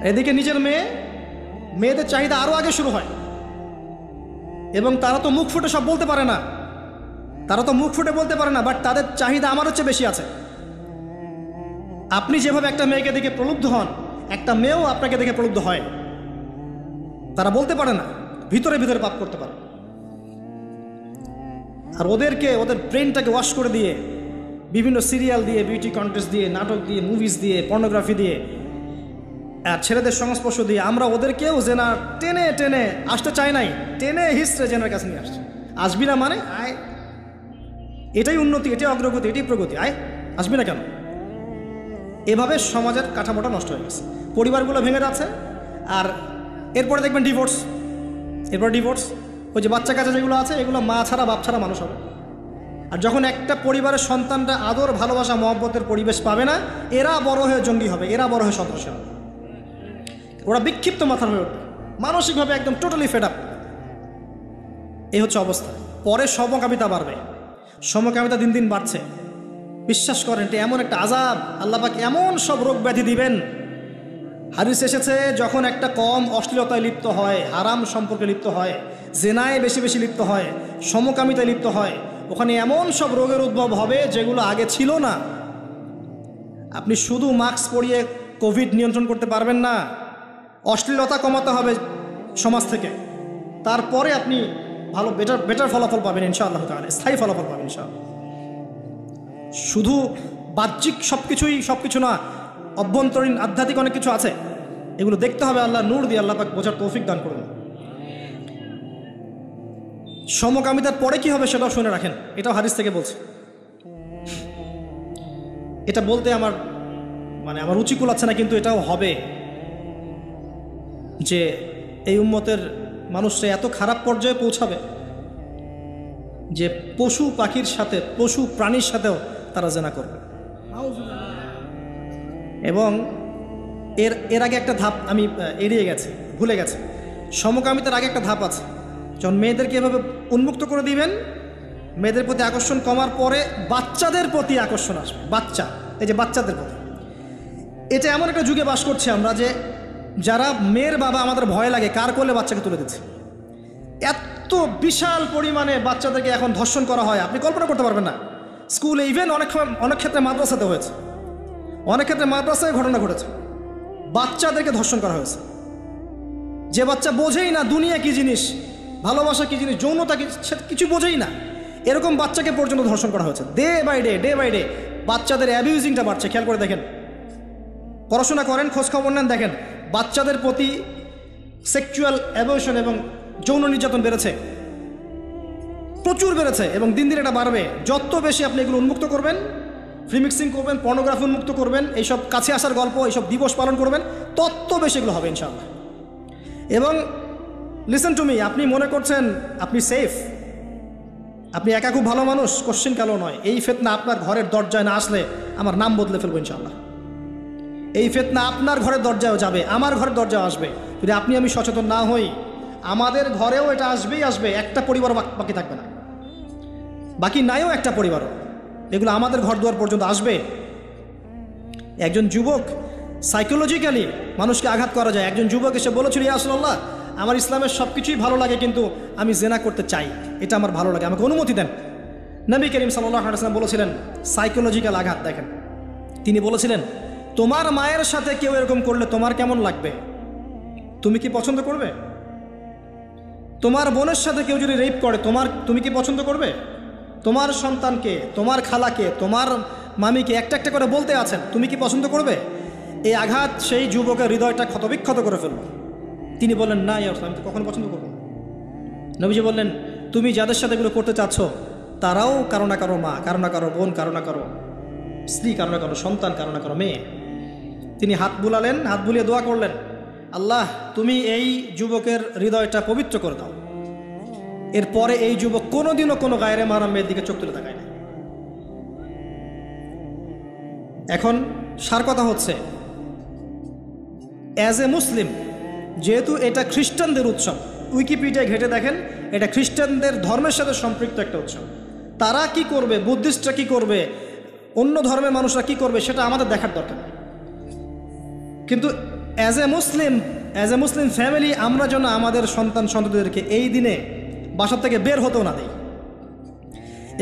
এদিকে নিজের মেয়েদের চাহিদা আরও আগে শুরু হয়, এবং তারা তো মুখ ফুটে সব বলতে পারে না, বাট তাদের চাহিদা আমার হচ্ছে বেশি আছে। আপনি যেভাবে একটা মেয়েকে দেখে প্রলুব্ধ হন, একটা মেয়েও আপনাকে দেখে প্রলুব্ধ হয়। তারা বলতে পারে না, ভিতরে ভিতরে পাপ করতে পারে। আর ওদের ব্রেনটাকে ওয়াশ করে দিয়ে বিভিন্ন সিরিয়াল দিয়ে, বিউটি কন্টেস্ট দিয়ে, নাটক দিয়ে, মুভিজ দিয়ে, পর্নোগ্রাফি দিয়ে, আর ছেলেদের সংস্পর্শ দিয়ে আমরা ওদেরকেও জেনা টেনে টেনে আসতে চাই নাই, টেনে হিস্ট্রে জেনার কাছে নিয়ে আসছে। আসবি না মানে আয়, এটাই উন্নতি, এটাই অগ্রগতি, এটাই প্রগতি, আয় আসবি না কেন? এভাবে সমাজের কাঠামোটা নষ্ট হয়ে গেছে, পরিবারগুলো ভেঙে যাচ্ছে। আর এরপরে দেখবেন ডিভোর্স, ওই যে বাচ্চা কাচ্চা যেগুলো আছে এগুলো মা ছাড়া বাপ ছাড়া মানুষ হবে। আর যখন একটা পরিবারের সন্তানরা আদর, ভালোবাসা, মহব্বতের পরিবেশ পাবে না, এরা বড় হয়ে জঙ্গি হবে, এরা বড় হয়ে সন্ত্রাসী হবে, ওরা বিক্ষিপ্ত মাথার হয়ে উঠবে, মানসিকভাবে একদম টোটালি ফেড আপ। এই হচ্ছে অবস্থা। পরে সমকামিতা বাড়বে, সমকামিতা দিন দিন বাড়ছে। বিশ্বাস করেন এটা এমন একটা আযাব, আল্লাহ পাক এমন সব রোগ ব্যাধি দিবেন। হাদিস এসেছে যখন একটা কম অশ্লীলতায় লিপ্ত হয়, হারাম সম্পর্কে লিপ্ত হয়, জেনায় বেশি বেশি লিপ্ত হয়, সমকামিতায় লিপ্ত হয়, ওখানে এমন সব রোগের উদ্ভব হবে যেগুলো আগে ছিল না। আপনি শুধু মাস্ক পরিয়ে কোভিড নিয়ন্ত্রণ করতে পারবেন না, অশ্লীলতা কমাতে হবে সমাজ থেকে, তারপরে আপনি ভালো বেটার ফলাফল পাবেন ইনশাআল্লাহ তাআলা, স্থায়ী ফলাফল পাবেন ইনশাআল্লাহ। শুধু বাহ্যিক সবকিছু না, অভ্যন্তরীণ আধ্যাত্মিক অনেক কিছু আছে, এগুলো দেখতে হবে। আল্লাহ নূর দিয়ে আল্লাহ পাক বোঝার তৌফিক দান করুন। সমকামিতার পরে কি হবে সেটাও শুনে রাখেন, এটাও হাদিস থেকে বলছে। এটা বলতে আমার রুচি কুলাচ্ছে না, কিন্তু এটাও হবে যে এই উম্মতের মানুষরা এত খারাপ পর্যায়ে পৌঁছাবে যে পশু পাখির সাথে, পশু প্রাণীর সাথেও তারা জেনা করবে। এবং এর আগে একটা ধাপ আমি ভুলে গেছি। সমকামিতার আগে একটা ধাপ আছে। যখন মেয়েদেরকে এভাবে উন্মুক্ত করে দিবেন, মেয়েদের প্রতি আকর্ষণ কমার পরে বাচ্চাদের প্রতি আকর্ষণ আসবে। বাচ্চা, এই যে বাচ্চাদের প্রতি, এটা এমন একটা যুগে বাস করছি আমরা যে যারা মেয়ের বাবা আমাদের ভয় লাগে কার কোলে বাচ্চাকে তুলে দিচ্ছে। এত বিশাল পরিমাণে বাচ্চাদেরকে এখন ধর্ষণ করা হয়, আপনি কল্পনা করতে পারবেন না। স্কুলে, ইভেন অনেক ক্ষেত্রে মাদ্রাসাতে হয়েছে, অনেক ক্ষেত্রে মাদ্রাসায় ঘটনা ঘটেছে, বাচ্চাদেরকে ধর্ষণ করা হয়েছে। যে বাচ্চা বোঝেই না দুনিয়া কি জিনিস, ভালোবাসা কি জিনিস, যৌনতা কি, কিছু বোঝেই না, এরকম বাচ্চাকে পর্যন্ত ধর্ষণ করা হয়েছে। ডে বাই ডে বাচ্চাদের অ্যাবিউজিংটা বাড়ছে। খেয়াল করে দেখেন, পড়াশোনা করেন, খোঁজখবর নেন, দেখেন বাচ্চাদের প্রতি সেক্সুয়াল অ্যাবিউশন এবং যৌন নির্যাতন বেড়েছে, প্রচুর বেড়েছে, এবং দিন দিন এটা বাড়বে। যত বেশি আপনি এগুলো উন্মুক্ত করবেন, ফ্রিমিক্সিং করবেন, পর্নোগ্রাফি উন্মুক্ত করবেন, এইসব কাছে আসার গল্প, এইসব দিবস পালন করবেন, তত বেশি এগুলো হবে ইনশাআল্লাহ। এবং লিসেন টু মি, আপনি মনে করছেন আপনি সেফ, আপনি একা খুব ভালো মানুষ, কোশ্চেন কালো নয়। এই ফিতনা আপনার ঘরের দরজায় না আসলে আমার নাম বদলে ফেলবো ইনশাআল্লাহ। এই ফিতনা আপনার ঘরের দরজায়ও যাবে, আমার ঘরের দরজায় আসবে। যদি আপনি আমি সচেতন না হই, আমাদের ঘরেও এটা আসবেই আসবে। একটা পরিবার বাকি থাকবে না, বাকি নাইও একটা পরিবারও, এগুলো আমাদের ঘর দুয়ার পর্যন্ত আসবে। একজন যুবক, সাইকোলজিক্যালি মানুষকে আঘাত করা যায়। একজন যুবক এসে বলেছিল, ইয়া রাসূলুল্লাহ, আমার ইসলামের সব কিছুই ভালো লাগে, কিন্তু আমি জেনা করতে চাই, এটা আমার ভালো লাগে, আমাকে অনুমতি দেন। নবী করিম সাল্লাল্লাহু আলাইহি ওয়াসাল্লাম বলেছিলেন, সাইকোলজিক্যাল আঘাত দেখেন। তিনি বলেছিলেন, তোমার মায়ের সাথে কেউ এরকম করলে তোমার কেমন লাগবে? তুমি কি পছন্দ করবে? তোমার বোনের সাথে কেউ যদি রেপ করে, তুমি কি পছন্দ করবে? তোমার সন্তানকে, তোমার খালাকে, তোমার মামিকে একটা একটা করে বলতে আছেন, তুমি কি পছন্দ করবে? এই আঘাত সেই যুবকের হৃদয়টা ক্ষতবিক্ষত করে ফেলল। তিনি বললেন, না ইয়া রাসূলুল্লাহ, আমি তো কখনো পছন্দ করব না। নবীজি বললেন, তুমি যাদের সাথে এগুলো করতে চাচ্ছ তারাও কারো না কারো মা, কারো না কারো বোন, কারো না কারো স্ত্রী, কারো না কারো সন্তান, কারো না কারো মেয়ে। তিনি হাত বুলালেন, হাত বুলিয়ে দোয়া করলেন, আল্লাহ তুমি এই যুবকের হৃদয়টা পবিত্র করে দাও। এরপরে এই যুবক কোনোদিনও কোনো গায়রে মাহরাম মেয়ের দিকে চোখ তুলে তাকায় না। এখন সার কথা হচ্ছে, অ্যাজ এ মুসলিম, যেহেতু এটা খ্রিস্টানদের উৎসব, উইকিপিডিয়ায় ঘেটে দেখেন, এটা খ্রিস্টানদের ধর্মের সাথে সম্পৃক্ত একটা উৎসব। তারা কি করবে, বুদ্ধিস্টরা কি করবে, অন্য ধর্মের মানুষরা কি করবে, সেটা আমাদের দেখার দরকার নেই। কিন্তু অ্যাজ এ মুসলিম ফ্যামিলি, আমরা যেন আমাদের সন্তানদেরকে এই দিনে বাসার থেকে বের হতেও না দিই।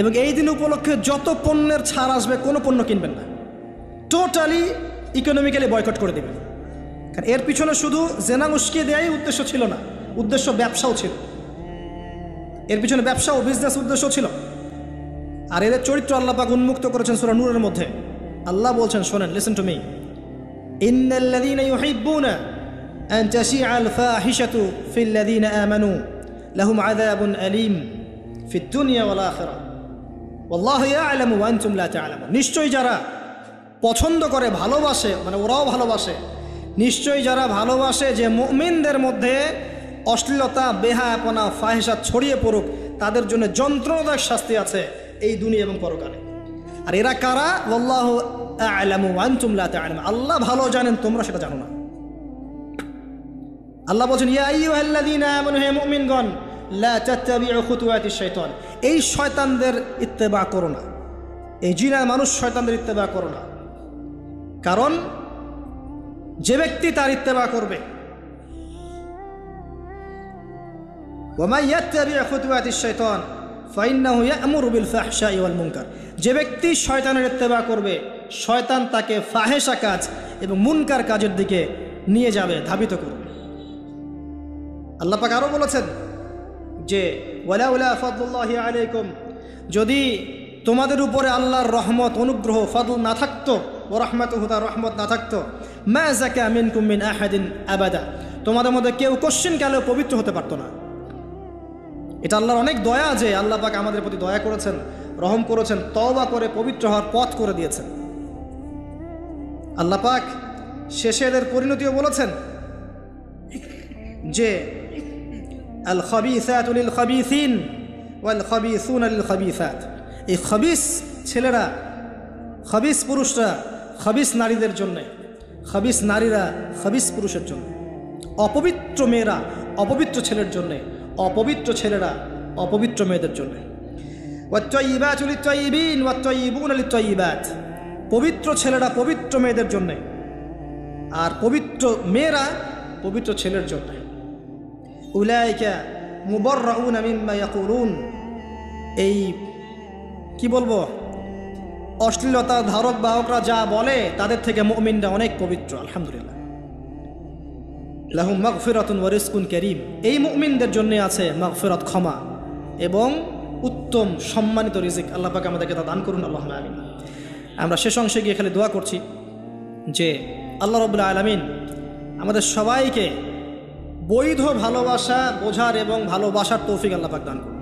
এবং এই দিন উপলক্ষে যত পণ্যের ছাড় আসবে, কোনো পণ্য কিনবেন না, টোটালি ইকোনমিক্যালি বয়কট করে দেবেন। কারণ এর পিছনে শুধু জেনা উস্কিয়ে দেওয়াই উদ্দেশ্য ছিল না, উদ্দেশ্য ব্যবসাও ছিল। এর পিছনে ব্যবসা ও বিজনেস উদ্দেশ্য ছিল। আর এদের চরিত্র আল্লাহ পাক উন্মুক্ত করেছেন সূরা নূরের মধ্যে। আল্লাহ বলছেন, শোনেন, লিসেন টু মি, ইন্নাল্লাযীনা ইউহিব্বুনা আন তাশিআল ফাহিশাতু ফিল্লাযীনা আমানু লাহুম আযাবুন আলীম ফিদ দুনিয়া ওয়াল আখিরাহ ওয়াল্লাহু ইয়া'লামু ওয়া আনতুম লা তা'লামুন। নিশ্চয়ই যারা পছন্দ করে, ভালোবাসে, মানে ওরাও ভালোবাসে, নিশ্চয়ই যারা ভালোবাসে যে মুমিনদের মধ্যে অশ্লীলতা, বেহায়াপনা, ফাহিশা ছড়িয়ে পড়ুক, তাদের জন্য যন্ত্রণাদায়ক শাস্তি আছে এই দুনিয়া এবং পরকালে। আর এরা কারা? ওয়াল্লাহু আ'লামু ওয়া আনতুম লা তা'লামুন। আল্লাহ ভালো জানেন, তোমরা সেটা জানো না। আল্লাহ বলেন, ইয়া আইয়ুহাল্লাযীনা আমানু, হে মুমিনগণ, লা তাত্তাবিউ খুতুওয়াতিশ শাইতান, এই শয়তানদের ইত্তেবা করো না, এই জিনা মানুষ শয়তানদের ইত্তেবা করো না। কারণ যে ব্যক্তি তার ইত্তেবা করবে, ওয়ামান ইয়াত্তাবিউ খুতুওয়াতিশ শাইতান ফাইন্নাহু ইয়া'মুরু বিল ফাহশাই ওয়াল মুনকার, যে ব্যক্তি শয়তানের ইত্তেবা করবে, শয়তান তাকে ফাহেশা কাজ এবং মুনকার কাজের দিকে নিয়ে যাবে, ধাবিত করবে। আল্লাহ পাক আরো বলেছেন যে ওয়ালাউলা ফাদলুল্লাহি আলাইকুম, যদি তোমাদের উপরে আল্লাহর রহমত, অনুগ্রহ, ফদল না থাকতো, ওয়া রাহমাতুহু, তার রহমত না থাকতো, মা যাকা মিনকুম মিন আহাদিন আবাদা, তোমাদের মধ্যে কেউ কোশ্চিন কালেও পবিত্র হতে পারতো না। এটা আল্লাহর অনেক দয়া যে আল্লাহ পাক আমাদের প্রতি দয়া করেছেন, রহম করেছেন, তওবা করে পবিত্র হওয়ার পথ করে দিয়েছেন। আল্লাহ পাক শেষে এদের পরিণতিও বলেছেন যে আল খাবিসাতু লিল খাবিসিন ওয়াল খাবিসুনা লিল খাবিসাত, এই খাবিস ছেলেরা, খাবিস পুরুষরা খাবিস নারীদের জন্য, খাবিস নারীরা খাবিস পুরুষের জন্য, অপবিত্র মেয়েরা অপবিত্র ছেলের জন্য, অপবিত্র ছেলেরা অপবিত্র মেয়েদের জন্য। ওয়াত-তাইয়্যিবাতু লিত-তাইয়্যিবিন ওয়াত-তাইয়্যিবুনা লিত-তাইয়্যিবাত, পবিত্র ছেলেরা পবিত্র মেয়েদের জন্য, আর পবিত্র মেয়েরা পবিত্র ছেলের জন্য। উলাইকা মুবাররাউনা মিম্মা ইয়াকুলুন, এই কি বলবো, অশ্লীলতা ধারক বাহকরা যা বলে তাদের থেকে মুমিনরা অনেক পবিত্র। আলহামদুলিল্লাহ। লাহুম মাগফিরাতুন ওয়া রিজকুন কারীম, এই মুমিনদের জন্য আছে মাগফিরাত, ক্ষমা এবং উত্তম সম্মানিত রিজিক। আল্লাহ পাক আমাদেরকে তা দান করুন, আল্লাহুম্মা আমিন। আমরা শেষ অংশে গিয়ে খালি দোয়া করছি যে আল্লাহ রাব্বুল আলামিন আমাদের সবাইকে বৈধ ভালোবাসা বোঝার এবং ভালোবাসার তৌফিক আল্লাহ পাক দান করুন।